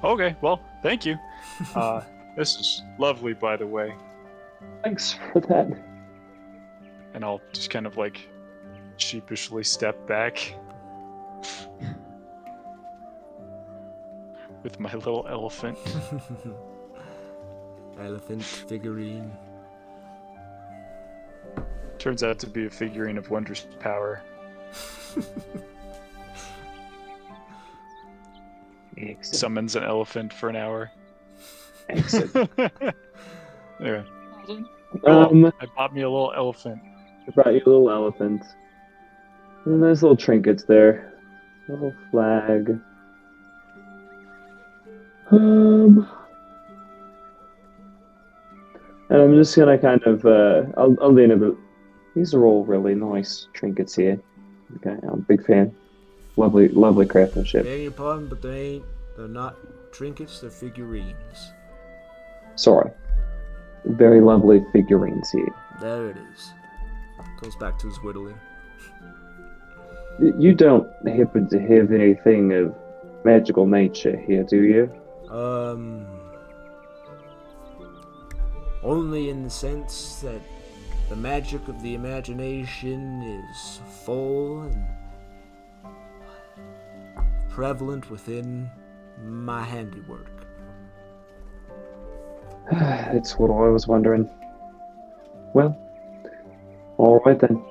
Okay, well, thank you. This is lovely, by the way. Thanks for that. And I'll just kind of like sheepishly step back with my little elephant. Elephant figurine. Turns out to be a figurine of wondrous power. Excellent. Summons an elephant for an hour. Excellent. Anyway, Um, I bought me a little elephant. I brought you a little elephant. And there's little trinkets there. A little flag. And I'm just gonna kind of, I'll lean a bit. These are all really nice trinkets here. Okay, I'm a big fan. Lovely, lovely craftsmanship. Beg your pardon, but they're not trinkets, they're figurines. Sorry. Very lovely figurines here. There it is. Goes back to his whittling. You don't happen to have anything of magical nature here, do you? Only in the sense that the magic of the imagination is full and prevalent within my handiwork. That's what I was wondering. Well, all right then.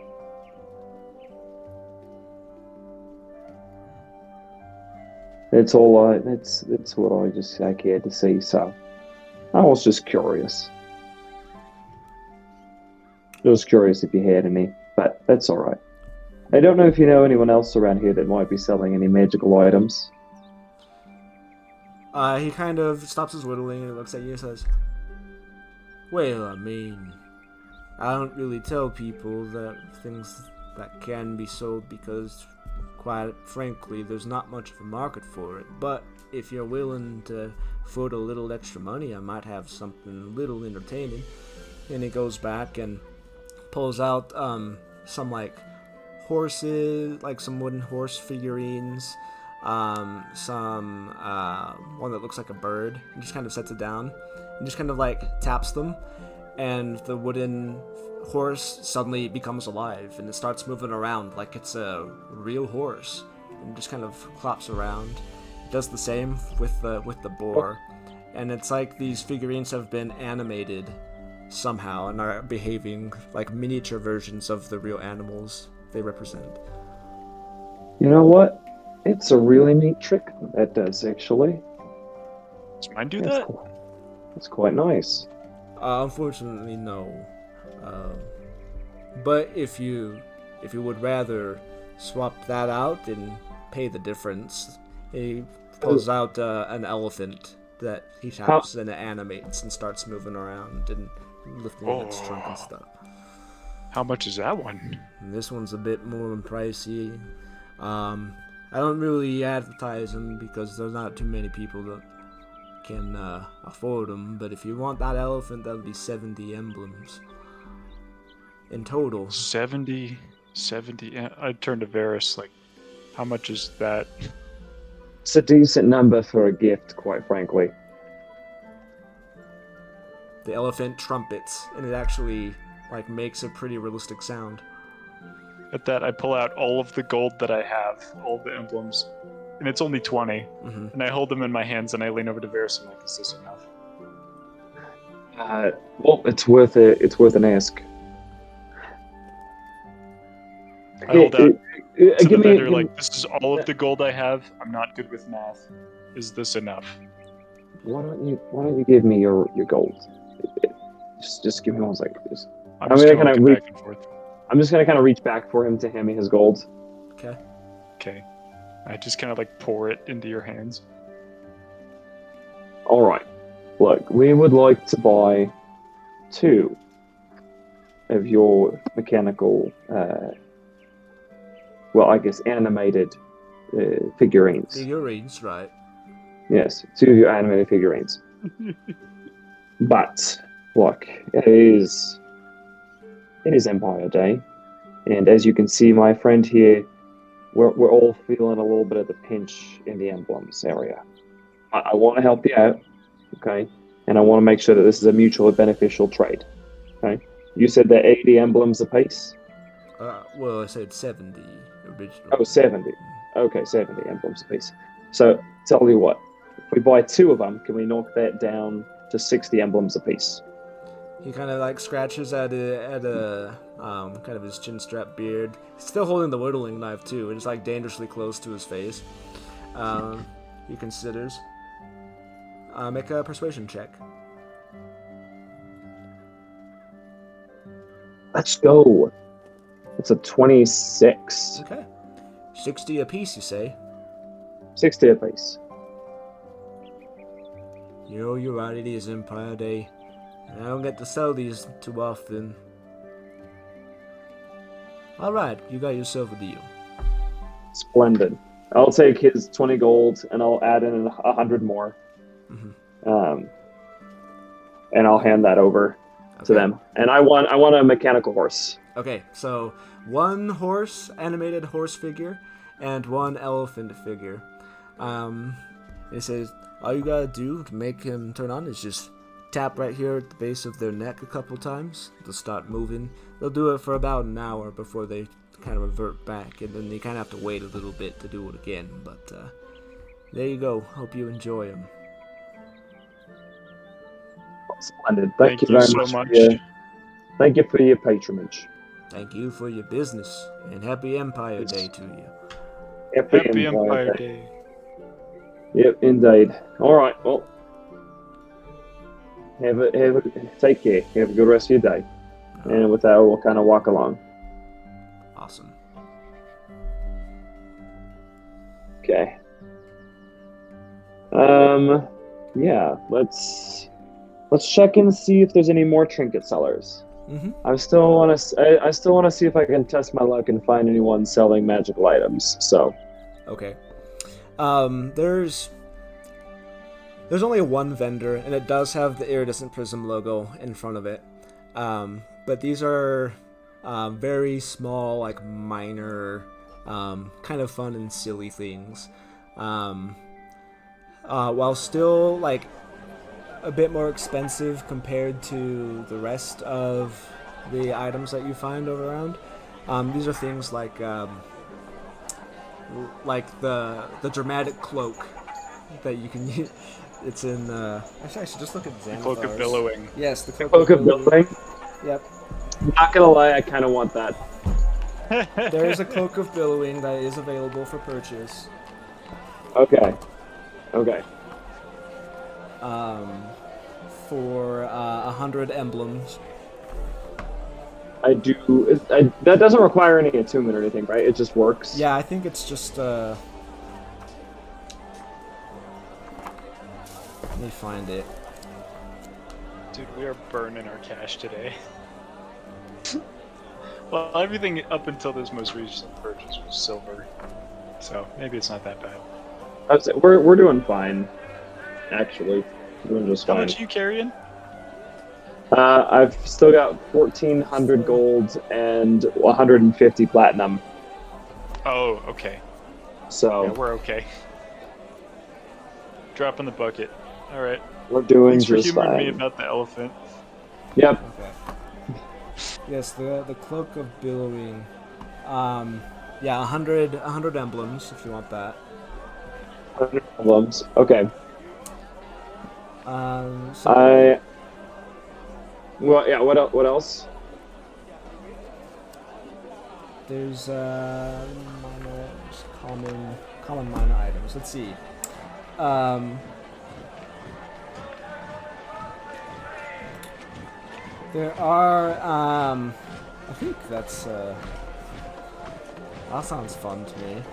It's all it's what I cared to see. So I was just curious. I was curious if you had any, but that's all right. I don't know if you know anyone else around here that might be selling any magical items. He kind of stops his whittling and looks at you and says, well, I mean, I don't really tell people that things that can be sold because, quite frankly, there's not much of a market for it. But if you're willing to foot a little extra money, I might have something a little entertaining. And he goes back and pulls out some like horses, like some wooden horse figurines, some one that looks like a bird, and just kind of sets it down and just kind of like taps them, and the wooden horse suddenly becomes alive and it starts moving around like it's a real horse and just kind of clops around. It does the same with the boar, and it's like these figurines have been animated somehow and are behaving like miniature versions of the real animals they represent. You know what? It's a really neat trick that does, actually. Does mine do that? That's quite nice. Unfortunately, no. But if you would rather swap that out and pay the difference, he pulls out an elephant that he taps and it animates and starts moving around and lifting its trunk and stuff. How much is that one? And this one's a bit more pricey. I don't really advertise them because there's not too many people that can afford them. But if you want that elephant, that'll be 70 emblems in total. 70. I turned to Varys like, how much is that? It's a decent number for a gift, quite frankly. The elephant trumpets, and it actually like makes a pretty realistic sound. At that, I pull out all of the gold that I have, all the emblems, and it's only 20. Mm-hmm. And I hold them in my hands, and I lean over to Varys and I'm like, is this enough? Well, it's worth it. It's worth an ask. I hold out to the vendor give like, this is all of the gold I have. I'm not good with math. Is this enough? Why don't you give me your gold? Just give me 1 second, please. I'm just gonna going back and forth. I'm just gonna kind of reach back for him to hand me his gold. Okay. I just kind of like pour it into your hands. All right. Look, we would like to buy 2 of your mechanical well, I guess animated figurines. Figurines, right? Yes, 2 animated figurines. But look, it is Empire Day, and as you can see, my friend here, we're all feeling a little bit of the pinch in the emblems area. I want to help you out, okay? And I want to make sure that this is a mutually beneficial trade, okay? You said they're 80 emblems apiece? Well, I said 70 original. Oh, 70. Okay, 70 emblems apiece. So, tell you what, if we buy 2 of them, can we knock that down to 60 emblems apiece? He kind of like scratches at a kind of his chin strap beard. He's still holding the whittling knife too, and it's like dangerously close to his face. He considers. Make a persuasion check. Let's go. It's a 26. Okay. 60 apiece, you say? 60 apiece. You know, you're right, it is Empire Day. And I don't get to sell these too often. Alright, you got yourself a deal. Splendid. I'll take his 20 gold and I'll add in 100 more. Mm-hmm. And I'll hand that over to them. And I want a mechanical horse. Okay, so 1 horse, animated horse figure, and 1 elephant figure. It says all you gotta do to make him turn on is just tap right here at the base of their neck a couple times. They'll start moving. They'll do it for about an hour before they kind of revert back, and then you kind of have to wait a little bit to do it again. But there you go. Hope you enjoy them. Splendid. Thank you very so much. Thank you for your patronage. Thank you for your business, and happy Empire Day to you. Happy Empire Day. Yep, indeed. All right. Well, take care. Have a good rest of your day. And with that, we'll kind of walk along. Awesome. Okay. Yeah. Let's check and see if there's any more trinket sellers. Mm-hmm. I still want to see if I can test my luck and find anyone selling magical items. So. Okay. There's only 1 vendor, and it does have the iridescent prism logo in front of it. But these are very small, like minor, kind of fun and silly things. While still like a bit more expensive compared to the rest of the items that you find around. These are things like the dramatic cloak that you can use. It's in actually I should just look at Xanathar's. The Cloak of Billowing. Yes, the Cloak of Billowing. Yep. Not gonna lie, I kind of want that. There is a Cloak of Billowing that is available for purchase. Okay. For 100 emblems. That doesn't require any attunement or anything, right? It just works. Yeah, I think it's just let me find it. Dude, we are burning our cash today. Well, everything up until this most recent purchase was silver, so maybe it's not that bad. We're doing fine, actually. We're doing just fine. How much are you carrying? I've still got 1,400 gold and 150 platinum. Oh, okay. So yeah, we're okay. Drop in the bucket. All right. We're doing Thanks for just humoring fine. me about the elephant. Yep. Okay. Yes, the Cloak of Billowing. Yeah, 100 emblems if you want that. 100 emblems. Okay. So Well, yeah. What else? there's minor, just common minor items. Let's see. There are I think that sounds fun to me.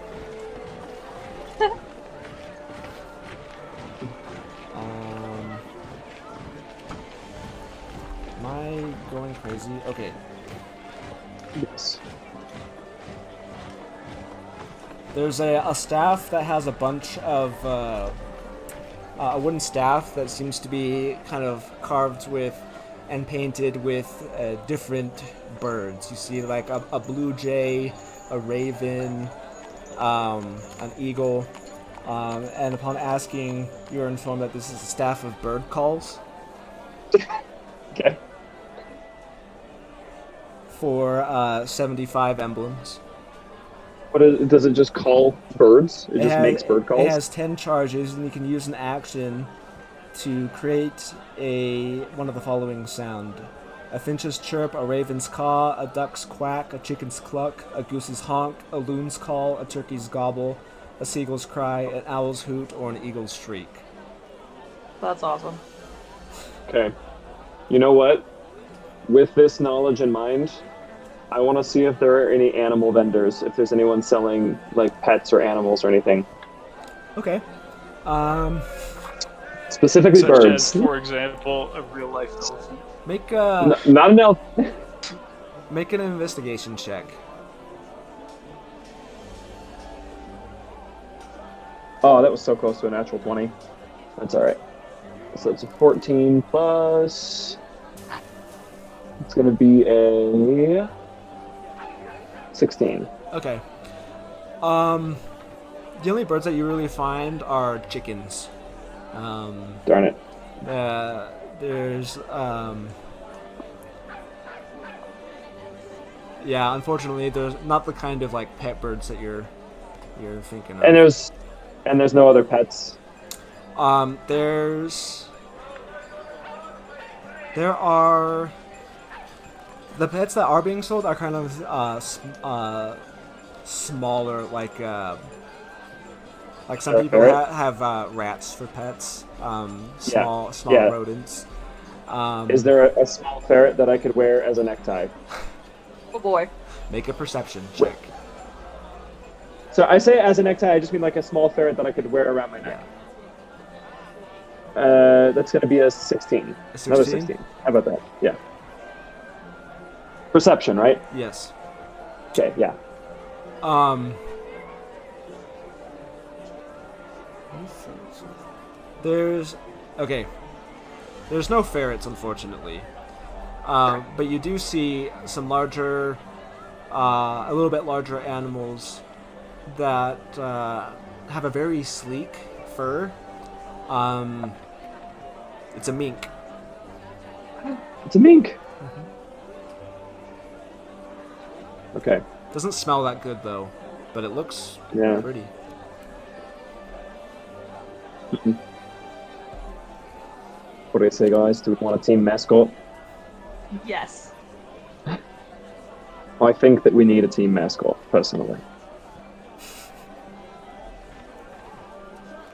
Am I going crazy? Okay. Yes. There's a staff that has a bunch of a wooden staff that seems to be kind of carved with and painted with different birds. You see like a blue jay, a raven, an eagle, and upon asking, you're informed that this is a staff of bird calls. Okay. For 75 emblems. Does it just call birds? It just makes bird calls? It has 10 charges, and you can use an action to create one of the following sound. A finch's chirp, a raven's caw, a duck's quack, a chicken's cluck, a goose's honk, a loon's call, a turkey's gobble, a seagull's cry, an owl's hoot, or an eagle's shriek. That's awesome. Okay. You know what? With this knowledge in mind, I want to see if there are any animal vendors, if there's anyone selling like pets or animals or anything. Okay. Specifically Such birds. as, for example, a real-life elephant. Make Not an elf. make an investigation check. Oh, that was so close to a natural 20. That's alright. So it's a 14 plus... It's going to be a 16. Okay. The only birds that you really find are chickens. Darn it. There's yeah, unfortunately there's not the kind of like pet birds that you're thinking of. And there's no other pets. There are the pets that are being sold are kind of smaller, like some people have rats for pets, small rodents. Is there a small ferret that I could wear as a necktie? Oh boy. Make a perception check. So I say as a necktie, I just mean like a small ferret that I could wear around my neck. That's going to be a 16. A 16? Another 16. How about that? Yeah. Perception, right? Yes. Okay, yeah. There's no ferrets, unfortunately. But you do see some larger, a little bit larger animals that have a very sleek fur. It's a mink. It's a mink. Okay. Doesn't smell that good though, but it looks pretty. What do you say, guys? Do we want a team mascot? Yes. I think that we need a team mascot, personally.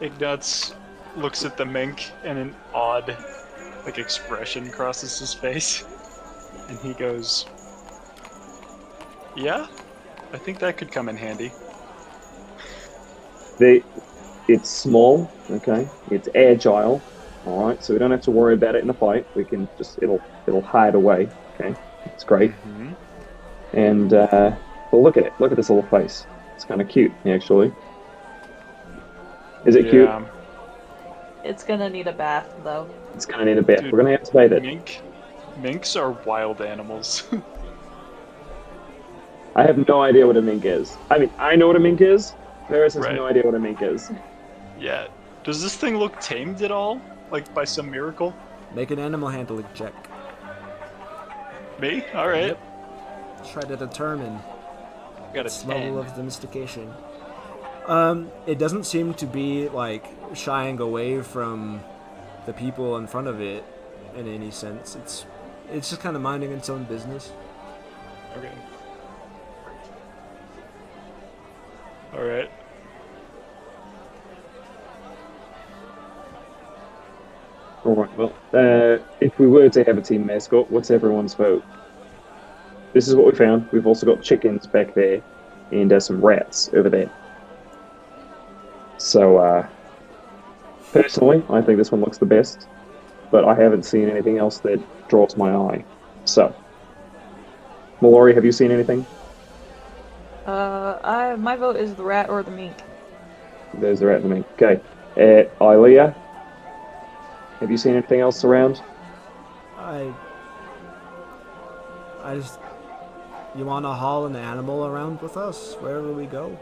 Ignatz looks at the mink and an odd, expression crosses his face. And he goes, "Yeah, I think that could come in handy." It's small, okay? It's agile, alright? So we don't have to worry about it in a fight. We can just, it'll hide away, okay? It's great. Mm-hmm. And, well, look at it. Look at this little face. It's kind of cute, actually. Is it cute? It's gonna need a bath, though. It's gonna need a bath. Dude, We're gonna have to bathe it. Minks are wild animals. I have no idea what a mink is. I mean, I know what a mink is. Ferris has Right. no idea what a mink is. Yeah. Does this thing look tamed at all? Like by some miracle? Make an animal handling check. Me? Alright. Yep. Try to determine Got a its 10. level of domestication. It doesn't seem to be shying away from the people in front of it in any sense. It's just kind of minding its own business. Okay. Alright. Alright, well, if we were to have a team mascot, what's everyone's vote? This is what we found. We've also got chickens back there, and some rats over there. So, personally, I think this one looks the best, but I haven't seen anything else that draws my eye. So, Mallory, have you seen anything? My vote is the rat or the mink. There's the rat and the mink. Okay. Ilea, have you seen anything else around? I just. You want to haul an animal around with us wherever we go?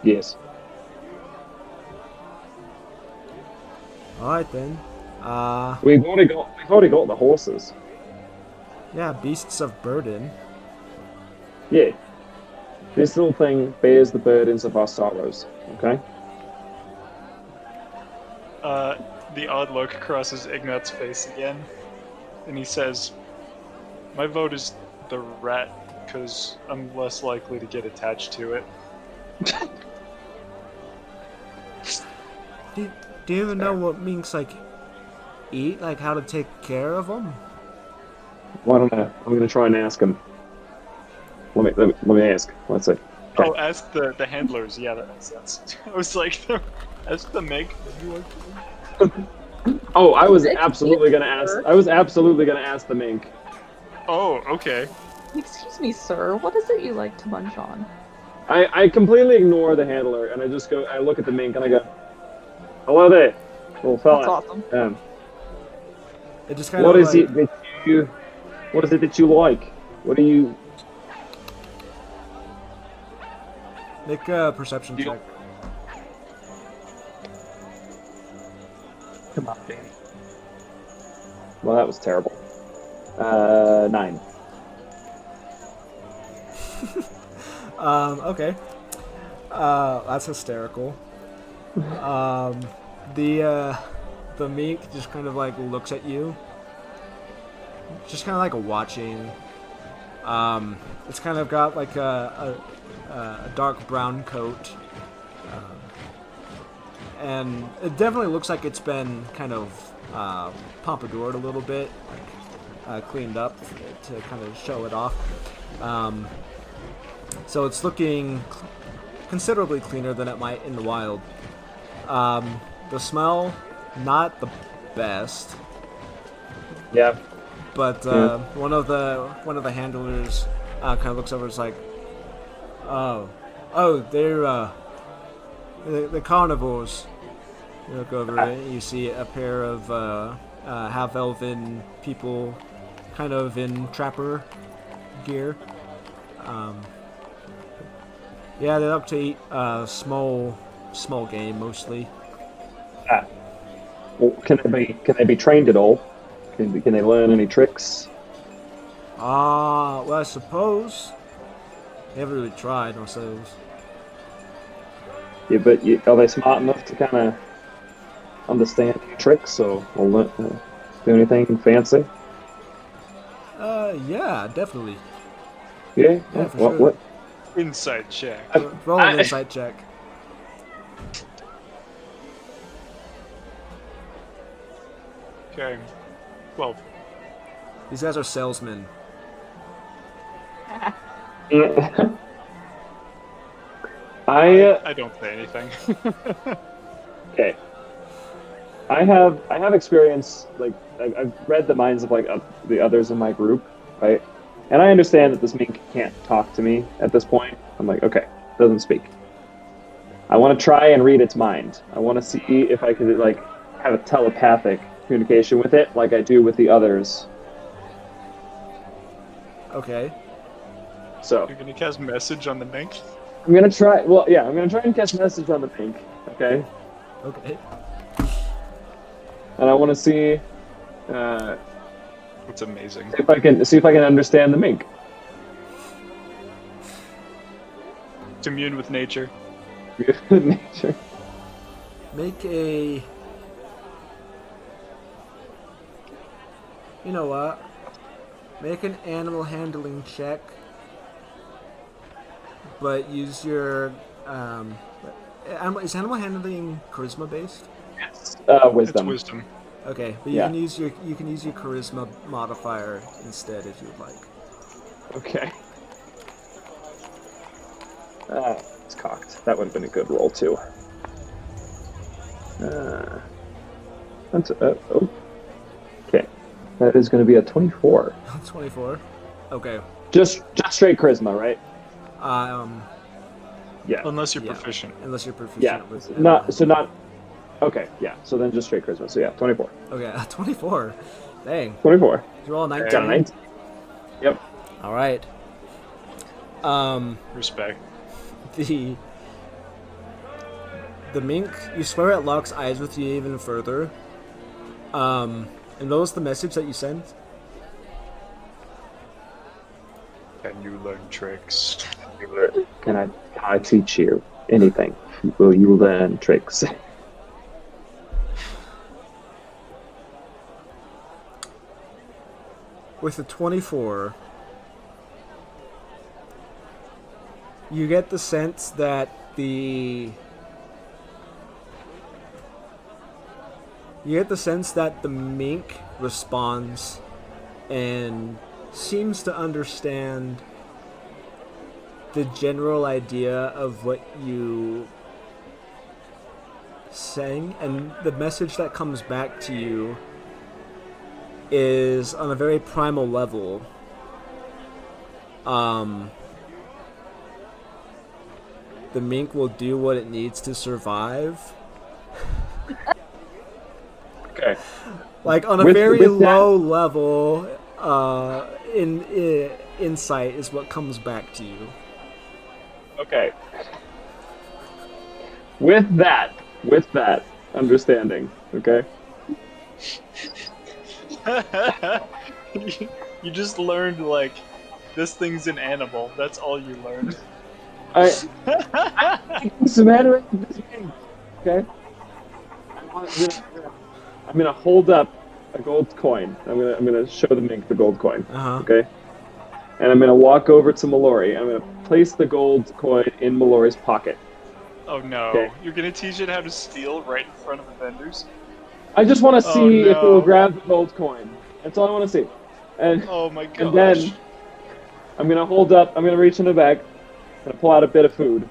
Yes. All right then. We've already got the horses. Yeah, beasts of burden. Yeah. This little thing bears the burdens of our sorrows. Okay. The odd look crosses Ignat's face again, and he says, "My vote is the rat because I'm less likely to get attached to it." Do you even know what minks like eat? Like how to take care of them? Why don't I? I'm gonna try and ask him. Let me ask. Let's see. Okay. Oh, ask the handlers. Yeah, that makes sense. I was like, ask the mink. Oh, I was absolutely gonna ask the mink. Oh, okay. Excuse me, sir. What is it you like to munch on? I completely ignore the handler and I look at the mink and I go, "Hello there, little fella. That's awesome. It just kind What of is it that you like? What do you?" Make a perception check. Come on, Danny. Well, that was terrible. 9. Okay. That's hysterical. The mink just kind of like looks at you. Just kind of like watching. It's kind of got like a dark brown coat. And it definitely looks like it's been kind of pompadoured a little bit, like cleaned up to kind of show it off. So it's looking considerably cleaner than it might in the wild. The smell, not the best. Yeah. But one of the handlers kind of looks over. It's like, oh, they're the carnivores. You look over it, you see a pair of half-elven people, kind of in trapper gear. Yeah, they like to eat small game mostly. Well, can they be trained at all? Can they learn any tricks? Well, I suppose. Never really tried ourselves. Yeah, but are they smart enough to kind of understand tricks or do anything fancy? Yeah, definitely. Yeah. Yeah, for sure. What? Insight check. Roll an insight check. Okay. 12. These guys are salesmen. I don't say anything. Okay. I have experience, like I've read the minds of like the others in my group, right? And I understand that this mink can't talk to me at this point. I'm like, okay, doesn't speak. I want to try and read its mind. I want to see if I could like have a telepathic communication with it, like I do with the others. Okay. So You're gonna cast message on the mink? I'm gonna try. Well, yeah, I'm gonna try and cast message on the mink. Okay. Okay. And I want to see. It's amazing. If I can understand the mink. It's immune with nature. Nature. Make a. You know what? Make an animal handling check, but use your is animal handling charisma based? Yes. It's Wisdom. wisdom. Okay, but Yeah. you can use your charisma modifier instead if you would like. Okay. It's cocked. That would have been a good roll too. Okay. That is going to be a 24. 24. Okay. Just straight charisma, right? Yeah. Unless you're Yeah. proficient. Unless you're proficient Yeah. with Not. Okay. Yeah. So then just straight charisma. So yeah, 24. Okay, 24. Dang. 24. You're all 19. Got a 19. Yep. All right. Respect. The mink, you swear it locks eyes with you even further. And notice the message that you sent? Can you learn tricks? Can I teach you anything? Will you learn tricks? With a 24, you get the sense that the mink responds and seems to understand the general idea of what you saying, and the message that comes back to you is on a very primal level. The mink will do what it needs to survive. Okay. Like on a With very that- low level, insight is what comes back to you. Okay. With that understanding, okay? You just learned, like, this thing's an animal. That's all you learned. What's the matter with this thing? Okay? I'm gonna hold up a gold coin. I'm gonna show the mink the gold coin. Okay? And I'm gonna walk over to Mallory. I'm gonna place the gold coin in Mallory's pocket. Oh no. Okay. You're gonna teach it how to steal right in front of the vendors? I just want to Oh, see if it will no. grab the gold coin. That's all I want to see. And Oh my gosh. and then I'm gonna reach in the bag, I'm gonna pull out a bit of food,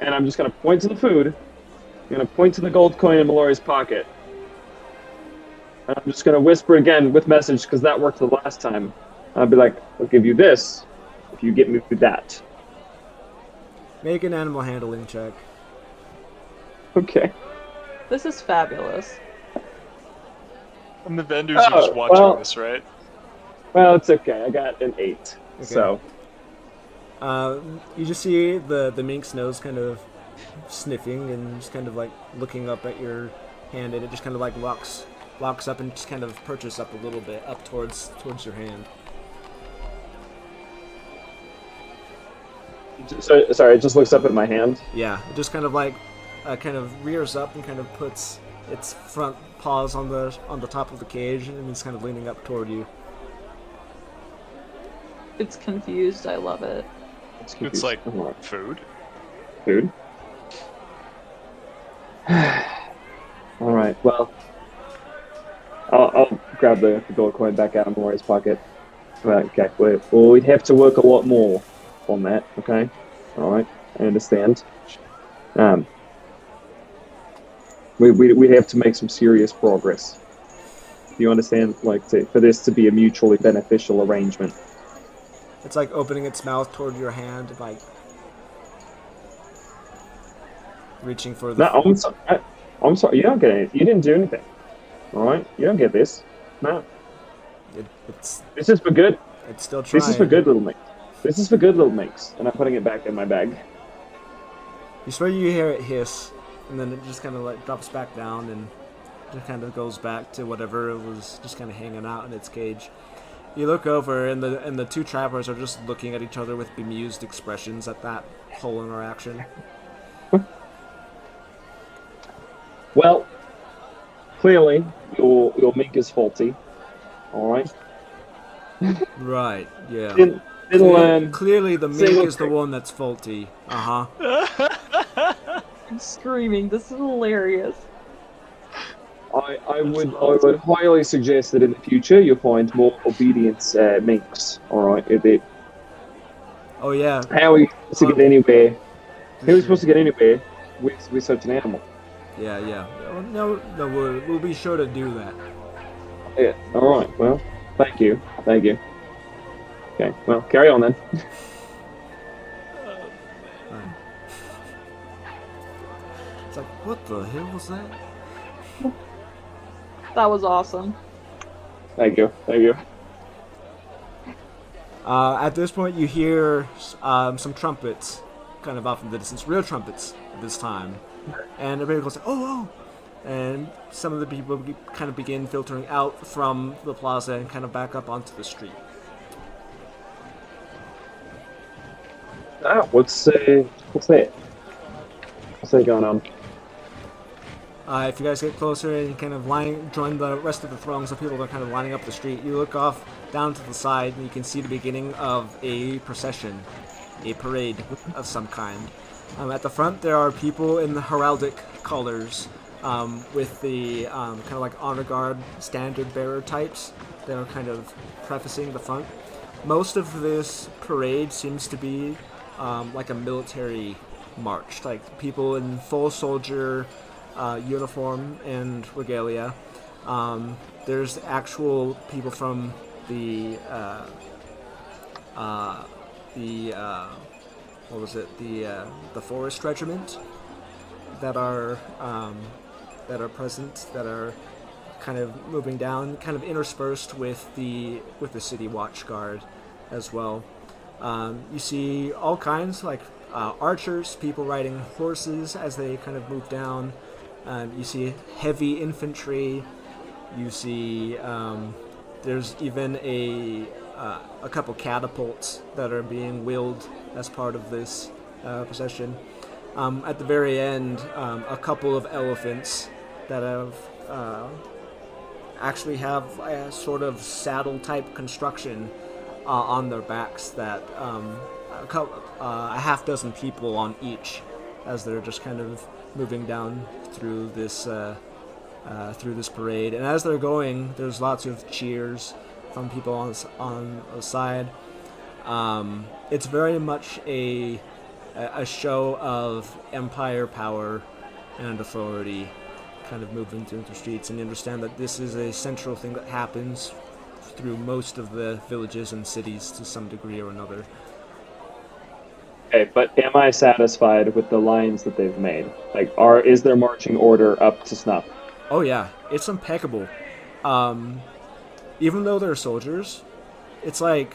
and I'm just gonna point to the food. I'm gonna point to the gold coin in Mallory's pocket, and I'm just gonna whisper again with message because that worked the last time. I'll be like, "I'll give you this if you get me that." Make an animal handling check. Okay. This is fabulous. And the vendors are just watching this, right? Well, it's okay. I got an 8. Okay. So. You just see the mink's nose kind of sniffing and just kind of like looking up at your hand, and it just kind of like locks up and just kind of perches up a little bit up towards your hand. So, sorry, it just looks up at my hand. Yeah, it just kind of like kind of rears up and kind of puts its front paws on the top of the cage, and it's kind of leaning up toward you. It's confused. I love it. It's like food. Food? Alright, well, I'll grab the gold coin back out of Mallory's pocket. Right, okay, well, we'd have to work a lot more on that, okay? Alright, I understand. We'd have to make some serious progress. Do you understand? Like, for this to be a mutually beneficial arrangement. It's like opening its mouth toward your hand, like reaching for the. No, I'm sorry. You don't get it. You didn't do anything. All right, you don't get this. No. It's This is for good. It's still trying. This is for good little minks. This is for good little minks, and I'm putting it back in my bag. You swear you hear it hiss, and then it just kind of like drops back down and just kind of goes back to whatever it was just kind of hanging out in its cage. You look over, and the two travelers are just looking at each other with bemused expressions at that whole interaction. Well, clearly your mink is faulty. All right. Right. Yeah. Didn't learn. Clearly, the mink single is the thing. one that's faulty. Uh-huh. I'm screaming. This is hilarious. I would highly suggest that in the future you find more obedient minks. All right. Oh yeah. How are we supposed to get anywhere? How are we supposed to get anywhere with such an animal? Yeah. No, we'll be sure to do that. Yeah. All right. Well, thank you. Okay. Well, carry on then. It's like, what the hell was that? That was awesome. Thank you. Thank you. At this point, you hear some trumpets kind of off in the distance, real trumpets at this time. And everybody goes, oh! And some of the people kind of begin filtering out from the plaza and kind of back up onto the street. What's that? What's that going on? If you guys get closer and kind of join the rest of the throngs of people that are kind of lining up the street, you look off down to the side and you can see the beginning of a procession, a parade of some kind. At the front, there are people in the heraldic colors with the kind of like honor guard standard bearer types that are kind of prefacing the front. Most of this parade seems to be like a military march, like people in full soldier uniform and regalia. There's actual people from the forest regiment that are present, that are kind of moving down, kind of interspersed with the city watch guard as well. You see all kinds, like archers, people riding horses as they kind of move down. You see heavy infantry. You see there's even a couple catapults that are being wheeled as part of this procession. At the very end, a couple of elephants that actually have a sort of saddle-type construction on their backs that a half dozen people on each, as they're just kind of moving down through this parade. And as they're going, there's lots of cheers from people on the side. It's very much a show of empire power and authority kind of moving through the streets, and you understand that this is a central thing that happens through most of the villages and cities to some degree or another. Okay, but am I satisfied with the lines that they've made? Like, is their marching order up to snuff? Oh yeah, it's impeccable. Even though they're soldiers, it's like,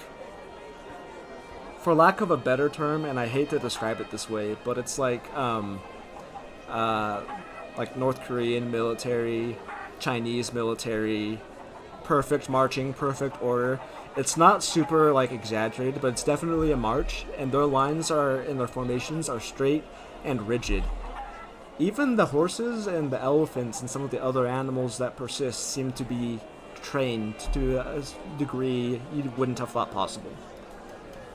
for lack of a better term, and I hate to describe it this way, but it's like North Korean military, Chinese military, perfect marching, perfect order. It's not super like exaggerated, but it's definitely a march, and their lines and their formations are straight and rigid. Even the horses and the elephants and some of the other animals that persist seem to be trained to a degree you wouldn't have thought possible.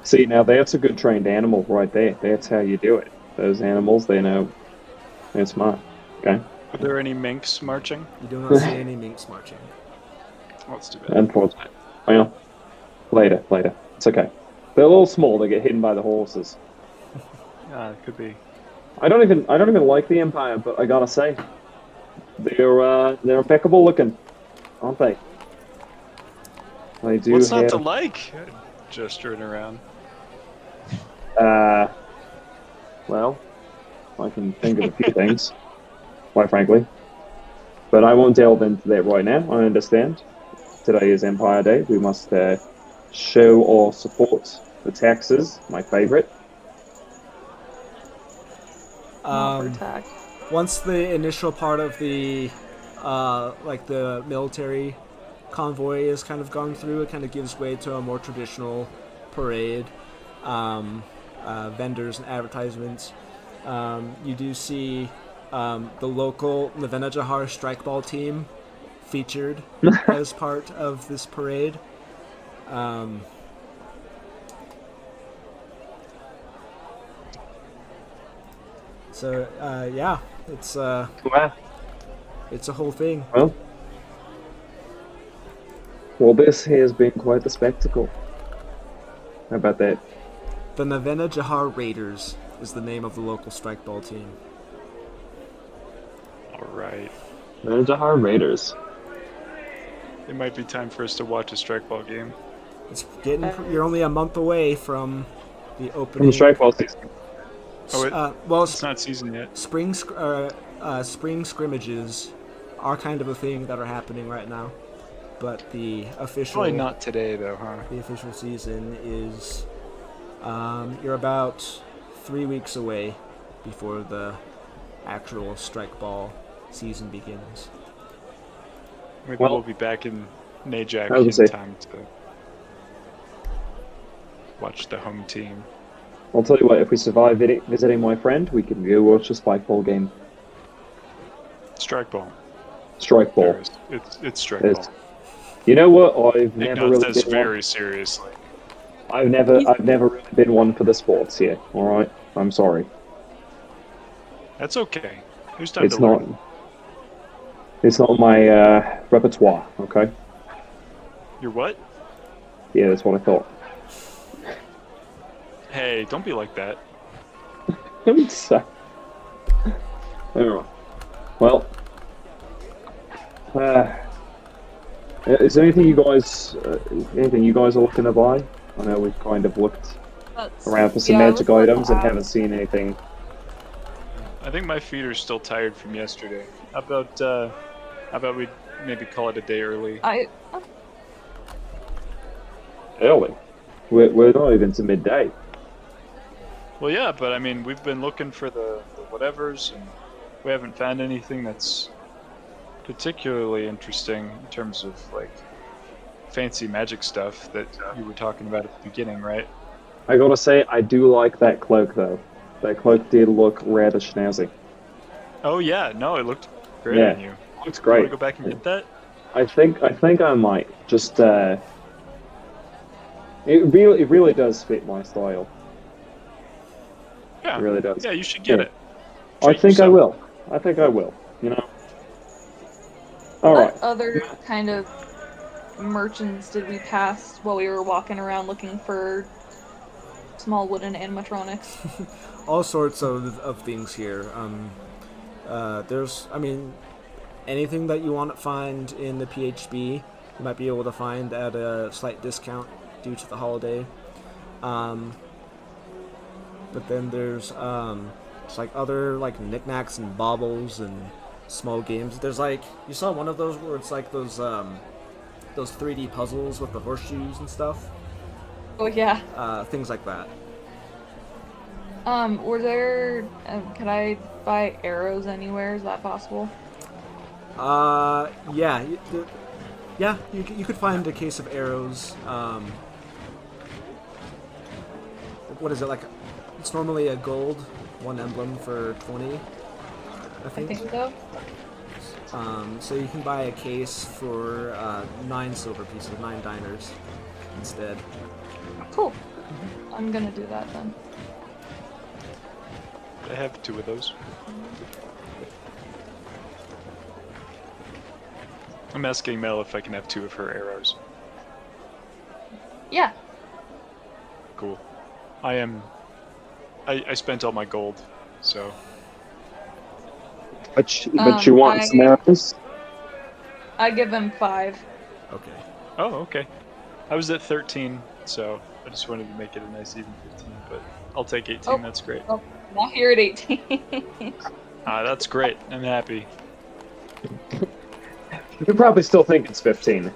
See, now that's a good trained animal right there. That's how you do it. Those animals, they know. They're smart. Okay. Are there any minks marching? You do not see any minks marching. Oh, that's too bad. Unfortunately. Well, later. It's okay. They're a little small. They get hidden by the horses. It could be. I don't even like the Empire, but I gotta say, they're impeccable looking, aren't they? They do. What's not to like? Gesturing around. Well, I can think of a few things, quite frankly, but I won't delve into that right now. I understand. Today is Empire Day. We must show or support the taxes. My favorite. Once the initial part of the the military convoy is kind of gone through, it kind of gives way to a more traditional parade, vendors and advertisements. You do see the local Navena Jahar strikeball team featured as part of this parade. Yeah, it's Wow. it's a whole thing. Well, this has been quite the spectacle. How about that? The Navena Jahar Raiders is the name of the local strikeball team. All right. Navena Jahar Raiders. It might be time for us to watch a strikeball game. It's getting. You're only a month away from the From opening. the strikeball season. Oh, Well, it's not season yet. spring spring scrimmages are kind of a thing that are happening right now, but the official Probably not today, though, huh? the official season is you're about 3 weeks away before the actual strike ball season begins. Maybe Well, we'll be back in Najak I was in gonna say- time to watch the home team. I'll tell you what, if we survive visiting my friend, we can go watch a Spikeball game. Strike ball. Strike ball. There is. It's strike It's- ball. You know what? I've never Ignatz really says been one. very seriously. I've never really been one for the sports here. All right, I'm sorry. That's okay. There's time It's to not. learn. It's not my repertoire. Okay. You're what? Yeah, that's what I thought. Hey, don't be like that. So, all right. Well, is there anything you guys are looking to buy? I know we've kind of looked around for some magic items and haven't seen anything. I think my feet are still tired from yesterday. How about we maybe call it a day early? Early. We're not even to midday. Well, yeah, but I mean, we've been looking for the whatevers, and we haven't found anything that's particularly interesting in terms of like fancy magic stuff that you were talking about at the beginning, right? I gotta say, I do like that cloak though. That cloak did look rather snazzy. Oh yeah, no, it looked great Yeah. on you. Looks You great. want to go back and get that? I think I might just. It really does fit my style. Yeah. It really does. Yeah, you should get Yeah. it. I Treat think I yourself. will. I think I will. You know. All right. What other kind of merchants did we pass while we were walking around looking for small wooden animatronics? All sorts of things here. There's, I mean, anything that you want to find in the PHB, you might be able to find at a slight discount due to the holiday. But then there's just like other like knickknacks and baubles and small games. There's like, you saw one of those where it's like those 3D puzzles with the horseshoes and stuff. Oh yeah. Things like that. Were there? Can I buy arrows anywhere? Is that possible? Yeah, you could find a case of arrows. What is it like? It's normally a gold, one emblem for 20. I I think. think so. So you can buy a case for 9 silver pieces, 9 diners instead. Cool. I'm gonna do that then. I have 2 of those. I'm asking Mel if I can have 2 of her arrows. Yeah. Cool. I spent all my gold, so But you want some arrows? I give him 5. Okay. oh okay. I was at 13, so I just wanted to make it a nice even 15, but I'll take 18. Oh. That's great. Oh, now here at 18. That's great. I'm happy. You probably still think it's 15.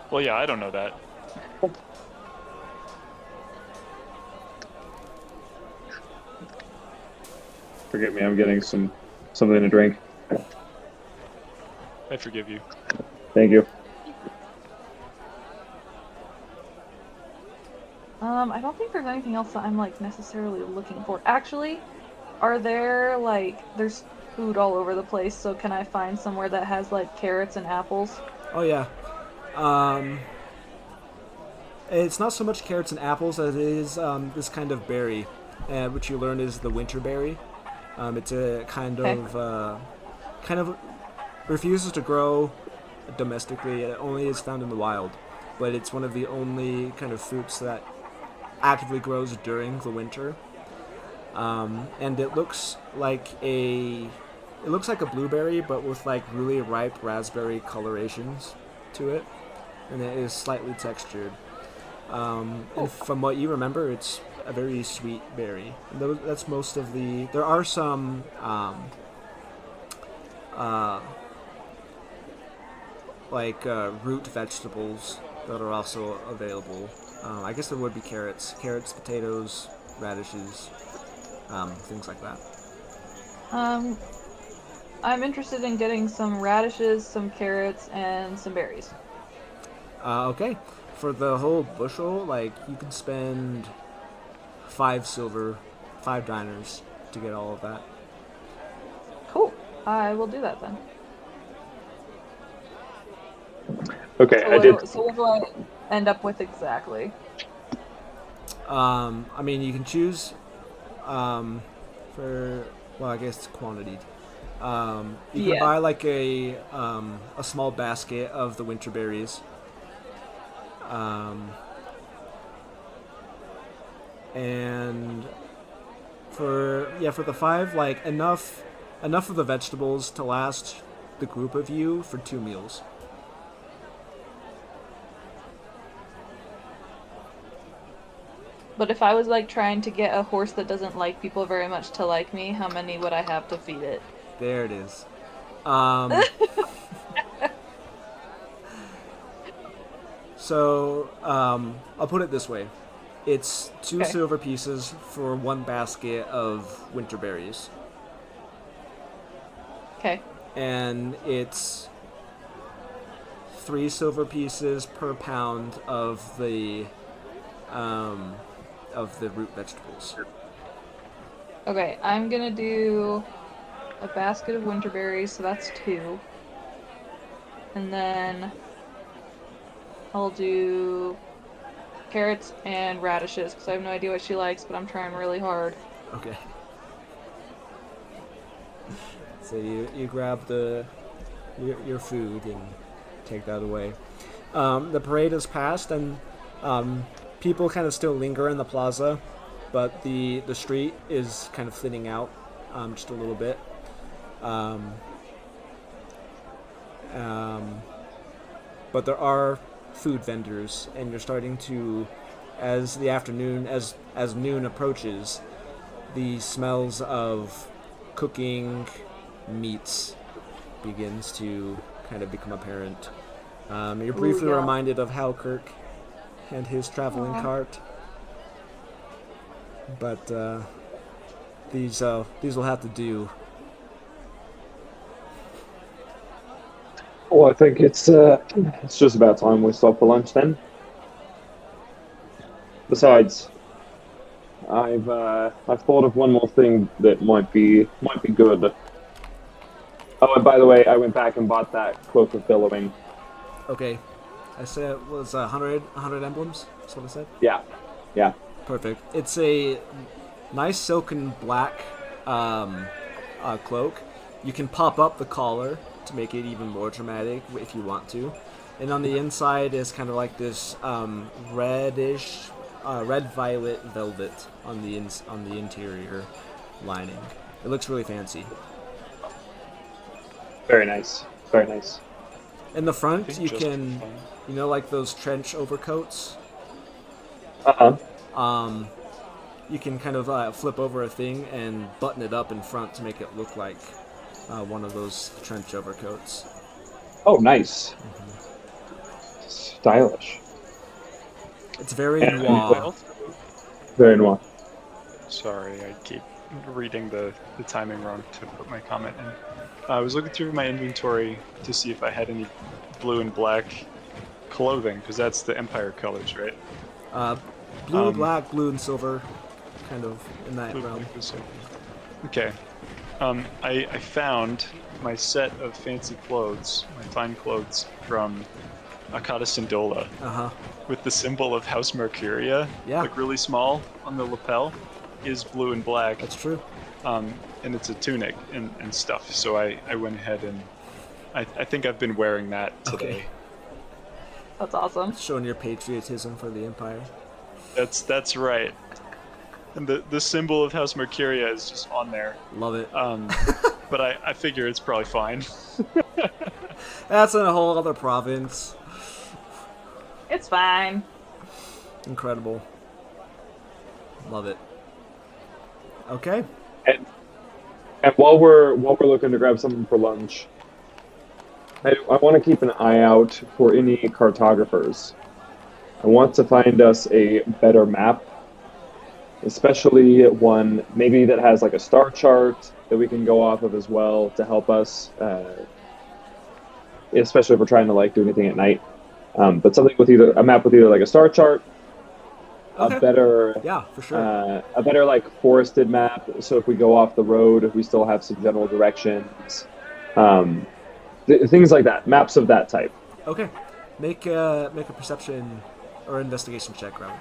Well, yeah, I don't know that. Forgive me, I'm getting something to drink. I forgive you. Thank you. I don't think there's anything else that I'm like necessarily looking for. Actually, are there like there's food all over the place, so can I find somewhere that has like carrots and apples? Oh yeah. It's not so much carrots and apples as it is this kind of berry, which you learn is the winter berry. It's a kind of refuses to grow domestically. It only is found in the wild, but it's one of the only kind of fruits that actively grows during the winter. And it looks like a blueberry, but with like really ripe raspberry colorations to it, and it is slightly textured. And from what you remember, it's a very sweet berry. And that's most of the. There are some root vegetables that are also available. I guess there would be carrots, potatoes, radishes, things like that. I'm interested in getting some radishes, some carrots, and some berries. Okay. For the whole bushel, you can spend 5 silver, 5 diners to get all of that. Cool. I will do that then. Okay, So what do I end up with exactly? You can choose for, I guess it's quantity. You can buy a small basket of the winter berries. And for the 5, enough of the vegetables to last the group of you for 2 meals. But if I was trying to get a horse that doesn't like people very much to like me, how many would I have to feed it? There it is. So, I'll put it this way. It's 2 silver pieces for 1 basket of winter berries. Okay. And it's 3 silver pieces per pound of the root vegetables. Okay, I'm gonna do a basket of winter berries, so that's 2. And then I'll do carrots and radishes, because I have no idea what she likes, but I'm trying really hard. Okay. So you grab your food and take that away. The parade has passed, and people kind of still linger in the plaza, but the street is kind of thinning out just a little bit. But there are food vendors, and you're starting to, as noon approaches, the smells of cooking meats begins to kind of become apparent. You're briefly reminded of Halkirk and his traveling cart, but these will have to do. Well, I think it's just about time we stop for lunch then. Besides, I've thought of one more thing that might be good. Oh, and by the way, I went back and bought that cloak of billowing. Okay, I said it was 100 emblems. That's what I said. Yeah. Perfect. It's a nice silken black cloak. You can pop up the collar to make it even more dramatic if you want to. And on the inside is kind of like this reddish, red-violet velvet on the interior lining. It looks really fancy. Very nice. Very nice. In the front, you can, like those trench overcoats. You can kind of flip over a thing and button it up in front to make it look like one of those trench overcoats. Oh, nice. Mm-hmm. Stylish. It's very noir. Very noir. Sorry, I keep reading the timing wrong to put my comment in. I was looking through my inventory to see if I had any blue and black clothing, because that's the Empire colors, right? Blue, black, blue, and silver, kind of in that Blue, realm. black, and silver. Okay. I found my set of fancy clothes, my fine clothes from Akata Sindola, with the symbol of House Mercuria, like really small on the lapel, is blue and black. That's true. And it's a tunic and stuff. So I went ahead and I think I've been wearing that today. Okay. That's awesome. Showing your patriotism for the Empire. That's right. And the symbol of House Mercuria is just on there. Love it. But I figure it's probably fine. That's in a whole other province. It's fine. Incredible. Love it. Okay. And while we're looking to grab something for lunch, I want to keep an eye out for any cartographers. I want to find us a better map, especially one maybe that has like a star chart that we can go off of as well to help us, especially if we're trying to like do anything at night. But something with either a map with either like a star chart, Okay. a better Yeah, for sure. a better like forested map. So if we go off the road, we still have some general directions, things like that. Maps of that type. Okay. Make a perception or investigation check, Rowan.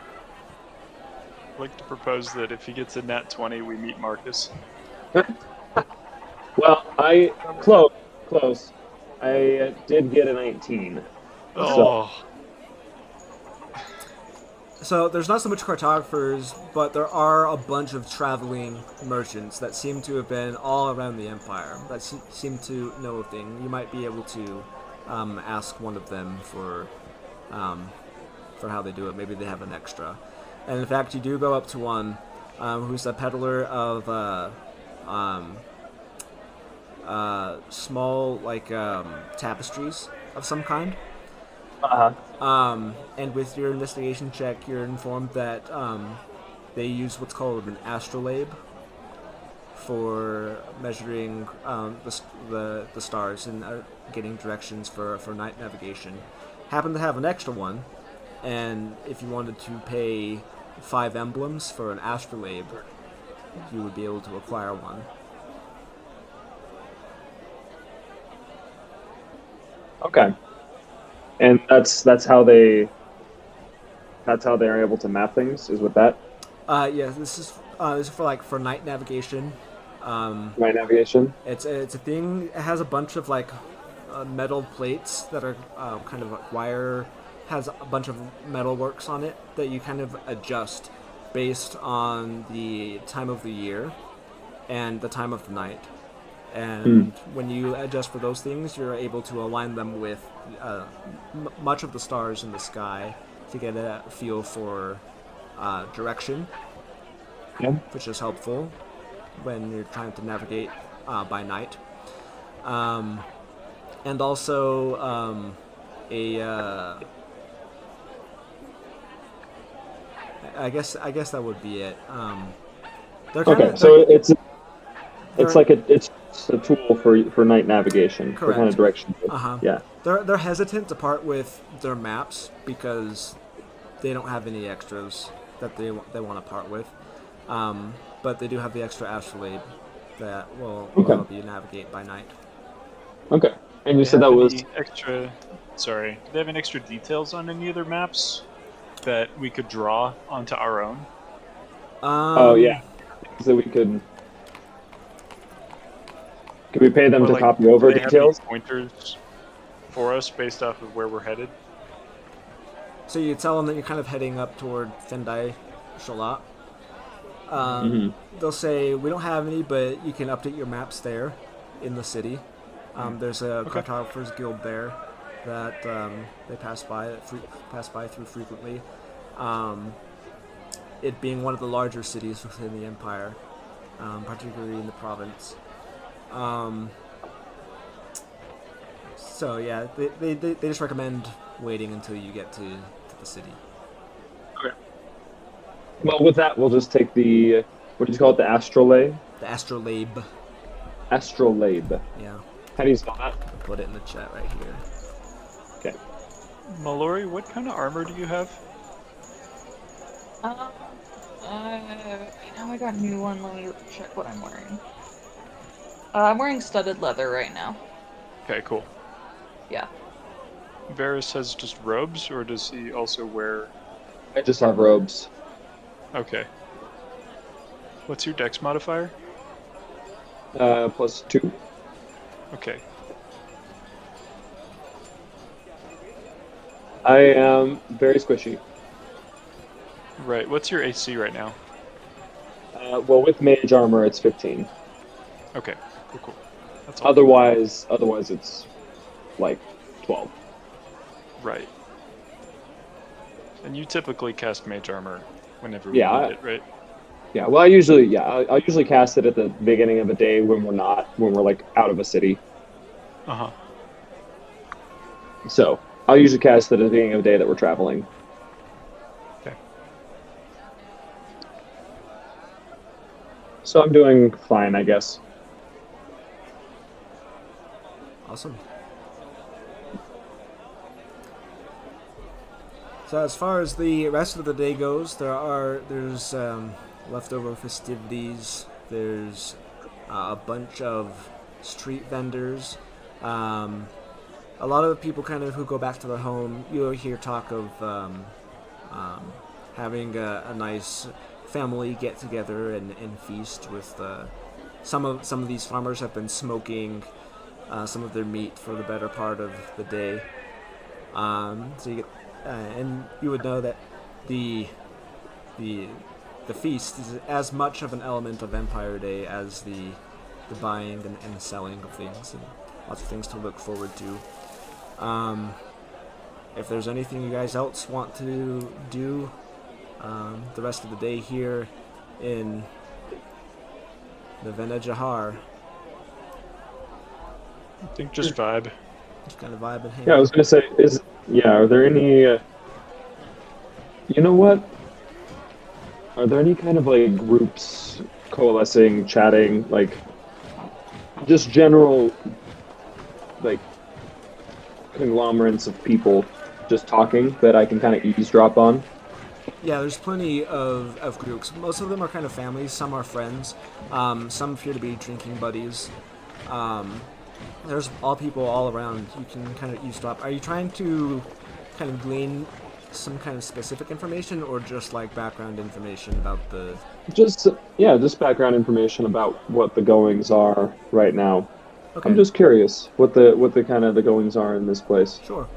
I'd like to propose that if he gets a nat 20, we meet Marcus. Well, close. I did get a 19. Oh, So there's not so much cartographers, but there are a bunch of traveling merchants that seem to have been all around the Empire, that seem to know a thing. You might be able to ask one of them for how they do it. Maybe they have an extra. And in fact, you do go up to one who's a peddler of small, like, tapestries of some kind. And with your investigation check, you're informed that they use what's called an astrolabe for measuring the stars and getting directions for night navigation. Happen to have an extra one, and if you wanted to pay 5 emblems for an astrolabe, you would be able to acquire one. Okay. And that's how they're able to map things, is with that. Yeah, this is for night navigation. My navigation. It's a thing. It has a bunch of like metal plates that are kind of like wire. Has a bunch of metal works on it that you kind of adjust based on the time of the year and the time of the night. And when you adjust for those things, you're able to align them with much of the stars in the sky to get a feel for direction, which is helpful when you're trying to navigate by night. And also I guess that would be it. It's a tool for night navigation, for kind of direction. Yeah. They're hesitant to part with their maps because they don't have any extras that they want to part with. But they do have the extra astrolabe that will help you navigate by night. Okay. And you said that was extra. Sorry, do they have any extra details on any other maps that we could draw onto our own? Oh yeah, so we could we pay them to copy over details? Have any pointers for us based off of where we're headed? So you tell them that you're kind of heading up toward Thendai Shalat. They'll say, we don't have any, but you can update your maps there in the city. There's a cartographer's guild there that they pass by through frequently. It being one of the larger cities within the Empire, particularly in the province. So yeah, they just recommend waiting until you get to the city. Okay. Well, with that, we'll just take the, what did you call it, the astrolabe? The astrolabe. Astrolabe. Yeah. How do you spell that? I'll put it in the chat right here. Okay. Mallory, what kind of armor do you have? Now I got a new one. Let me check what I'm wearing. I'm wearing studded leather right now. Okay, cool. Yeah. Varys has just robes, or does he also wear... I just have robes. Okay. What's your dex modifier? +2. Okay. I am very squishy. Right, what's your AC right now? Well, with mage armor, it's 15. Okay, cool. That's all. Otherwise it's like 12. Right. And you typically cast Mage Armor whenever we Yeah, need it, right? Yeah, well, I usually cast it at the beginning of a day when we're like out of a city. Uh-huh. So I'll usually cast it at the beginning of a day that we're traveling. Okay. So I'm doing fine, I guess. Awesome. So as far as the rest of the day goes, there's leftover festivities. There's a bunch of street vendors. A lot of the people kind of who go back to their home, you'll hear talk of having a nice family get together and feast with some of these farmers have been smoking some of their meat for the better part of the day. So you get and you would know that the feast is as much of an element of Empire Day as the buying and selling of things, and lots of things to look forward to. If there's anything you guys else want to do the rest of the day here in Navena Jahar, I think just vibe. just kind of vibe and hang Yeah, I out. was gonna say, are there any? You know what? Are there any kind of like groups coalescing, chatting, like just general like conglomerates of people just talking that I can kind of eavesdrop on? Yeah, there's plenty of groups. Most of them are kind of families. Some are friends. Some appear to be drinking buddies. There's all people all around. You can kind of eavesdrop. Are you trying to kind of glean some kind of specific information, or just like background information about the? Just background information about what the goings are right now. Okay, I'm just curious what the kind of the goings are in this place. sure.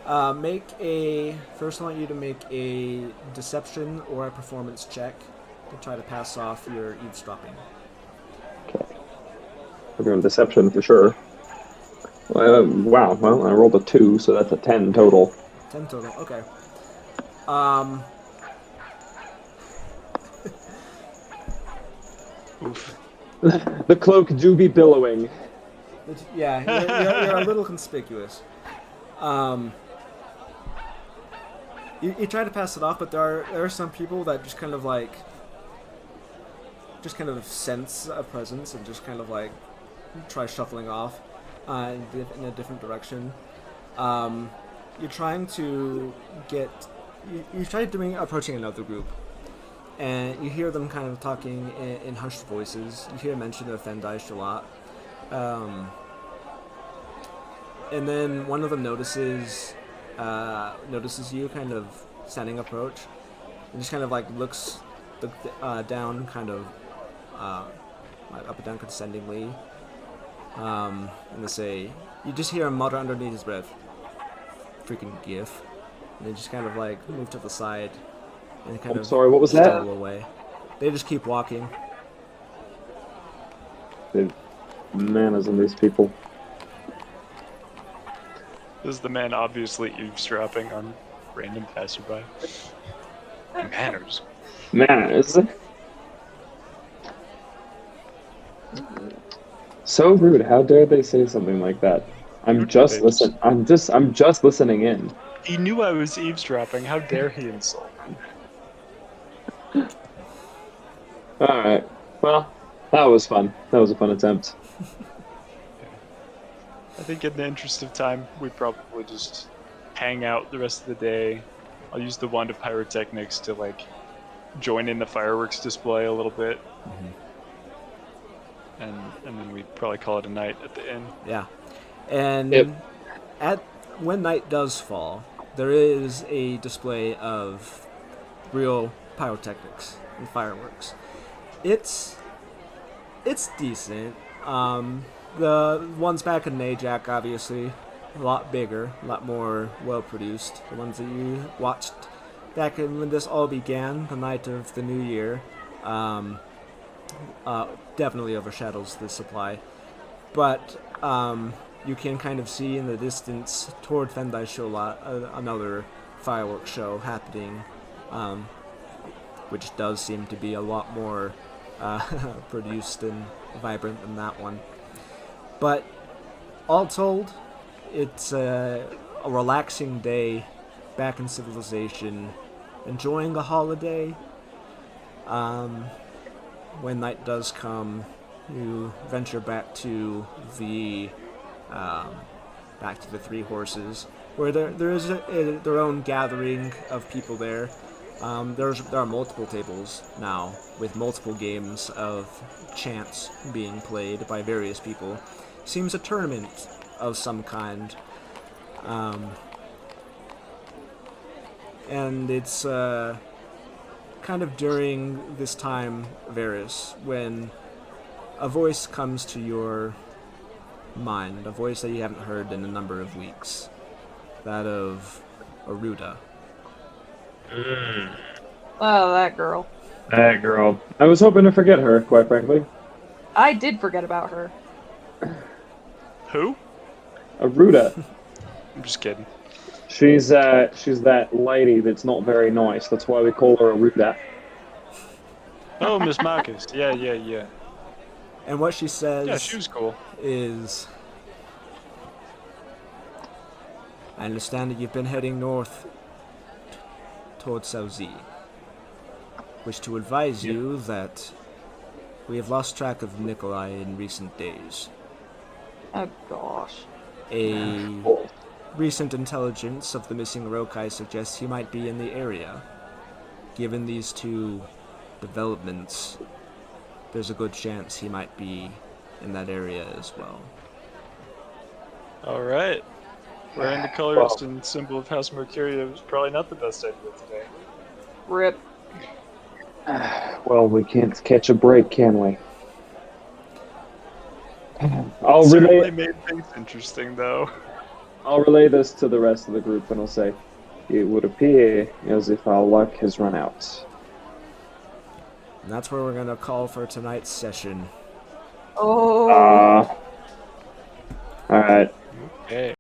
First I want you to make a deception or a performance check to try to pass off your eavesdropping. Okay. We're doing deception for sure. Wow. Well, I rolled a 2, so that's a 10 total. 10 total. Okay. Oof. The cloak do be billowing. Yeah, you're a little conspicuous. You try to pass it off, but there are some people that just kind of sense a presence and just kind of like try shuffling off in a different direction. You're trying to you try approaching another group, and you hear them kind of talking in hushed voices. You hear mention of Fendaish a lot. And then one of them notices you kind of standing approach, and just kind of like looks down, kind of up and down condescendingly, and they say, you just hear him mutter underneath his breath, "Freaking gif," and they just kind of like move to the side and kind I'm of sorry, what was that? stumble away. They just keep walking. The manners in these people. This is the man obviously eavesdropping on random passerby. Manners. Manners. So rude. How dare they say something like that? I'm just listening in. He knew I was eavesdropping. How dare he insult me? All right. Well, that was fun. That was a fun attempt. I think in the interest of time, we probably just hang out the rest of the day. I'll use the wand of pyrotechnics to like join in the fireworks display a little bit. And then we probably call it a night at the inn. Yeah, and Yep. when night does fall, there is a display of real pyrotechnics and fireworks. It's decent. The ones back in Najak, obviously, a lot bigger, a lot more well produced. The ones that you watched back when this all began, the night of the New Year, definitely overshadows the supply. But you can kind of see in the distance toward Fendai Shola another fireworks show happening, which does seem to be a lot more produced and vibrant than that one. But all told, it's a relaxing day back in civilization, enjoying a holiday. When night does come, you venture back to the Three Horses, where there is their own gathering of people there. There are multiple tables now with multiple games of chance being played by various people. Seems a tournament of some kind. And it's kind of during this time, Varys, when a voice comes to your mind, a voice that you haven't heard in a number of weeks. That of Aruda. Oh, that girl. That girl. I was hoping to forget her, quite frankly. I did forget about her. Who? Aruda. I'm just kidding. She's that lady that's not very nice. That's why we call her Aruda. Oh, Miss Marcus. Yeah. And what she says Yeah, she was cool. is, I understand that you've been heading north towards Sauzi. Wish to advise you that we have lost track of Nikolai in recent days. Oh gosh. A recent intelligence of the missing Rokai suggests he might be in the area. Given these two developments, there's a good chance he might be in that area as well. Alright. Wearing the colors and symbol of House Mercuria was probably not the best idea today. Rip. Well, we can't catch a break, can we? Certainly made things interesting, though. I'll relay this to the rest of the group, and I'll say, it would appear as if our luck has run out. And that's where we're going to call for tonight's session. Oh. Alright. Okay.